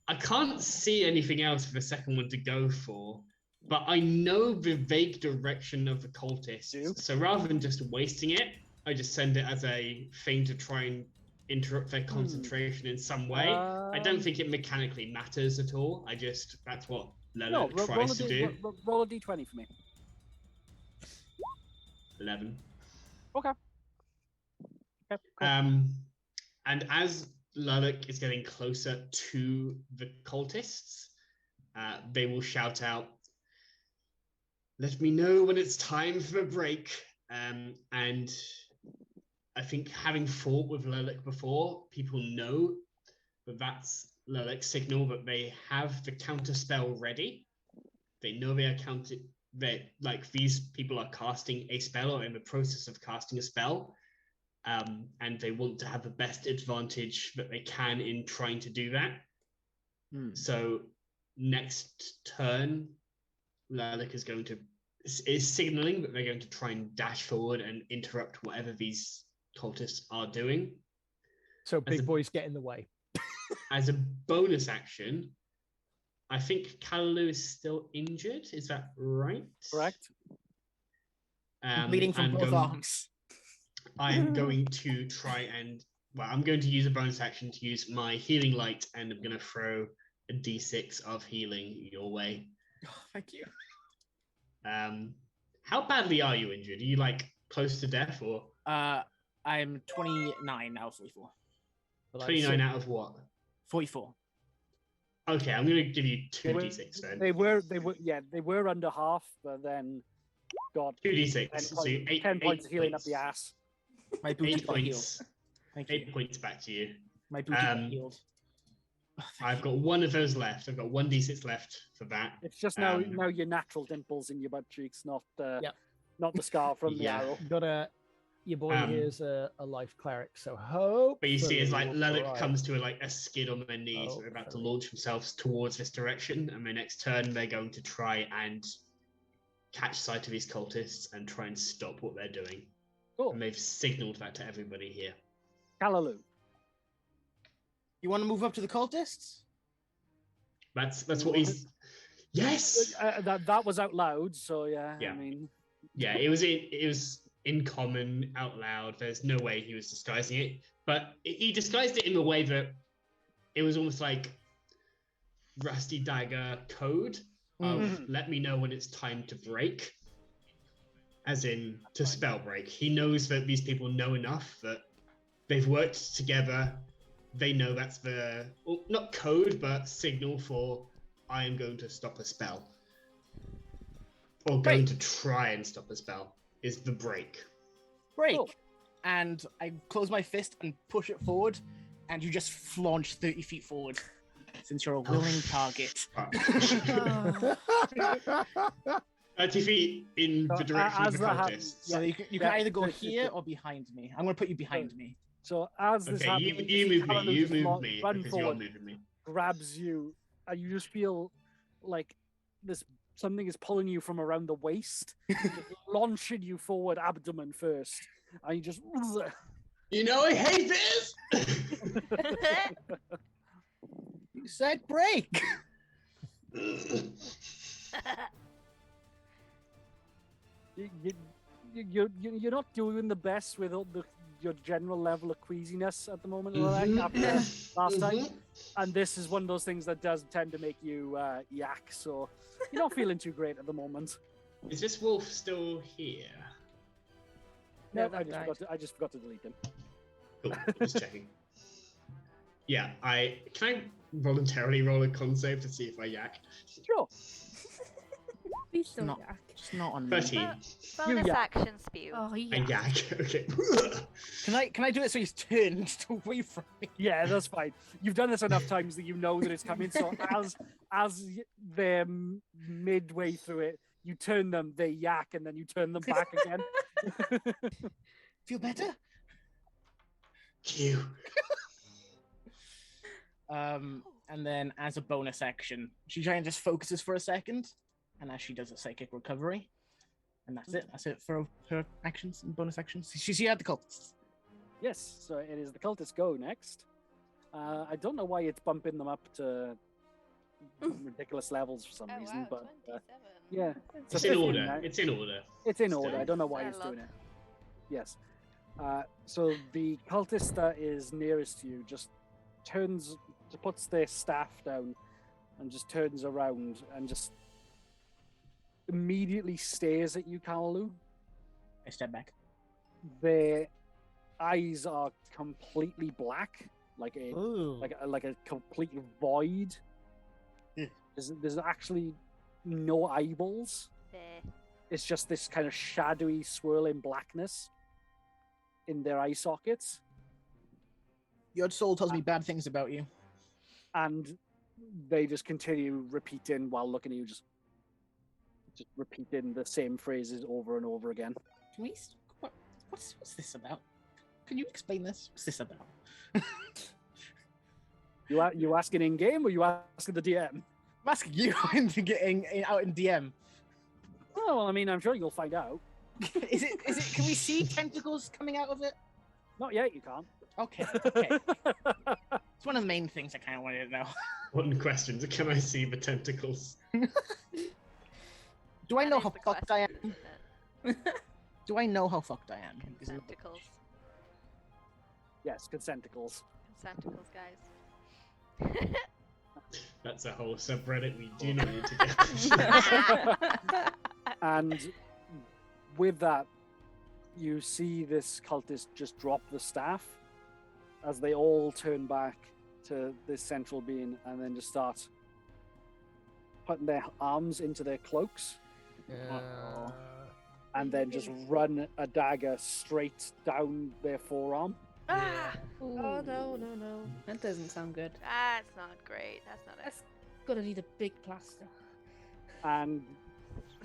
I can't see anything else for the second one to go for. but I know the vague direction of the cultists. Do? So rather than just wasting it, I just send it as a thing to try and interrupt their concentration in some way. I don't think it mechanically matters at all. That's what No, Lelek tries to do. roll a d20 for me. 11. Okay. Cool. And as Lelek is getting closer to the cultists, they will shout out, "Let me know when it's time for a break." And I think having fought with Lelek before, people know that that's Lelek's signal that they have the counter spell ready. They know they are these people are casting a spell or in the process of casting a spell. And they want to have the best advantage that they can in trying to do that. So next turn, Lelek is signaling that they're going to try and dash forward and interrupt whatever these cultists are doing. So big boys get in the way. As a bonus action, I think Kalalu is still injured. Is that right? Correct. Bleeding from both arms. I am going to try and... Well, I'm going to use a bonus action to use my healing light, and I'm going to throw a d6 of healing your way. Oh, thank you. How badly are you injured? Are you close to death or? I'm 29 out of 44. 29 out of what? 44. Okay, I'm going to give you 2d6 then. They were under half, but then got 2d6. So 10 points of healing up the ass. My booty 8 got healed. points. Thank you. 8 points back to you. My booty got healed. Oh, I've got one of those left. I've got 1d6 left for that. It's just now your natural dimples in your butt cheeks, not not the scar from the arrow. Your boy here is a life cleric, so hope. But you see, as Lelek comes to a skid on their knees, they're about to launch themselves towards this direction, and their next turn they're going to try and catch sight of these cultists and try and stop what they're doing. Cool. And they've signaled that to everybody here. Kalalu. You want to move up to the cultists? That's what he's. Yes. That was out loud, so yeah. Yeah. I mean. Yeah, it was in common out loud. There's no way he was disguising it, but he disguised it in a way that it was almost like Rusty Dagger code of let me know when it's time to break, as in to spell break. He knows that these people know enough that they've worked together. They know that's the not code but signal for I am going to stop a spell or going to try and stop a spell. Is the break. Break. Cool. And I close my fist and push it forward, and you just flaunch 30 feet forward, since you're a willing target. 30 feet in the direction of the cultists. So you can either go here or behind me. I'm going to put you behind me. So as this happens, you move me because you're moving me. Grabs you, and you just feel like this... Something is pulling you from around the waist, launching you forward, abdomen first, and you just. You know I hate this. You said break. You're not doing the best with your general level of queasiness at the moment, after last time, and this is one of those things that does tend to make you yak. So. You're not feeling too great at the moment. Is this wolf still here? No, I just forgot to delete him. Cool, just checking. Yeah, can I voluntarily roll a con save to see if I yak? Sure. Please don't yak. Just not on 13. Bonus action spew. Oh, I yeah. yak. Okay. Can I do it so he's turned away from me? Yeah, that's fine. You've done this enough times that you know that it's coming. So as they're midway through it, you turn them, they yak, and then you turn them back again. Feel better? You. And then as a bonus action, she tries and just focuses for a second, and as she does a psychic recovery, and that's it. That's it for her actions and bonus actions. She had the cultists. Yes, so it is the cultists go next. I don't know why it's bumping them up to ridiculous levels for some Oh reason, wow, but 27. yeah, It's a in 15 order. now. It's in order. It's in order. Still. I don't know why Fair he's doing luck. it. Yes. So the cultist that is nearest to you just puts their staff down and just turns around and just immediately stares at you, Kalalu. I step back. Their eyes are completely black, like a Ooh. like a complete void. Yeah. There's actually no eyeballs. There. It's just this kind of shadowy, swirling blackness in their eye sockets, Your soul tells me bad things about you. and they just continue repeating while looking at you, just repeating the same phrases over and over again. Can we? What's this about? Can you explain this? What's this about? You asking in game or you asking the DM? I'm asking you into getting out in DM. Oh, well, I mean, I'm sure you'll find out. Is it? Can we see tentacles coming out of it? Not yet, you can't. Okay. It's one of the main things I kind of wanted to know. One question: can I see the tentacles? Do I That know is how the fucked I question, am? isn't it? Do I know how fucked I am? Is it- Tentacles. Yes, consenticles. Tentacles, guys. That's a whole subreddit we do not need to get. And with that, you see this cultist just drop the staff as they all turn back to this central being and then just start putting their arms into their cloaks and then just run a dagger straight down their forearm. Ah! Oh no, no, no. That doesn't sound good. That's not great. That's not it. That's gonna need a big plaster. And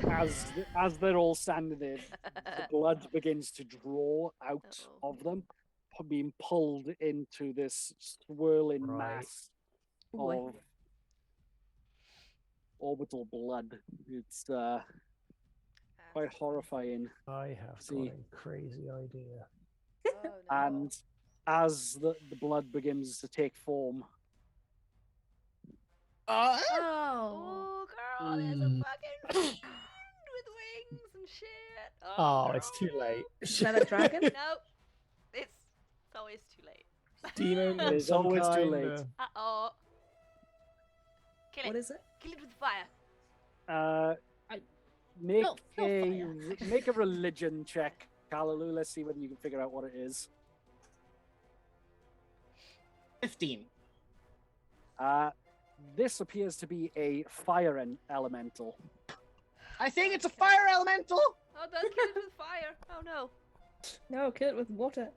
as they're all standing there, the blood begins to draw out Uh-oh. of them, being pulled into this swirling Right. mass Boy. of orbital blood. It's quite horrifying. I have See. got a crazy idea. Oh, no. And as the blood begins to take form, Oh. Oh, girl, there's a fucking with wings and shit. Oh, it's too girl. late. Is that a dragon? No, it's always too late. Demon. It of is some always too kind, late. Uh-oh. Kill What it. is it? Kill it with fire. make No, no make a religion check, Kalalu. Let's see whether you can figure out what it is. 15. This appears to be a fire elemental. I think it's a fire elemental. Oh, don't kill it with fire. Oh no. No, kill it with water.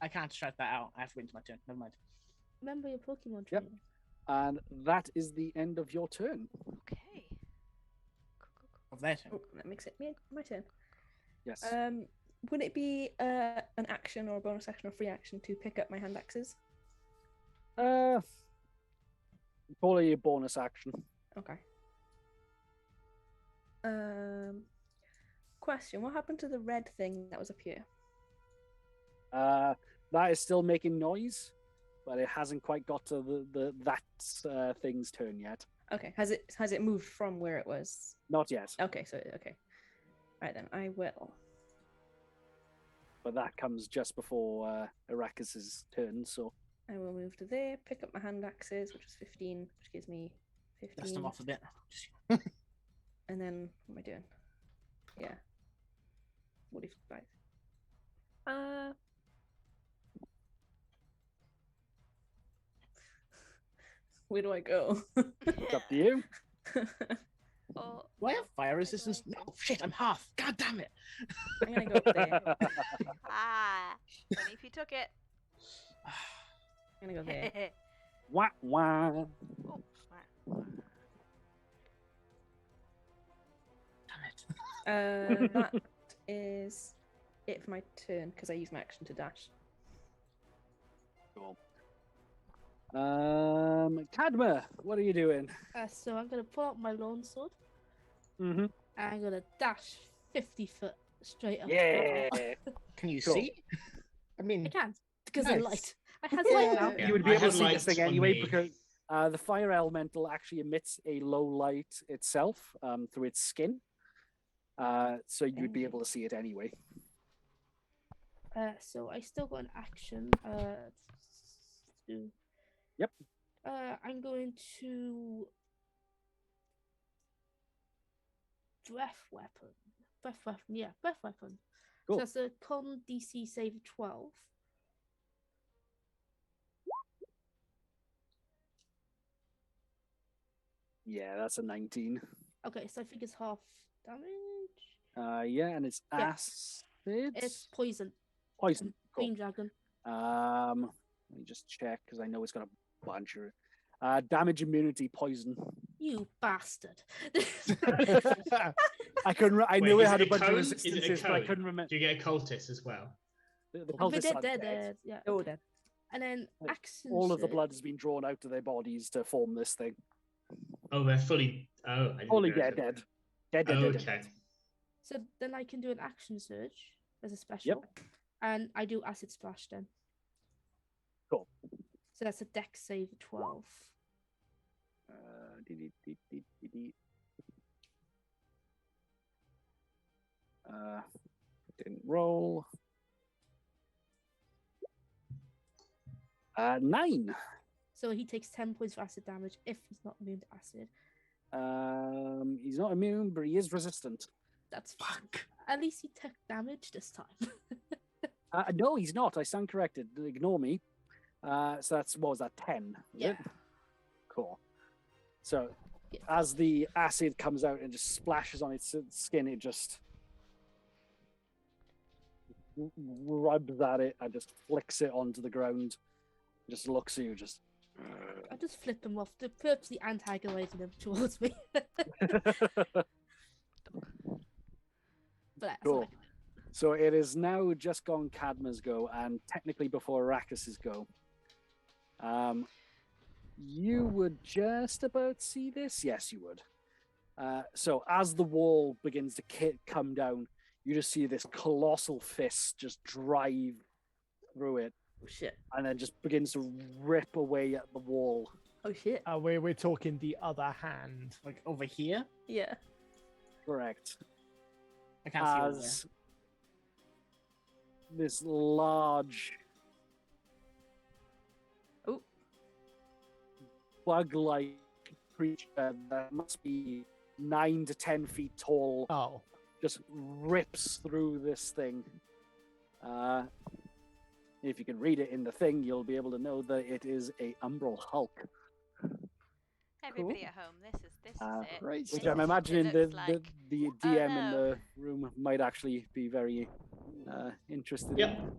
I can't shout that out. I have to wait until my turn. Never mind. Remember your Pokemon Yep. training. And that is the end of your turn. Okay. Of their turn. Oh, that makes it my turn. Yes. Would it be an action or a bonus action or free action to pick up my hand axes? Probably a bonus action. Okay. Question: what happened to the red thing that was up here? That is still making noise, but it hasn't quite got to that thing's turn yet. Okay, has it moved from where it was? Not yet, Okay, okay. Right then, I will. but that comes just before Arrakis's turn. So I will move to there, pick up my hand axes, which is 15, which gives me Dust 15. them off a bit. And then what am I doing? Yeah. 45. Where do I go? it's up to you. Oh, Do I have fire resistance? No, shit, I'm half. God damn it. I'm gonna go up there. ah. Only if you took it. I'm gonna go there. Wah wah. Oh, wow. Damn it. That is it for my turn because I used my action to dash. Cool. Cadma, what are you doing? So I'm gonna pull out my longsword Mm-hmm. and I'm gonna dash 50 foot straight up. Yeah. Can you Cool. see? I mean, I can because I Nice. light. I has light now. Yeah. You would be I able to have see this lights thing on anyway me. The fire elemental actually emits a low light itself through its skin, so you'd be able to see it anyway. So I still got an action. Yep. I'm going to breath weapon. Yeah, breath weapon. Cool. So that's a con DC save of 12. Yeah, that's a 19. Okay, so I think it's half damage. Yeah, and it's Yeah. acid. It's poison. Poison. Cool. Green dragon. Let me just check because I know it's got a bunch of damage, immunity, poison. You bastard. I couldn't. I Wait, knew it is had a it bunch of cone? Is it a resistances, but I cone? couldn't remember. Do you get a cultist as well? The They're cultists are dead, dead. yeah. Oh, okay. dead. And then Like, action. All of the surge. blood has been drawn out of their bodies to form this thing. Oh, they're fully. Oh, I didn't Fully realise dead, that. dead. Oh, Dead. okay. So then I can do an action surge as a special. And I do acid splash then. Cool. So that's a dex save of 12. Didn't roll. 9. So he takes 10 points of acid damage if he's not immune to acid. He's not immune, but he is resistant. That's fine. At least he took damage this time. No, he's not. I stand corrected. Ignore me. So that's, what was that, 10? Was Yeah. it? Cool. So Yeah. as the acid comes out and just splashes on its skin, it just rubs at it and just flicks it onto the ground. Just looks at you, just. I just flip him off, purposely antagonizing him towards me. But that's Cool. all I can do. So it is now just gone Cadma's go, and technically before Arrakis's go. You would just about see this? Yes, you would. So as the wall begins to come down, you just see this colossal fist just drive through it, Oh shit. and then just begins to rip away at the wall. Oh shit. We're talking the other hand. Like over here. Yeah. Correct. I can't see over there. As this large Oh. bug-like creature that must be 9 to 10 feet tall Oh, just rips through this thing. If you can read it in the thing, you'll be able to know that it is a Umbral Hulk, Everybody at home, this is it. great which stuff. I'm imagining looks the like. DM in no. the room might actually be very interested Yep. in.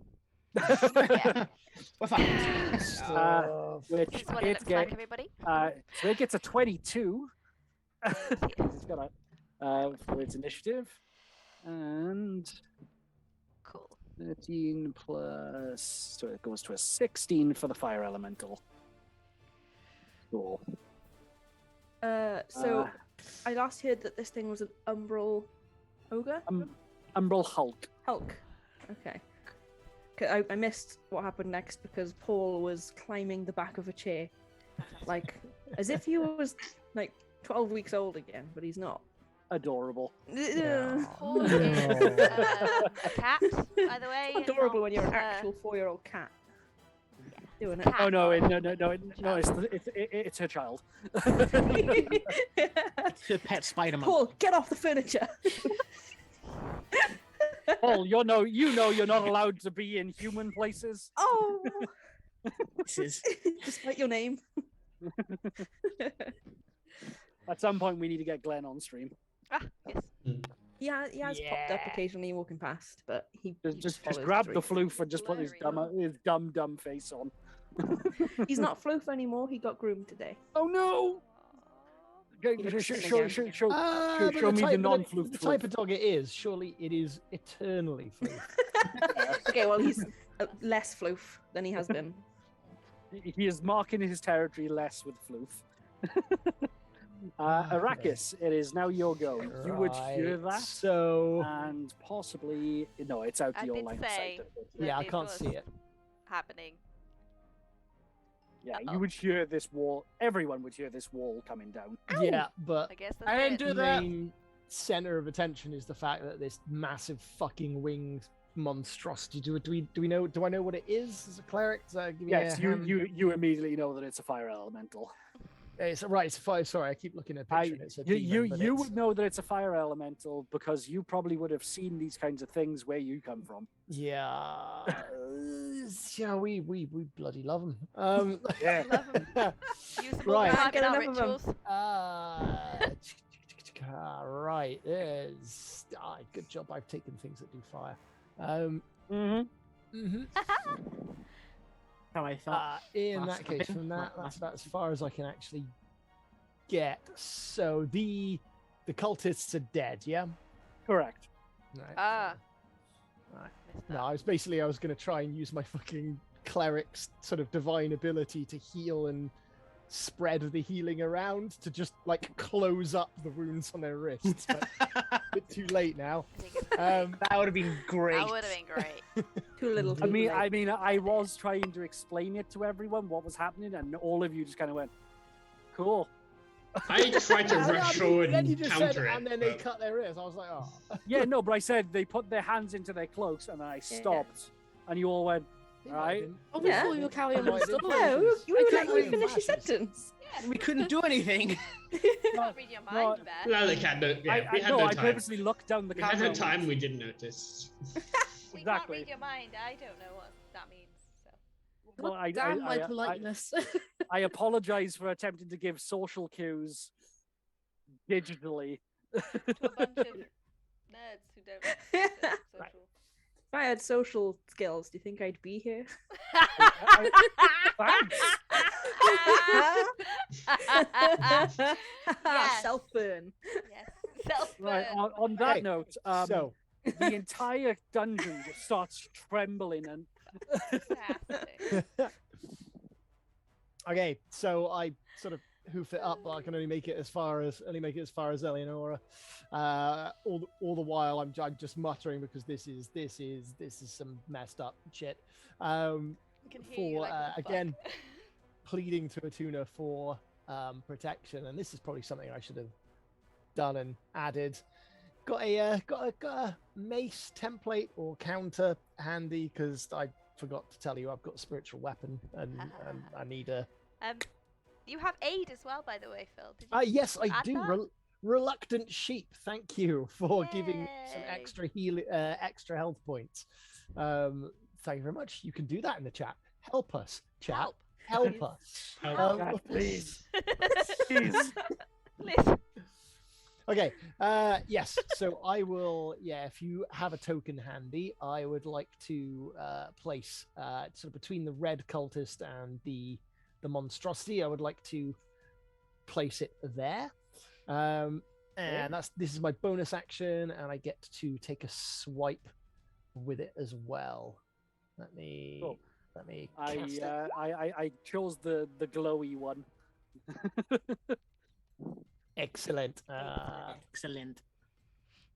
What's that? Stuff. Which This is what it looks like, everybody. so it gets a 22. Thank you. It's got for its initiative, and Cool. 13 plus, so it goes to a 16 for the fire elemental. Cool. So I last heard that this thing was an umbral ogre? Umbral Hulk. Hulk. Okay. 'Cause I missed what happened next because Paul was climbing the back of a chair, like as if he was like 12 weeks old again, but he's not. Adorable. Paul is a cat, by the way. and Adorable not, when you're an actual 4-year-old cat. Doing it. cat. Oh no! not No! It's her child. It's your pet Spider-Man. Paul, get off the furniture. Paul, you know you're not allowed to be in human places. Oh, This is despite your name. At some point, we need to get Glenn on stream. Ah, yes. Yeah, he has popped up Yeah. occasionally walking past, but he Just follows grab the through. floof and just put his Hilarious. dumb face on. He's not Floof anymore. He got groomed today. Oh no! He looks Show silly show again. But show me the type- non-floof. The type of dog it is, surely it is eternally floof. Okay, well he's less Floof than he has been. He is marking his territory less with floof. Arrakis, it is now your go. You would hear Right, that, So, and possibly no, it's out I to your did line say of sight. that yeah, I it can't was see it. happening. Yeah, you would hear this wall. Everyone would hear this wall coming down. Yeah, but I guess that's I didn't it. do the that. main center of attention is the fact that this massive fucking winged monstrosity. Do we know? Do I know what it is as a cleric? Does that give me Yes, a you hand? you immediately know that it's a fire elemental. It's right. It's fire. Sorry, I keep looking at a picture. And it's a demon, but You it's- would know that it's a fire elemental because you probably would have seen these kinds of things where you come from. Yeah, yeah. We bloody love them. Yeah. Love 'em. Use them all Right. the time in Can't our get enough of 'em. rituals. Right. There's. Good job. I've taken things that do fire. Mm-hmm. How I thought. In last that case, campaign, from not that, that's last about as far as I can actually get. So the cultists are dead. Yeah. Correct. Right. Ah. Right. Missed No, that. I was going to try and use my fucking cleric's sort of divine ability to heal and spread the healing around to just like close up the wounds on their wrists. But a bit too late now. I think it's great. That would have been great. That would have been great. Too little. I Too I late. mean, I was trying to explain it to everyone what was happening, and all of you just kind of went, "Cool." I tried to And rush forward then and you just said, counter it. and then they but- cut their wrists. I was like, oh. Yeah, no, but I said they put their hands into their cloaks, and then I stopped, and you all went, They Right. might have been- Oh, they Yeah. might before have you were been- carrying they on might have the been story. Yeah, flashes. we were They letting might you have finish your flashes. sentence. We couldn't do anything. You can't read your mind, no, Bear. No, they can't. Yeah, we had no, no I time. purposely looked down the We had camera. no time. We didn't notice. We can't Exactly. read your mind. I don't know what that means. So. Well, Damn my politeness. I apologize for attempting to give social cues digitally. To a bunch of nerds who don't know social. If I had social skills, do you think I'd be here? Thanks. Yes. Self burn. Yes. Self-burn. Right. On that Okay, note, So the entire dungeon just starts trembling, and Fantastic. okay, so I sort of hoof it up, but I can only make it as far as Eleonora. All the while, I'm just muttering because this is some messed up shit. I can hear you For like, what the again, fuck? pleading to Atuna for protection, and this is probably something I should have done and added. Got a mace template or counter handy because I forgot to tell you I've got a spiritual weapon and I need a. You have aid as well, by the way, Phil. Did you Yes, I add do. that? Reluctant sheep. Thank you for giving me some Yay. extra health points. Thank you very much. You can do that in the chat. Help us, chat. Help. Help us. Help. God, please. Please. Okay. Yes. So I will. Yeah. If you have a token handy, I would like to place sort of between the red cultist and the monstrosity. I would like to place it there. And this is my bonus action, and I get to take a swipe with it as well. Let me. Cool. Let me. I Cast it. I chose the glowy one. Excellent. Excellent.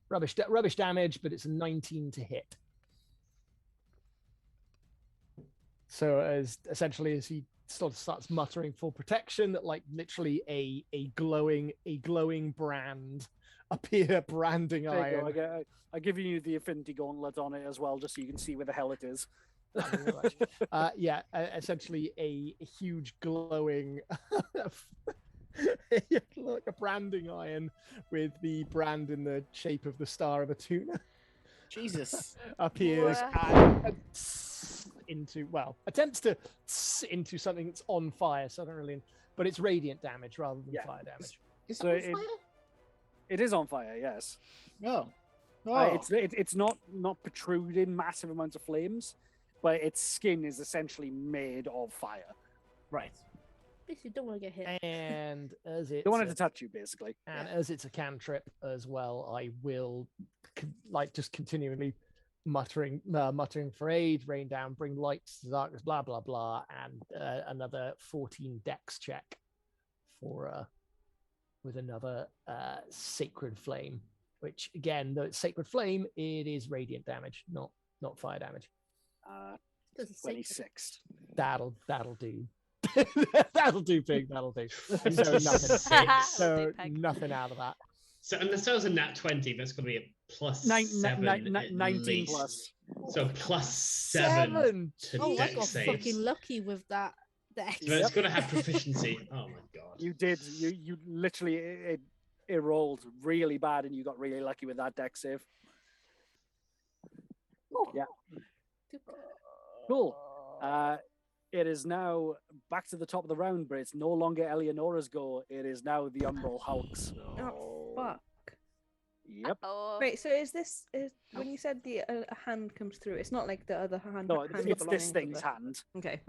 Rubbish damage, but it's a 19 to hit. So as he sort of starts muttering for protection, like literally a glowing brand branding There you iron. go. I give you the affinity gauntlet on it as well, just so you can see where the hell it is. Thank you very much. Essentially a huge glowing like a branding iron with the brand in the shape of the star of a tuna Jesus. appears What? and attempts to into something that's on fire. So I don't really, but it's radiant damage rather than Yeah. fire damage. Is So it on fire? It is on fire, yes. Oh. It's not protruding massive amounts of flames, but its skin is essentially made of fire. Right. Basically, don't want to get hit. And as it's They wanted to touch you, basically. and as it's a cantrip as well, I will just continually muttering for aid, rain down, bring lights to darkness, blah blah blah, and another 14 dex check for with another sacred flame, which again, though it's sacred flame, it is radiant damage, not fire damage. Doesn't say 26. That'll do. That'll do, pig. That'll do. So nothing. Six. So Peg. nothing out of that. So unless that was a nat 20, that's going to be a plus Nine- 7 at 19 least. plus. So plus 7 to Oh, I dex got saves. fucking lucky with that. Dex. So it's got to have proficiency. Oh my god. You did. You literally it rolled really bad, and you got really lucky with that deck save. Yeah. Cool. It is now back to the top of the round, but it's no longer Eleonora's go. It is now the Umbral Hulk's. Oh, fuck. Yep. Oh, Wait, so is when you said the a hand comes through, it's not like the other hand? No, hand it's belonging this to thing's the- hand. Okay.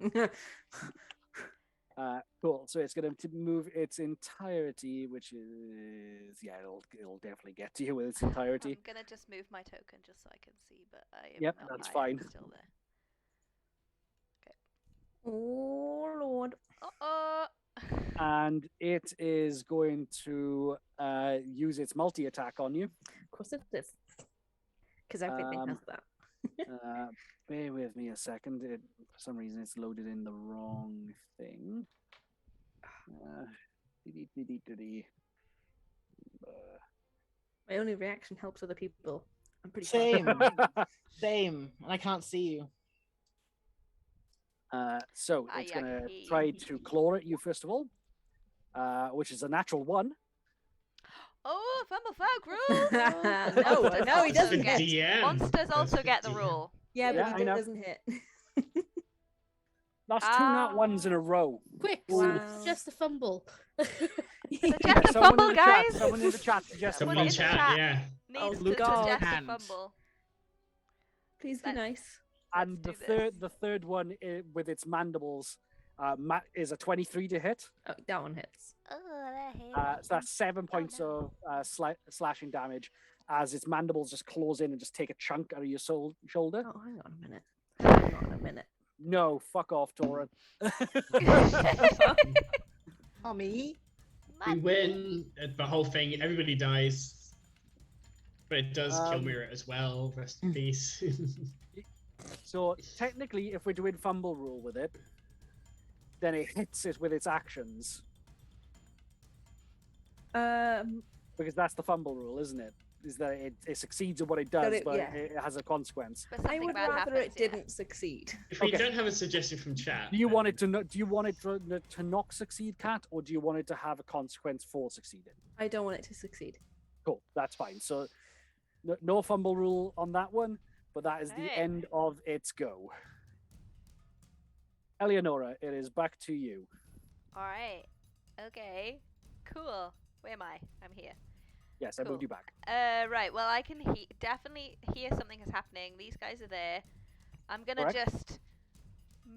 Cool. So it's going to move its entirety, which is it'll definitely get to you with its entirety. I'm gonna just move my token just so I can see, but I am Yep, not, that's I am fine. still there. Oh lord. Uh-oh. And it is going to use its multi attack on you. Of course it is. Because everything has that. Bear with me a second. For some reason, it's loaded in the wrong thing. My only reaction helps other people. I'm pretty Same. fast. Same. And I can't see you. So it's going to try to claw at you first of all, which is a natural 1. Oh, Fumble Folk rule! No, Monsters no, he also doesn't get- The DM. Monsters also That's get the the DM. rule. Yeah, Yeah, but I he know. doesn't hit. That's 2 nat 1s in a row. Quick, Wow. just a fumble. Suggest Yeah, a someone fumble, in the chat- guys. someone in the chat suggests Someone Someone in in the chat, chat. yeah. Needs to Luke suggest a hands. fumble. Please be Let's- nice. And Let's the do third, this. the third one with its mandibles, is a 23 to hit. Oh, that one hits. Oh, that hit. So that's 7 points no. of slashing damage, as its mandibles just close in and just take a chunk out of your shoulder. Oh, hang on a minute. Hang on a minute. No, fuck off, Torin. Oh, me? We win the whole thing. Everybody dies. But it does kill Um, Mirror as well. Rest in peace. So technically, if we're doing fumble rule with it, then it hits it with its actions, because that's the fumble rule, isn't it? Is that it succeeds at what it does, it- but yeah. it has a consequence. But I something would bad rather happens, it yeah. didn't succeed. If we Okay. don't have a suggestion from chat, Do you want then- it to do you want it to not succeed, Cat, or do you want it to have a consequence for succeeding? I don't want it to succeed. Cool, that's fine. So no fumble rule on that one, but that is the Hey. end of its go. Eleonora, it is back to you. All right. Okay. Cool. Where am I? I'm here. Yes, I moved Cool. you back. Right. Well, I can definitely hear something is happening. These guys are there. I'm gonna Correct. just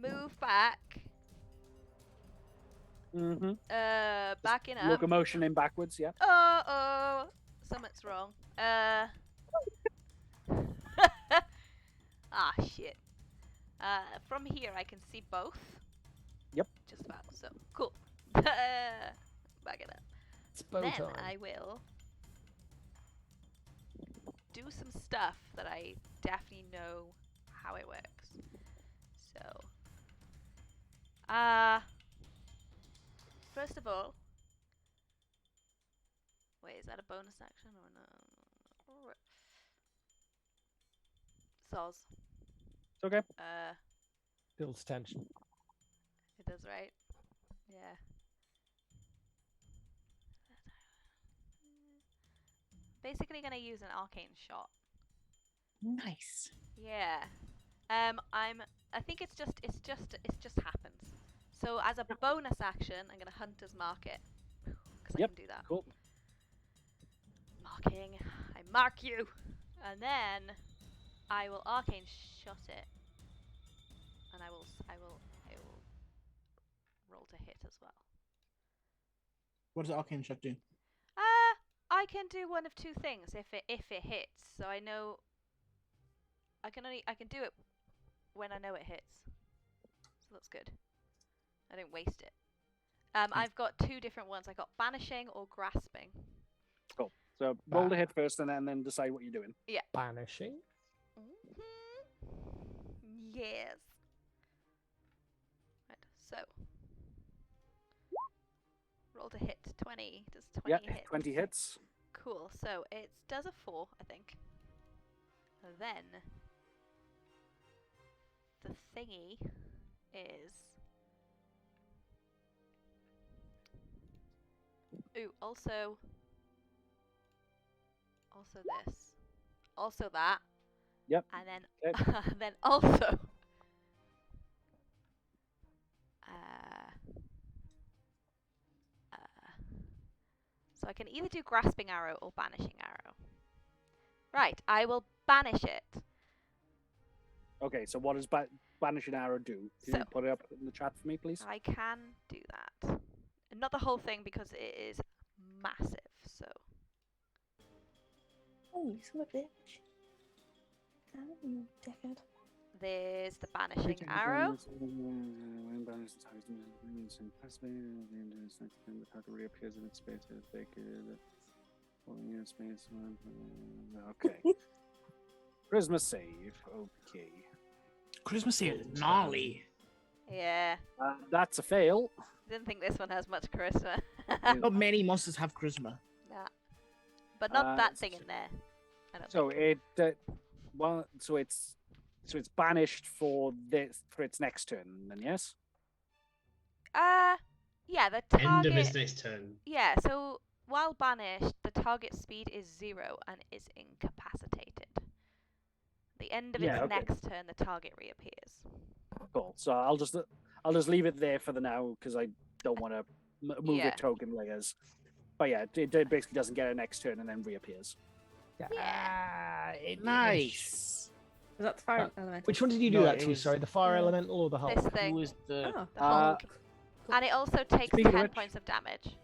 move back. Mm-hmm. Backing up. Locomotion in backwards, yeah. Oh, something's wrong. Ah, shit. From here I can see both. Yep. Just about. So cool. Back it up. It's bow Then time. I will do some stuff that I definitely know how it works. So, first of all, wait, is that a bonus action or no? Soz. It's okay. Builds tension. It does, right? Yeah. Basically gonna use an arcane shot. Nice. Yeah. I think it just happens. So as a bonus action, I'm gonna Hunter's Mark it. Because I Yep, can do that. Cool. Marking. I mark you! And then I will arcane shot it. And I will roll to hit as well. What does Arcane Shot do? I can do one of two things if it hits. So I know I can do it when I know it hits. So that's good. I don't waste it. I've got two different ones. I got banishing or grasping. Cool. So roll the hit first, and then decide what you're doing. Banishing. Yes. Right. So roll to hit 20. Does 20 Yeah, hit? 20 hits. Cool. So it does a 4, I think. Then the thingy is. Ooh, also this. Also that. Yep. And then Okay. then also so I can either do grasping arrow or banishing arrow. Right, I will banish it. Okay, so what does banishing arrow do? Can you So- put it up in the chat for me, please? I can do that. Not the whole thing because it is massive, so Oh, you son of a bitch. Damn it, you dickhead. there's the banishing arrow. When banished, the target reappears in its space as vacant. Space. Okay. Charisma save. Okay. Christmas here, gnarly. Yeah, That's a fail. didn't think this one has much charisma. Not many monsters have charisma. Nah. But not that thing so- in there. I don't So think. it, so it's banished for its next turn. Then yes. Yeah, the End target. of its next turn. Yeah, so while banished, the target speed is 0 and is incapacitated. The end of Yeah, its okay. next turn, the target reappears. Cool. So I'll just leave it there for the now because I don't want to move Yeah. it token layers. But yeah, it basically doesn't get a next turn and then reappears. Nice. Was that the fire element? Which one did you do No, that it to? was- Sorry, the fire elemental or the Hulk? This Who thing. was the? Oh. The Uh, Hulk. And it also takes speaking of 10 which- points of damage.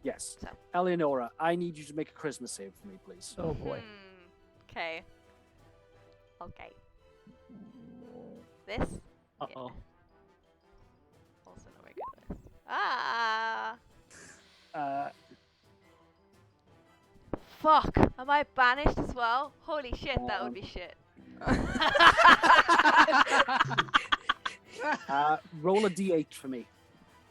Yes. So. Eleonora, I need you to make a charisma save for me, please. Oh boy. Okay. Okay. This? Uh-oh. Also not very good at this. Ah! Fuck! Am I banished as well? Holy shit, that would be shit. Roll a d8 for me.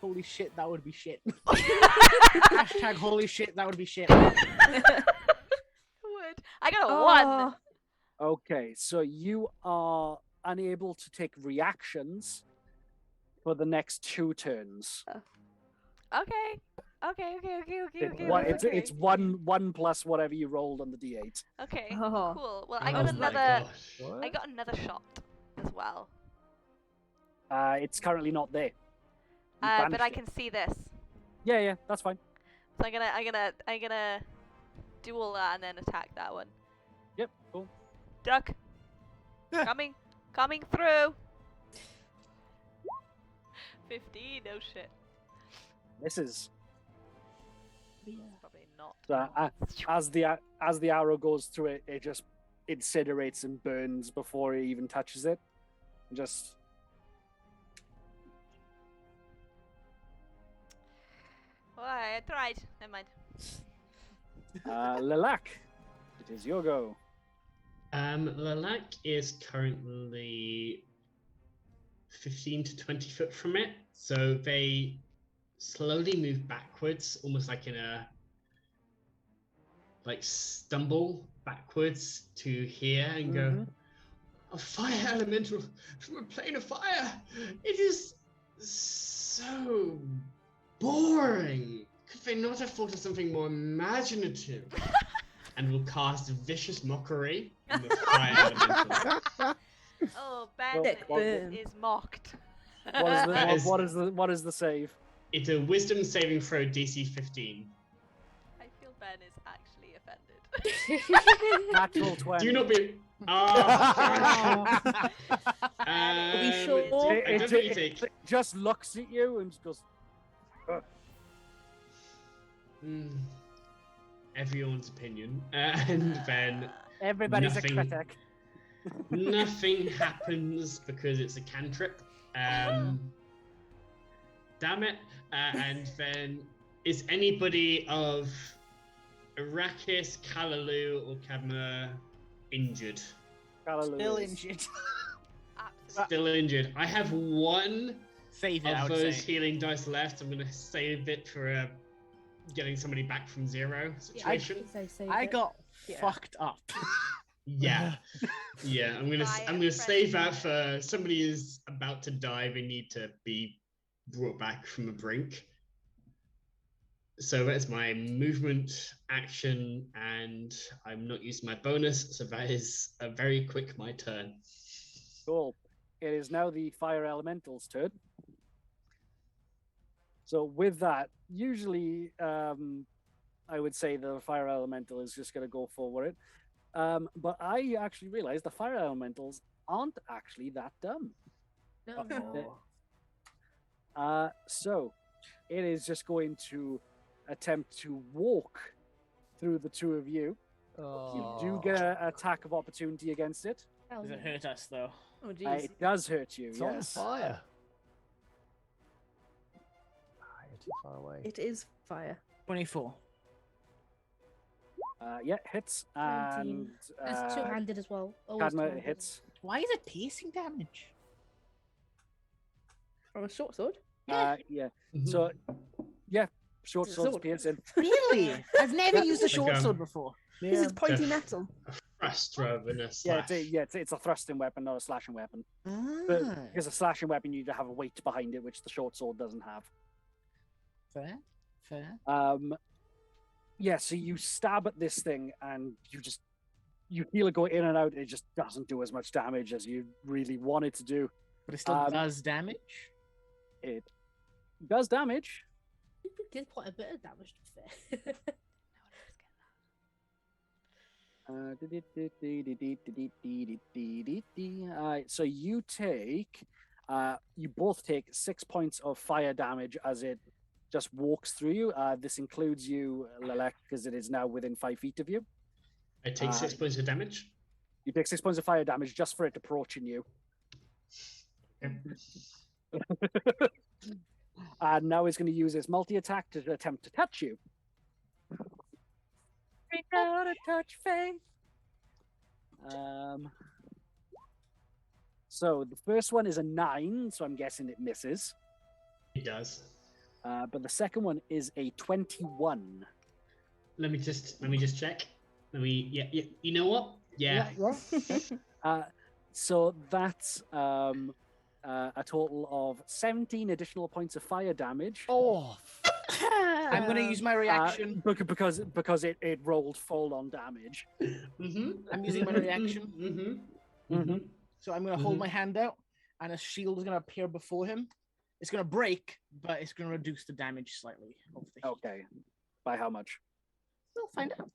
Holy shit, that would be shit. Hashtag holy shit, that would be shit. Would. I got a 1! Oh, Okay, so you are unable to take reactions for the next 2 turns. Okay. Okay. It's one plus whatever you rolled on the d8. Okay, Oh. cool. Well, I Oh got my another. gosh. I got another shot as well. It's currently not there. You But banished I it. can see this. Yeah, that's fine. So I'm gonna do all that and then attack that one. Yep, cool. Duck. coming through. 15. No shit. This is Probably not. as the arrow goes through it, it just incinerates and burns before it even touches it. Just Well, I tried. Never mind. Lilac, it is your go. Lilac is currently 15 to 20 foot from it, so they slowly move backwards, almost like in a stumble backwards to here and go, a fire elemental from a plane of fire. It is so boring. Could they not have thought of something more imaginative? And will cast vicious mockery on the fire elemental. Oh, Ben Well, is mocked. What is the save? It's a wisdom saving throw DC 15. I feel Ben is actually offended. Natural 20. Do not be. Are we sure? I don't think you take. It just looks at you and just goes. Everyone's opinion, and then Everybody's Nothing. a critic. nothing happens because it's a cantrip. Damn it! And then is anybody of Arrakis, Kalalu, or Kadma injured? Hallelujah. Still injured. Absolutely. Still injured. I have one Save it, I of would those say. healing dice left. I'm gonna save it for a getting somebody back from zero situation. I got fucked up. Yeah, yeah. I'm gonna By save that for somebody is about to die. They need to be brought back from the brink. So that's my movement action, and I'm not using my bonus, so that is a very quick my turn. Cool. It is now the fire elemental's turn. So with that, usually I would say the fire elemental is just going to go for it. But I actually realized the fire elementals aren't actually that dumb. No. So it is just going to attempt to walk through the two of you. You do get an attack of opportunity against it. Does it hurt us though? Oh jeez. It does hurt you, It's yes. on fire. You're too far away. It is fire. 24. Yeah, hits. 17. And It's two-handed as well. Always Padma two-handed. hits. Why is it piercing damage? From a short sword? Yeah. So, yeah, short It's a swords sword. piercing. Really? I've never Yeah. used a short Like, sword before. This is pointy metal. Thrust rather than a Yeah, slash. it's a thrusting weapon, not a slashing weapon. Ah, But because a slashing weapon, you need to have a weight behind it, which the short sword doesn't have. fair. Yeah, so you stab at this thing, and you feel it go in and out. It just doesn't do as much damage as you really want it to do. But it still does damage. It does damage. It did quite a bit of damage, to be fair. So you both take 6 points of fire damage as it just walks through you. This includes you, Lelek, because it is now within 5 feet of you. I take 6 points of damage. You take 6 points of fire damage just for it approaching you. And now it's going to use its multi-attack to attempt to touch you. Bring out a touch face. So the first one is a 9, so I'm guessing it misses. It does. But the second one is a 21. Let me just check. Yeah. You know what? Yeah. So that's a total of 17 additional points of fire damage. Oh, I'm going to use my reaction. Because it rolled full on damage. I'm using my reaction. So I'm going to hold my hand out, and a shield is going to appear before him. It's going to break, but it's going to reduce the damage slightly. Of the heat. Okay. By how much? We'll find out.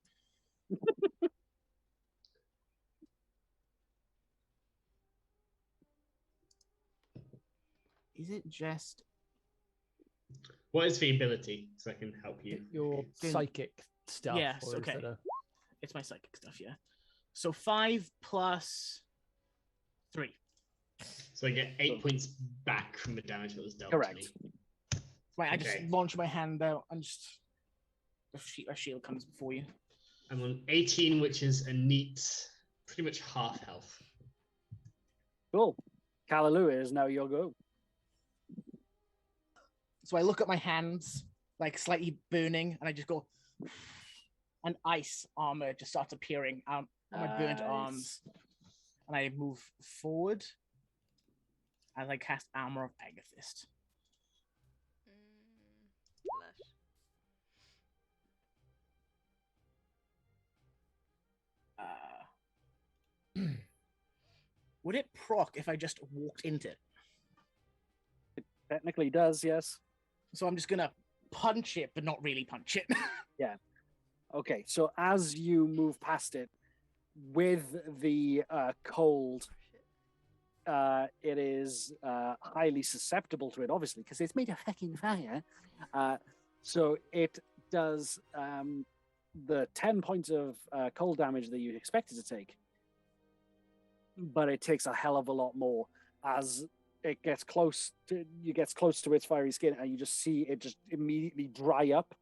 Is it just... What is the ability, so I can help you? your psychic stuff. Yes, or is okay. it a- It's my psychic stuff, yeah. So 5 plus 3. So I get 8 points back from the damage that was dealt Correct. to me. Right, I just Okay. launch my hand out and just... A shield comes before you. I'm on 18, which is a neat, pretty much half health. Cool. Kalalua is now your go. So I look at my hands, like slightly burning, and I just go... And ice armor just starts appearing on my burnt arms. And I move forward as I cast Armor of Agathyst. Lush. Would it proc if I just walked into it? It technically does, yes. So I'm just gonna punch it, but not really punch it. Okay, so as you move past it, with the cold, it is highly susceptible to it, obviously, because it's made of fucking fire. So it does the 10 points of cold damage that you'd expect it to take, but it takes a hell of a lot more as it gets close to its fiery skin, and you just see it just immediately dry up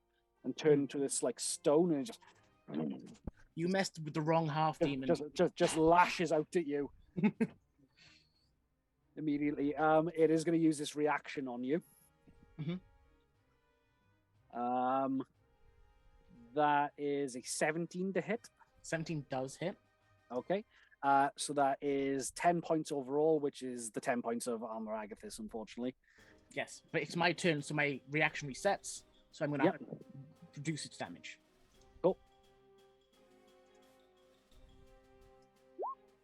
and turn into this like stone, and it just You messed with the wrong half demon. just lashes out at you immediately. It is going to use this reaction on you. that is a 17 to hit. 17 does hit. Okay. So that is 10 points overall, which is the 10 points of Armor Agathis, unfortunately. Yes, but it's my turn, so my reaction resets. So I'm going to Yep. reduce its damage. Cool.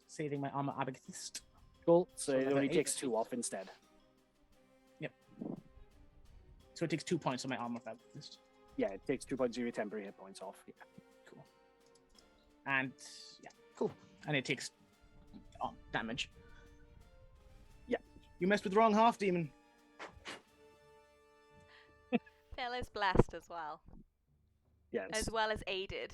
Saving my Armor Agathist. Cool. So it another only 8. takes 2 off instead. So it takes 2 points on my Armor Agathist. Yeah, it takes 2 points of your temporary hit points off. Yeah. Cool. And, yeah, cool. And it takes damage. Yeah. You messed with the wrong half demon. Phil is blessed as well. Yes. As well as aided.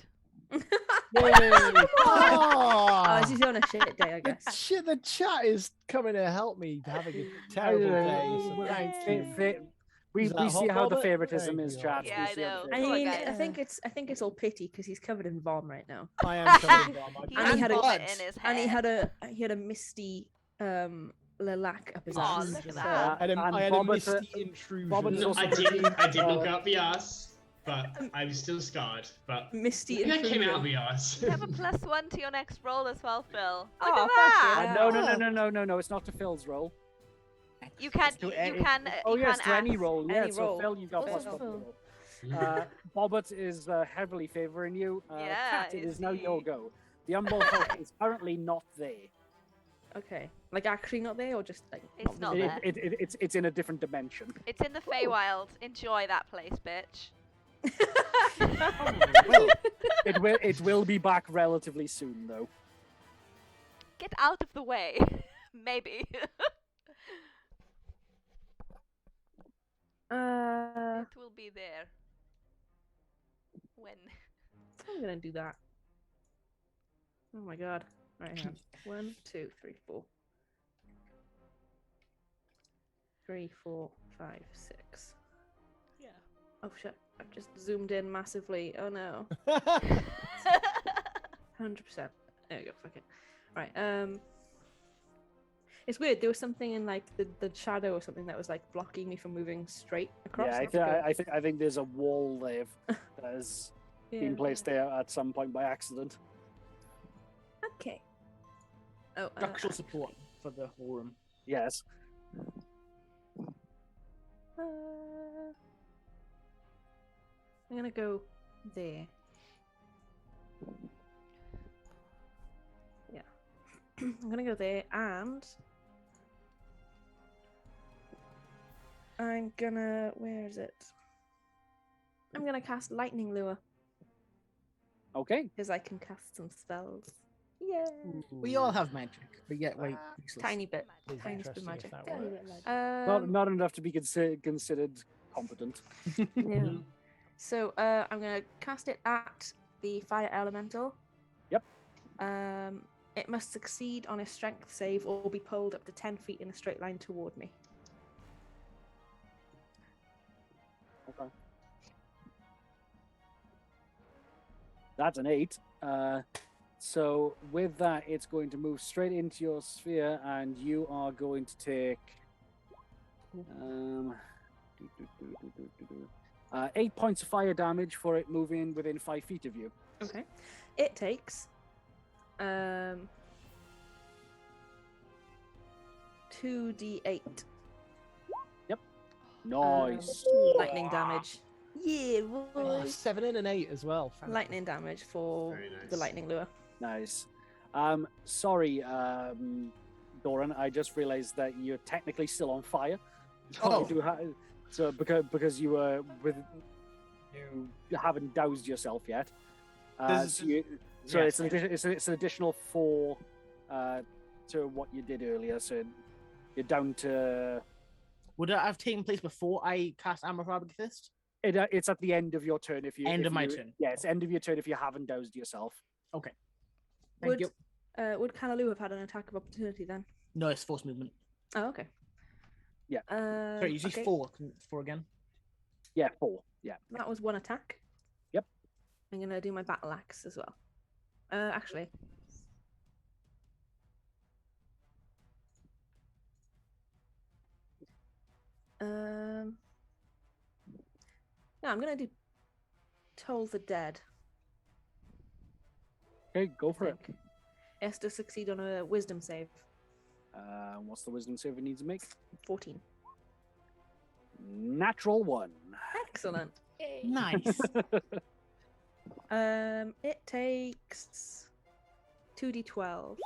Oh, she's on a shit day, I guess. Shit, the chat is coming to help me having a terrible day. So thank you. We Is that see hot, how the Robert? favoritism Thank is, you, chat. Robert. Yeah, We I see how the know. I Come on, mean, guys. I think it's all pity because he's covered in vom right now. I am coming from. He And has he had a- vomit in his And hair. he had a misty lilac up his Aw, ass. look at so- that. I had And a Robert, misty intrusion. Robert is also I did look up the ass, but I'm still scarred. But Misty maybe I came out of intrusion. the ass. You have a +1 to your next roll as well, Phil. Look Oh, at fuck that. No, it's not to Phil's roll. You can. to You any- can. Oh, you yes, can to any ask. roll. Yeah, Any so roll. Phil, you've got Oh, plus Phil. 1 to roll. Bobbert is heavily favouring you. Yeah, Kat, it is is now your he? go. The Umbral Folk is currently not there. Okay, like actually not there or just like It's not visible? there. It's in a different dimension. It's in the Feywild. Enjoy that place, bitch. It will be back relatively soon, though. Get out of the way. Maybe. It will be there. When? I'm gonna do that. Oh my god. Right, hang on. 1, 2, 3, 4. 3, 4, 5, 6. Yeah. Oh shit. I've just zoomed in massively. Oh no. 100%. There we go, fuck it. Right, it's weird, there was something in like the shadow or something that was like blocking me from moving straight across. Yeah, I think there's a wall there that has been placed there at some point by accident. Okay. Oh, Structural support for the whole room. Yes. I'm gonna go there. Yeah. I'm gonna go there and I'm gonna where is it? I'm gonna cast Lightning Lure Okay. because I can cast some spells. Yeah. We all have magic, but yet wait. Tiny bit. Is Tiny bit interesting magic. if that Tiny works. bit magic. Not enough to be considered competent. Yeah. So I'm gonna cast it at the fire elemental. Yep. It must succeed on a strength save or be pulled up to 10 feet in a straight line toward me. Okay. That's an 8. So with that, it's going to move straight into your sphere, and you are going to take 8 points of fire damage for it moving within 5 feet of you. Okay. It takes 2d8 Nice. lightning damage. Yeah, Oh, boy. 7 and an 8 as well. Fantastic. Lightning damage for Very the nice. lightning lure. Nice. Sorry, Doran. I just realized that you're technically still on fire. Oh. You do so because you were you haven't doused yourself yet. This is So yes, it's an additional 4 to what you did earlier. So you're down to. Would it have taken place before I cast Armor Fist? It's at the end of your turn if you. End if of my you- turn. Yeah, it's end of your turn if you haven't doused yourself. Thank Would you. would Kalalu have had an attack of opportunity then? No, it's force movement. Oh, okay. Yeah. Sorry, you say okay. 4. 4 again. Yeah, 4. Yeah. That was one attack. Yep. I'm gonna do my battle axe as well. Actually. No, I'm gonna do toll the dead. Okay, go for it. It has to succeed on a wisdom save. What's the wisdom save it needs to make? 14. Natural 1. Excellent. Nice. It takes 2d12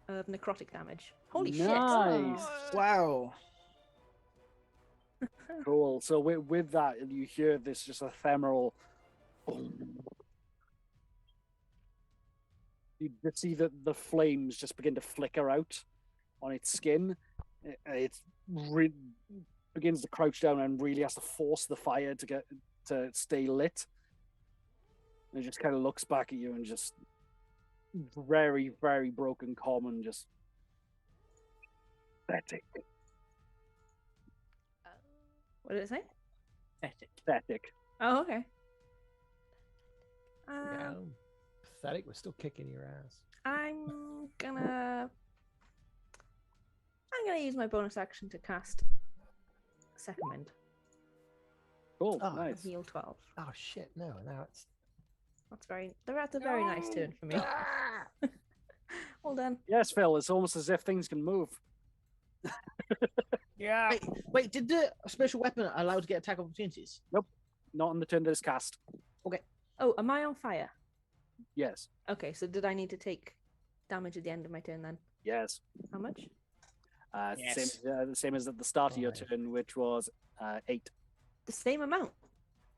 of necrotic damage. Holy Nice. Wow. Cool. So with that, you hear this just ephemeral. You just see that the flames just begin to flicker out on its skin. It begins to crouch down and really has to force the fire to stay lit. And it just kind of looks back at you and just very, very broken common, just pathetic. What did it say? Pathetic. Oh, okay. Yeah, pathetic. We're still kicking your ass. I'm gonna use my bonus action to cast Second Wind. Cool. Oh, Nice. Heal 12. Oh shit! No, now it's. That's a very nice turn for me. Well done. Yes, Phil. It's almost as if things can move. Yeah. Wait, did the special weapon allow to get attack opportunities? Not on the turn that it's cast. Oh, am I on fire? Yes. Okay, so did I need to take damage at the end of my turn then? Yes. How much? Yes. Same as at the start of your Fine. turn, which was 8. The same amount.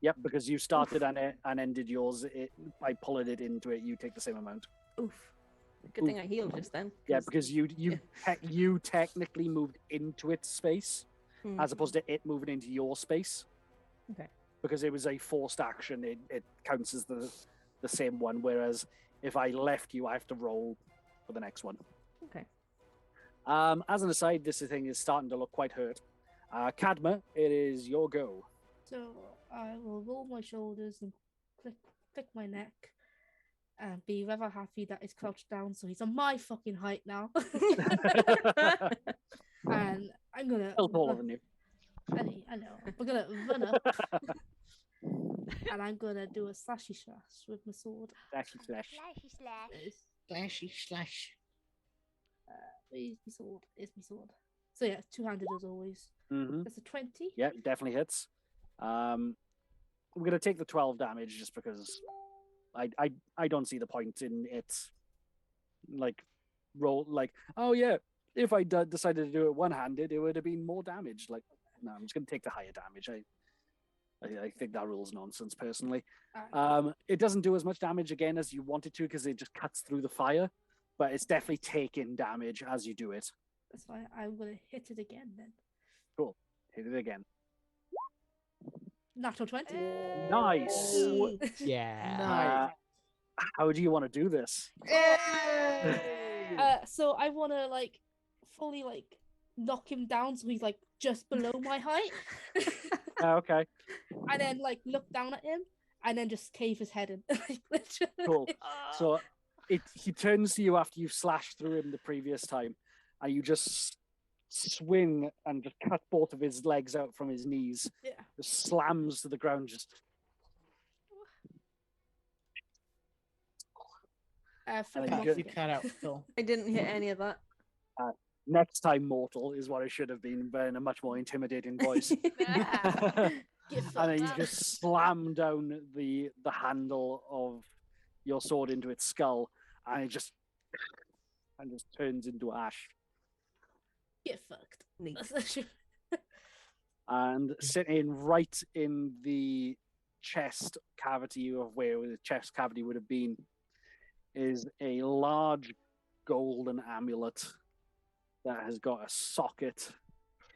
Yep, because you started and ended yours. By pulling it into it, you take the same amount. Oof. Good thing I healed just then. Yeah, because you technically moved into its space Hmm. as opposed to it moving into your space. Okay. Because it was a forced action, it counts as the same one. Whereas if I left you, I have to roll for the next one. Okay. As an aside, this thing is starting to look quite hurt. Cadma, it is your go. So I will roll my shoulders and click my neck and be rather happy that he's crouched down, so he's on my fucking height now. And I'm gonna. Still taller than you. I know. We're gonna run up and I'm gonna do a slashy slash with my sword. Slashy slash. Slashy slash. Slashy slash. Where's my sword? Is my sword. So yeah, two-handed as always. Mm-hmm. That's a 20. Yeah, definitely hits. We're gonna take the 12 damage just because I don't see the point in it. Like roll like, oh yeah, if I decided to do it one-handed, it would have been more damage. Like, no, I'm just gonna take the higher damage. I think that rule's nonsense personally. It doesn't do as much damage again as you want it to because it just cuts through the fire, but it's definitely taking damage as you do it. That's fine. I'm gonna hit it again then. Cool. Hit it again. Natural 20. Nice. Yeah. Nice. How do you want to do this? So I want to like fully like knock him down so he's like just below my height, Okay. and then like look down at him and then just cave his head in. Like, literally. Cool. So he turns to you after you've slashed through him the previous time, and you just swing and just cut both of his legs out from his knees. Yeah. Just slams to the ground. Just Phil And wants you to You get- cut out Phil. I didn't hit any of that. next time, mortal is what it should have been, but in a much more intimidating voice. Get And then you fucked. just slam down the handle of your sword into its skull, and it just turns into ash. Get fucked. Neat. That's literally- And sitting right in the chest cavity of where the chest cavity would have been is a large golden amulet that has got a socket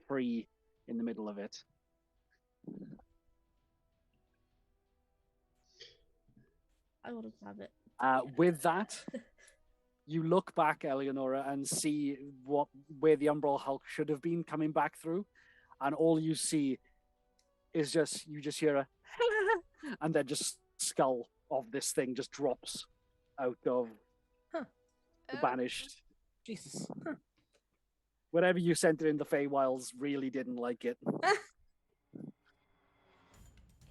free in the middle of it. I want to grab it. With that, you look back, Eleonora, and see where the Umbral Hulk should have been coming back through, and all you see is you just hear a and then just skull of this thing just drops out of the banished. Jesus. Whatever you sent it in the Feywilds really didn't like it.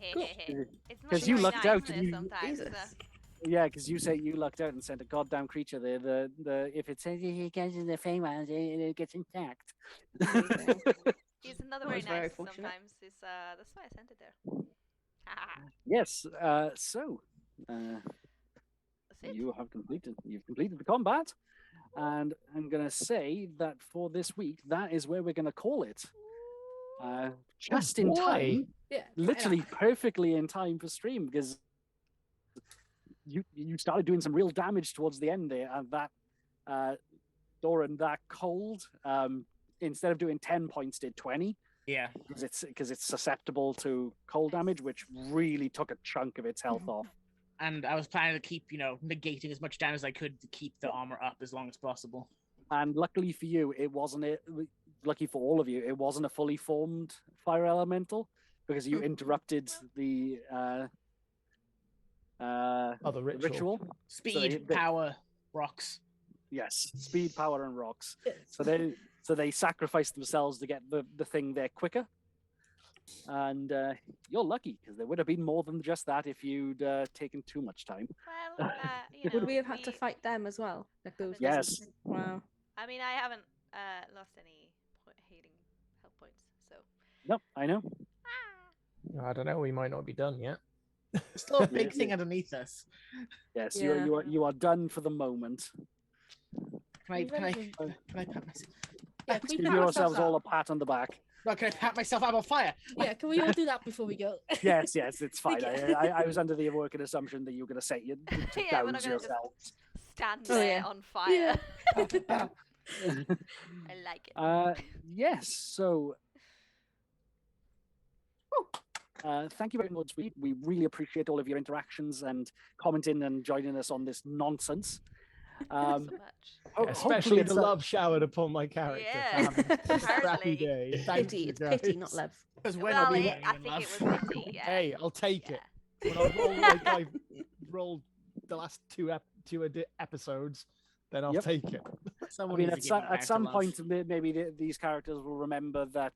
It's not 'Cause you very lucked nice out and there you- sometimes. Jesus. Yeah, because you say you lucked out and sent a goddamn creature there. The if it says it gets in the Feywild, it gets intact. Amazing. It's another That very was very nice fortunate. sometimes. It's that's why I sent it there. Yes. So. That's it. You've completed the combat, and I'm gonna say that for this week, that is where we're gonna call it. Just in boy. time, Yeah. literally perfectly in time for stream, because you started doing some real damage towards the end there, and that Doran, that cold, instead of doing 10 points, did 20. Yeah. Because it's susceptible to cold damage, which really took a chunk of its health off. And I was planning to keep, negating as much damage as I could to keep the armor up as long as possible. And luckily for you, lucky for all of you, it wasn't a fully formed fire elemental, because you interrupted the the ritual. Speed, power, rocks. Yes, speed, power, and rocks. Yes. So they sacrificed themselves to get the thing there quicker. And you're lucky, because there would have been more than just that if you'd taken too much time. Well, Would we have had to fight them as well? Like those Yes. lizards? Wow. I mean, I haven't lost any healing health points, so. No, I know. I don't know. We might not be done yet. There's still a big thing underneath us. Yes, Yeah. you are done for the moment. Can I You've pat been- myself? Yeah, can we Give pat yourselves ourselves all up? a pat on the back. No, can I pat myself out on fire? Yeah, can we all do that before we go? Yes, it's fine. Okay. I was under the working assumption that you were going to say you Yeah, we're down not gonna just- yourselves. Stand Oh, there yeah. on fire. Yeah. I like it. Yes, so thank you very much. We really appreciate all of your interactions and commenting and joining us on this nonsense. so much. Especially hopefully the love showered upon my character. Yeah, for having a crappy apparently. day. Thank Pity. you, It's pity, guys. not love. Because we're Well, not I being think in love. it was pity, yeah. Hey, I'll take it. Yeah. When I've rolled like I've rolled the last two episodes, then I'll Yep. take it. I Someone mean, needs to give you at back some to love. point, maybe these characters will remember that,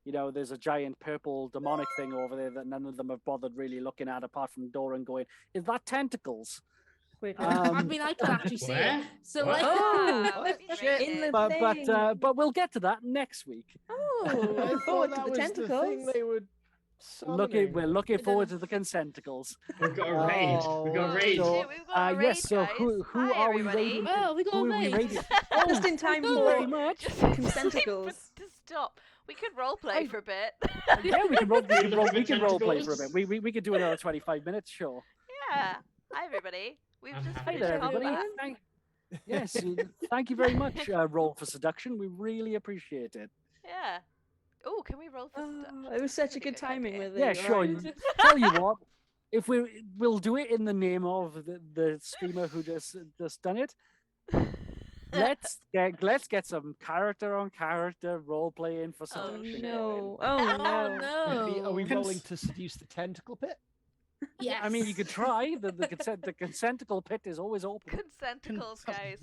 there's a giant purple demonic thing over there that none of them have bothered really looking at, apart from Doran going, "Is that tentacles?" Wait, I mean, I can actually see it. Where? So, What? like, Oh, I've been shit. raided. In the But we'll get to that next week. Oh, I look thought forward that to the was tentacles. the thing they would. We're looking forward to the consenticles. We've got a raid. We've got a Oh, raid. so- shit, we've got a raid, yes, so guys. who Hi, are we everybody. raiding? well, we got Who a are we raid. raiding? Just in time Thank you for very much. Just Consentacles. to stop. We could roleplay for a bit. Yeah, we can role play for a Tentacles? bit. We could do another 25 minutes, sure. Yeah. Hi, everybody. We've just Hi Hi finished there, Hello, everybody. combat. Thank- Yes, thank you very much, Roll for Seduction. We really appreciate it. Yeah. Oh, can we roll for stuff? Oh, it was such a good timing with it. Yeah, sure. right? Tell you what, if we'll do it in the name of the streamer who just done it. Let's get some character on character role playing for Oh seduction. no! Oh, Oh no! no. Are we Cons- rolling to seduce the tentacle pit? Yes. I mean, you could try. The consenticle pit is always open. Consenticles, guys.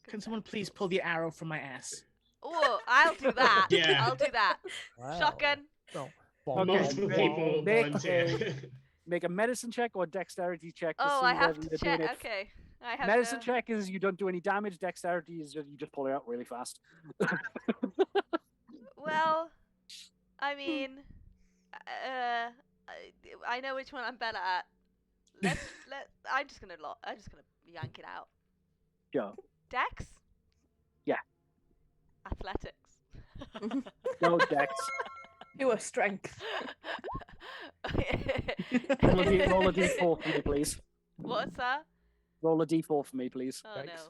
Can someone please pull the arrow from my ass? Oh, I'll do that. Yeah. I'll do that. Wow. Shotgun. Oh, Okay, Multiple people make volunteer. Make a medicine check or dexterity check. To Oh, see I have whether to you're check. doing it. Okay. I have Medicine to... check is you don't do any damage. Dexterity is you just pull it out really fast. Well, I mean, I know which one I'm better at. I'm just gonna yank it out. Go. Dex. Yeah. Athletics. No dex. Do a strength. Roll a d4 for me, please. What's that? Roll a d4 for me, please. Oh Thanks. no.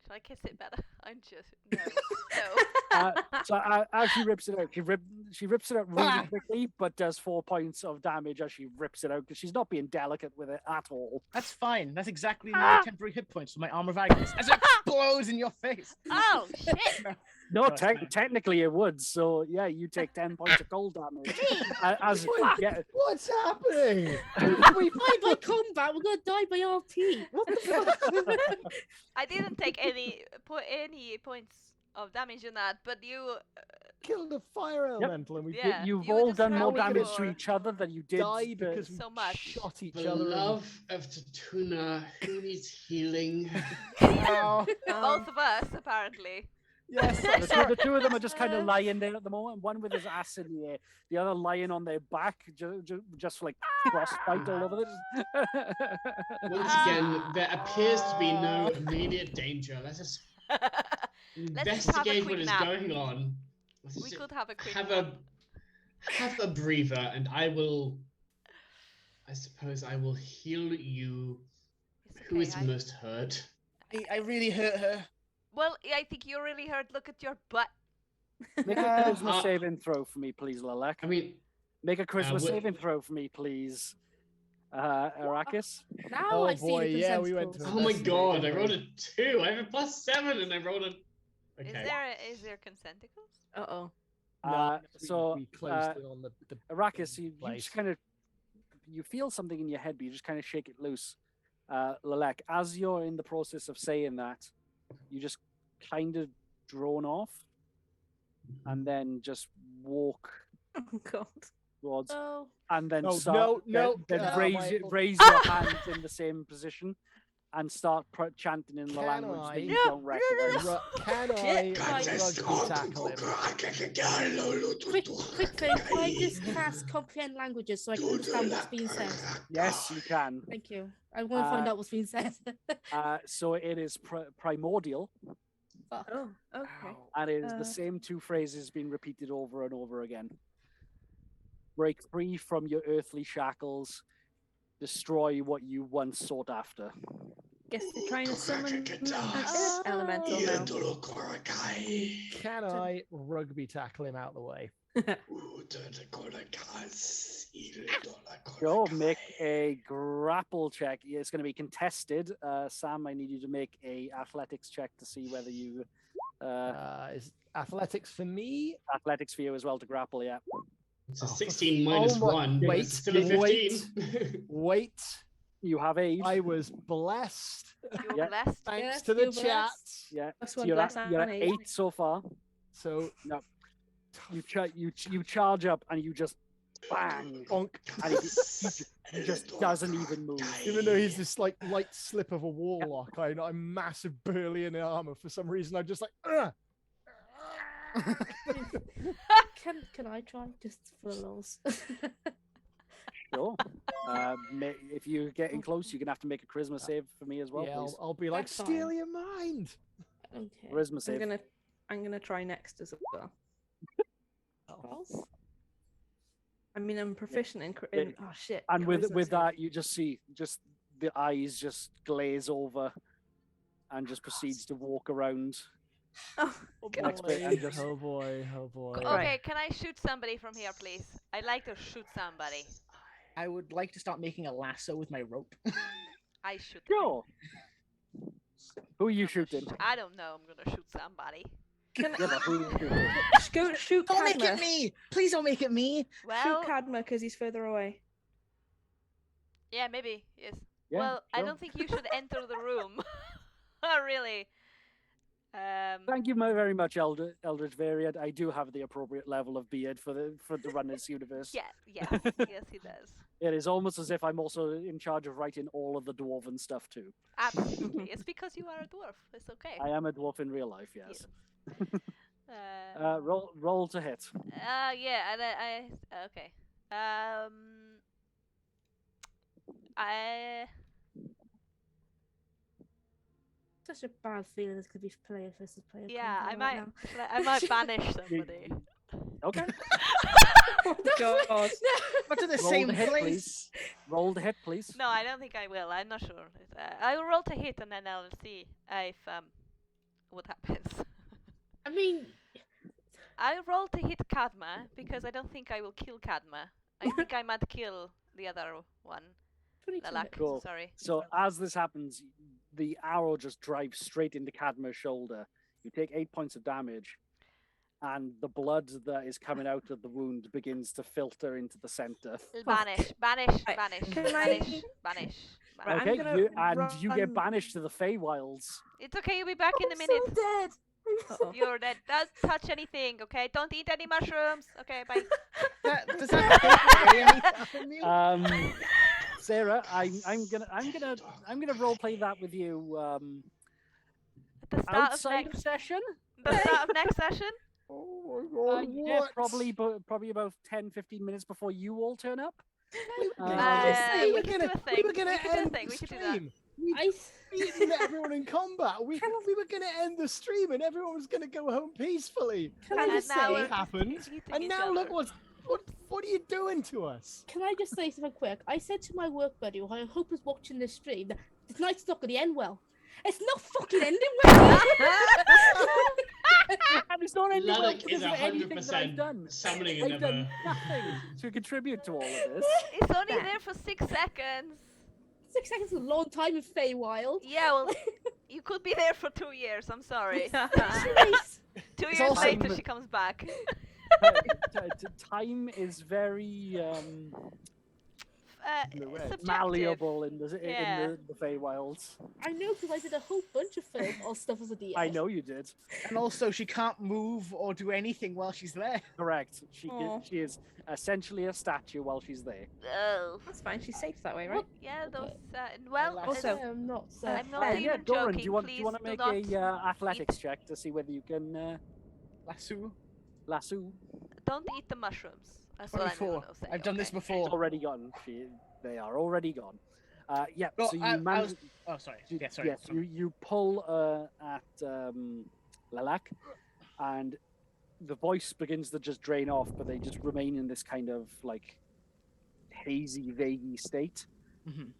Should I kiss it better? I'm just no. As she rips it out, she rips it out really quickly, but does 4 points of damage as she rips it out because she's not being delicate with it at all. That's fine. That's exactly my temporary hit points for my armor of Agnes as it explodes in your face. Oh shit! No, it's fine. technically it would. So yeah, you take 10 points of cold damage. Yeah, What's happening? we died by combat. We're gonna die by RP. What the fuck? I didn't take any points of damage on that, but you Killed a fire elemental, and we Yeah. You've you were all just done more hoping damage to for- each other than you did. died because we So much. shot each For other. love of Tatuna, who needs healing? Oh, both of us apparently. yes, The two of them are just kind of lying there at the moment. One with his ass in the air, the other lying on their back, just like frostbite all over it. Once again, there appears to be no immediate danger. Let's just Let's just have a investigate quick what is nap. going on. Let's We just could have a quick have nap. have a breather, and I suppose I will heal you. It's Who okay, is most hurt? I really hurt her. Well, I think you really hurt. Look at your butt. Make a charisma saving throw for me, please, Lilac. I mean, Make a charisma what- saving throw for me, please, Arrakis. Now Oh I see boy, the yeah, we went consensus. to oh my investigate, god, I didn't we? rolled a 2. I have a +7, and I rolled a. Is Okay. there consenticles? Uh-oh. No, So, we closed in on the Arrakis, you place. just kind of you feel something in your head, but you just kind of shake it loose. Lilac, as you're in the process of saying that, you just kind of drone off, and then just walk Oh god. towards, Oh, and then Oh, start, no, then no, raise Michael. raise your hands in the same position, and start chanting in the Can language I- that you don't recognize. Can I rugby tackle him? quick thing. Can I just cast comprehend languages so I can understand what's being said? Yes, you can. Thank you. I want to find out what's being said. So it is primordial, Fuck. Oh, okay. and it is the Uh. same two phrases being repeated over and over again. Break free from your earthly shackles. Destroy what you once sought after. Guess they're trying to summon an earth elemental now. Can I rugby tackle him out the way? Go make a grapple check. It's going to be contested. Sam, I need you to make a athletics check to see whether you Is athletics for me? athletics for you as well to grapple. Yeah. It's a Oh, 16 oh minus my- 1. but wait, it's still a 15. Wait, You have aid. I was blessed. You're Yeah. blessed. Thanks Yes, to the you're chat. blessed. Yeah. Plus So one you're bless at, and you're at eight. 8 so far. So No. You charge up and you just bang, bonk. and he just doesn't even move. Even though he's this like light slip of a warlock, I'm massive burly in armor. For some reason, I'm just like, ugh. Can I try just for the lols? Sure. If you're getting close, you're gonna have to make a charisma save for me as well, Yeah, please. I'll be like, That's steal fine. your mind. Okay. Charisma I'm save. gonna try next as well. Rolls? I mean, I'm proficient in. Yeah. Oh shit! And with charisma save. that, you just see the eyes just glaze over, and just proceeds to walk around. Oh, Oh Next boy, bit, and just- oh boy, oh boy. Okay, Right. can I shoot somebody from here, please? I'd like to shoot somebody. I would like to start making a lasso with my rope. I shoot. Sure. Who are you shooting? I don't know. I'm gonna shoot somebody. Can Yeah, but who are you shooting? go shoot Don't make it Cadma. me! Please don't make it me! Well, Shoot Cadma because he's further away. yeah, maybe yes. Yeah, well, I sure. don't think you should enter the room. Really. Thank you very much, Eldritch Variant. I do have the appropriate level of beard for the run this universe. Yeah. Yes. Yes, he does. It is almost as if I'm also in charge of writing all of the dwarven stuff too. Absolutely. It's because you are a dwarf. It's okay. I am a dwarf in real life, yes. Uh, Roll to hit. yeah, and I okay. I Such a bad feeling this could be player versus player. yeah, I combat right might now. I might banish somebody. Okay. God. But to the Roll same the hit, place. please. Roll the hit, please. No, I don't think I will. I'm not sure. I will roll to hit and then I'll see if what happens. I mean, I'll roll to hit Kadma because I don't think I will kill Kadma. I think I might kill the other one. 22 Lalak, hits. Cool. sorry. So as this happens, the arrow just drives straight into Cadma's shoulder. You take 8 points of damage, and the blood that is coming out of the wound begins to filter into the center. Banish. Right, can I- Banish. Right, I'm Okay, gonna you get run- banished to the Feywilds. It's okay, you'll be back in a I'm minute. so dead. You're dead. Don't touch anything, okay? Don't eat any mushrooms. Okay, bye. Does that take away anything from you? Sarah, I'm gonna role play that with you At the start outside of of session. the start of next session. Oh my god, Yeah, what? probably about 10-15 minutes before you all turn up. We Uh, were we could gonna, do a we thing. were gonna We could do a end thing. the We could do that. stream. We I beaten everyone in combat. We were gonna end the stream, and everyone was gonna go home peacefully. Can I And just now say- it happened, Hitting and each now look other. what are you doing to us? Can I just say something quick? I said to my work buddy, who I hope is watching this stream, that tonight's not going to end well. It's not fucking ending well. And it's not ending well Lannox because is of anything that I've 100% done. summoning I've another. done nothing to contribute to all of this. It's only there for 6 seconds. 6 seconds is a long time in Feywild. Yeah, well, you could be there for 2 years. I'm sorry. Jeez. 2 It's years also- later, she comes back. Time is very Subjective. malleable in Yeah. the Feywilds. I know because I did a whole bunch of film or stuff as a DM. I know you did. And also, she can't move or do anything while she's there. Correct. She Aw. she is essentially a statue while she's there. Oh. That's fine. She's safe that way, right? Yeah, those. Well, Like- Also, it's- I'm not. I'm not Ben, even Yeah, Doran, joking. do you want Please to do make not a athletics check to see whether you can Lasso. lasso? don't eat the mushrooms. That's what I'm 24. gonna say. I've done this okay? before. It's already gone. They are already gone. Yeah. No, so you I manage. was- Oh, sorry. You- Yeah, sorry. Yes, you pull at Lalak, and the voice begins to just drain off, but they just remain in this kind of like hazy, vaguey state. Mhm.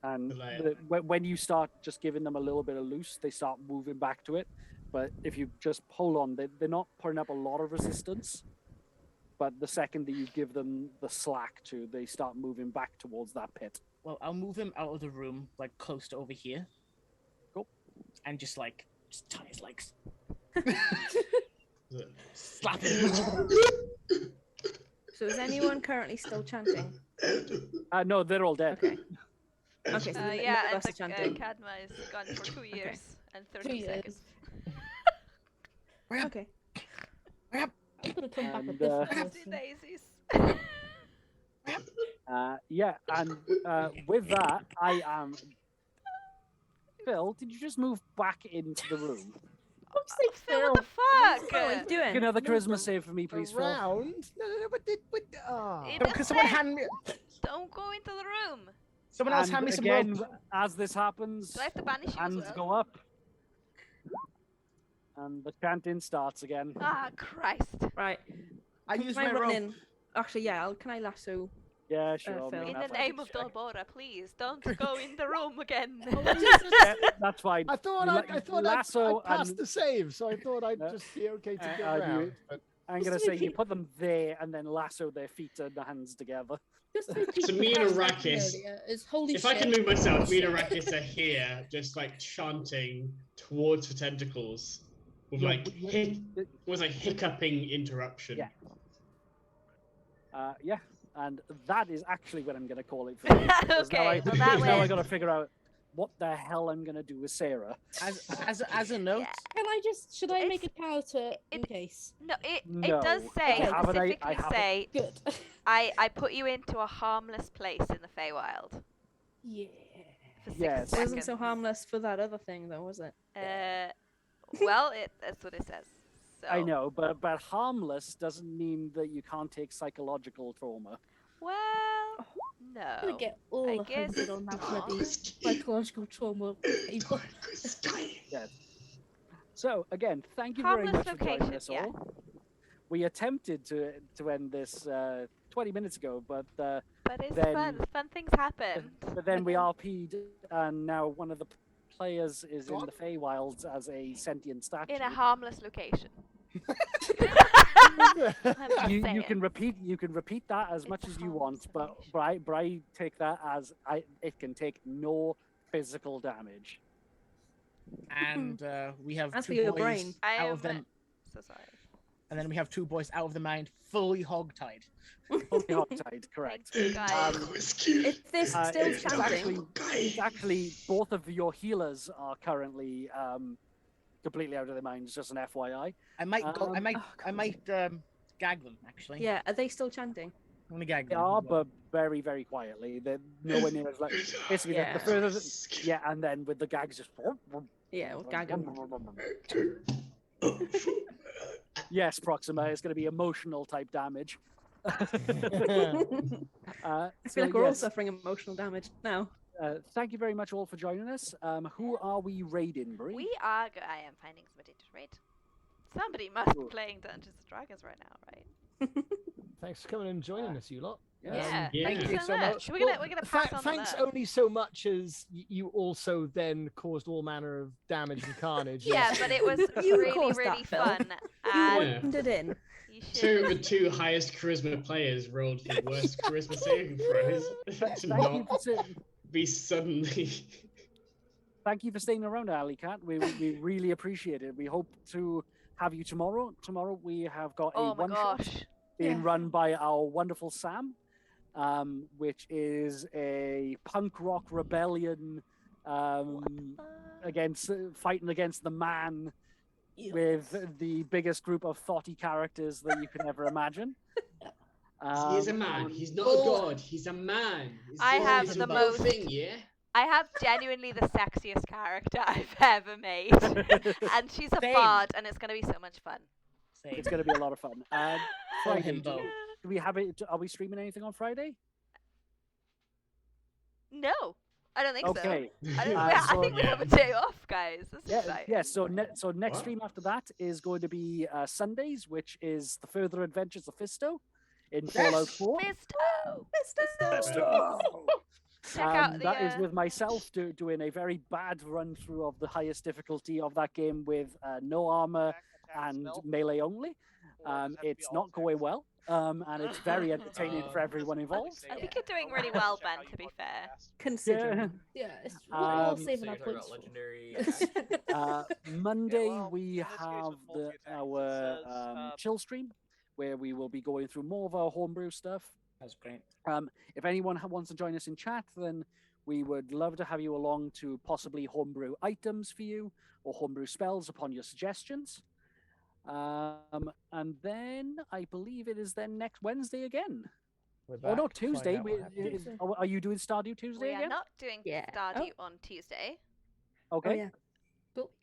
And Like- when you start just giving them a little bit of loose, they start moving back to it. But if you just pull on, they're not putting up a lot of resistance. But the second that you give them the slack to, they start moving back towards that pit. Well, I'll move him out of the room, like close to over here. Cool. And just tie his legs. Slap him. So is anyone currently still chanting? No, they're all dead. Okay. Okay, so none Yeah, of and us are chanting. Kadma is gone for 2 years and 30 2 years. seconds. Okay. I'm gonna come back And, with different Oopsie person. daisies. Yeah, and with that, I am. Phil, did you just move back into the room? I'm saying Phil, what the fuck? What are you doing? Make another charisma save for me, please, Phil. Around? No, but It No, does can someone say hand me? don't go into the room. Someone else And hand me some again, rope. as this happens, Do I have to banish you as hands well? go up, and the chanting starts again. Ah, Christ. Right. I Can use I my run rope. in? Actually, yeah. Can I lasso? Yeah, sure. Phil. make In an the name of athletics check. Dolbora, please don't go in the room again. Yeah, that's fine. I thought You I thought lasso I passed and- the save, so I thought I'd Uh, just be okay to get you- around. But I'm gonna say you put them there and then lasso their feet and the hands together. Just to repeat So what me and Cass said Arrakis- earlier, is holy If shit. I can move myself, me and Arrakis are here, just like chanting towards the tentacles, with Yeah, like but- was like hiccuping interruption. Yeah. Yeah, and that is actually what I'm gonna call it for you. 'cause Okay, now I, well, that because now I way- gotta figure out what the hell I'm gonna do with Sarah. As a note, Yeah. Can I just? Should I make a It's- character in it- case? No, it No. does I say, haven't- I specifically haven't- say, Good. I put you into a harmless place in the Feywild Yeah. for 6 Yes. It seconds. wasn't so harmless for that other thing, though, was it? Well, that's what it says. So, I know, but harmless doesn't mean that you can't take psychological trauma. Well, I'm no. gonna get all I 100 guess- on that bloody psychological trauma paper. So again, thank you very Harmless much for joining location, us yeah. all. We attempted to end this 20 minutes ago, but But it's then- fun. Fun things happen. then we RP'd, and now one of the players is in God. the Feywilds as a sentient statue. In a harmless location. I'm you saying. can repeat that as It's much a as you harmless want, but Bri take that as it can take no physical damage. and we have As for two your boys brain. I out am of them, so sorry. and then we have two boys out of the mind, fully hogtied. Fully hogtied, correct. Thank you, guys. If this still it's chanting, actually both of your healers are currently completely out of their minds. Just an FYI. I might go. I Um, might. I might gag them actually. Yeah, are they still chanting? I'm gonna gag They them. are, but very, very quietly. They're nowhere near as like basically Yeah. the further. Yeah, and then with the gags just. Yeah, we'll gag 'em. Yes, Proxima is going to be emotional type damage. I feel like we're all yes, suffering emotional damage now. thank you very much all for joining us. Who are we raiding, Bree? We are. I am finding somebody to raid. Somebody must be Cool. playing Dungeons and Dragons right now, right? Thanks for coming and joining us, you lot. Yeah. Yeah. Thank you Thank so you so much. much. We're gonna pass on Thanks the nerve. only so much as you also then caused all manner of damage and carnage. Yeah, but it was You really, caused really that, Phil. fun. You And Yeah. wandered in. you Two of should. the two highest charisma players rolled the worst charisma saving throws to Thank you not for saying. be suddenly. Thank you for staying around, Alley Cat. We really appreciate it. We hope to have you tomorrow. Tomorrow we have got a Oh my one shot gosh. being Yeah. run by our wonderful Sam, which is a punk rock rebellion against fighting against the man with the biggest group of thoughty characters that you can ever imagine. He is a man. He's not a Oh. god. He's a man. It's I all- have it's the a whole most- thing, yeah. I have genuinely the sexiest character I've ever made. And she's a Same. bard, and it's going to be so much fun. Same. It's going to be a lot of fun. Full Friday, himbo. do we have it? Are we streaming anything on Friday? No, I don't think Okay. so. I, don't, Uh, I so- think we have a day off, guys. This is Yeah, exciting. yeah. So next What? stream after that is going to be Sundays, which is the further adventures of Fisto in Fallout 4. Fisto! Check out the. That is with myself doing a very bad run through of the highest difficulty of that game with no armor and melee only. It's not going well, and it's very entertaining for everyone involved. I think you're doing really well, Ben, to be fair. Considering. Yeah, it's we're all Um, saving So our you're talking points. about legendary. Monday well, we in this case, have with multi-attacks, it our says, chill stream, where we will be going through more of our homebrew stuff. That's great. If anyone wants to join us in chat, then we would love to have you along to possibly homebrew items for you or homebrew spells upon your suggestions. And then I believe it is then next Wednesday again. We're Oh no, back to find Tuesday. out what happens. Are you doing Stardew Tuesday We are again? not doing Yeah. Stardew on Tuesday Okay. Oh, yeah.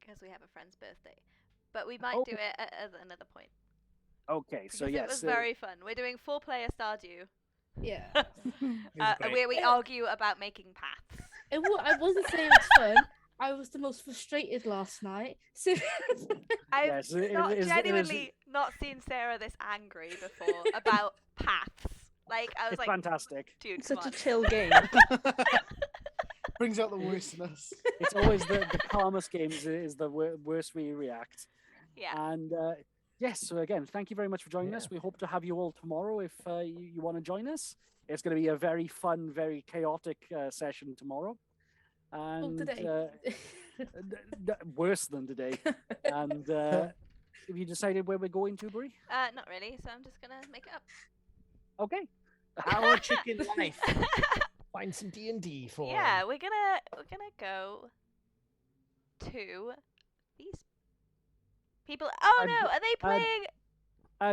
because we have a friend's birthday, but we might Oh. do it at another point. Okay. So Because yes. it was very fun. We're doing 4-player Stardew, Yeah. great. where we argue about making paths. I wasn't saying it's fun. I was the most frustrated last night. So I've Yes, it not is- genuinely not seen Sarah this angry before about paths. Like I was it's like, fantastic. dude, Such come a on. chill game. Brings out the worst in us. It's always the calmest games is the worst we react. Yeah. And yes, so again, thank you very much for joining us. Yeah. We hope to have you all tomorrow if you want to join us. It's going to be a very fun, very chaotic session tomorrow. And today. worse than today. And have you decided where we're going to, Bree? Not really. So I'm just gonna make it up. Okay. Our chicken life. Find some D&D for 'em. Yeah, we're gonna go to these people. Oh And- no, are they playing?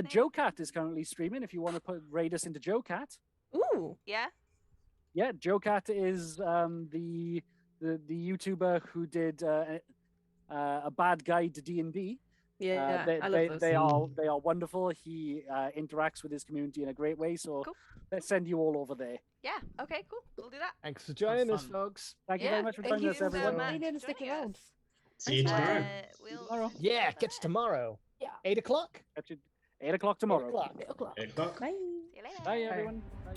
Joe Cat is currently streaming. If you want to raid us into Joe Cat. Ooh. Yeah. Yeah, Joe Cat is the YouTuber who did a bad guide to D&D. Yeah, they, I love they, those. they are wonderful. He interacts with his community in a great way. So Cool. let's send you all over there. Yeah. Okay. Cool. We'll do that. Thanks for joining us, fun. folks. Thank you Yeah, very much for thank joining you us, so everyone. much. Lean in and stick joining around. us. See you tomorrow. We'll Tomorrow. see you Yeah, later. gets tomorrow. Yeah. 8 o'clock? Catch you 8 o'clock tomorrow. 8 o'clock. 8 o'clock. 8 o'clock. Bye. See you later. Bye, everyone. Bye.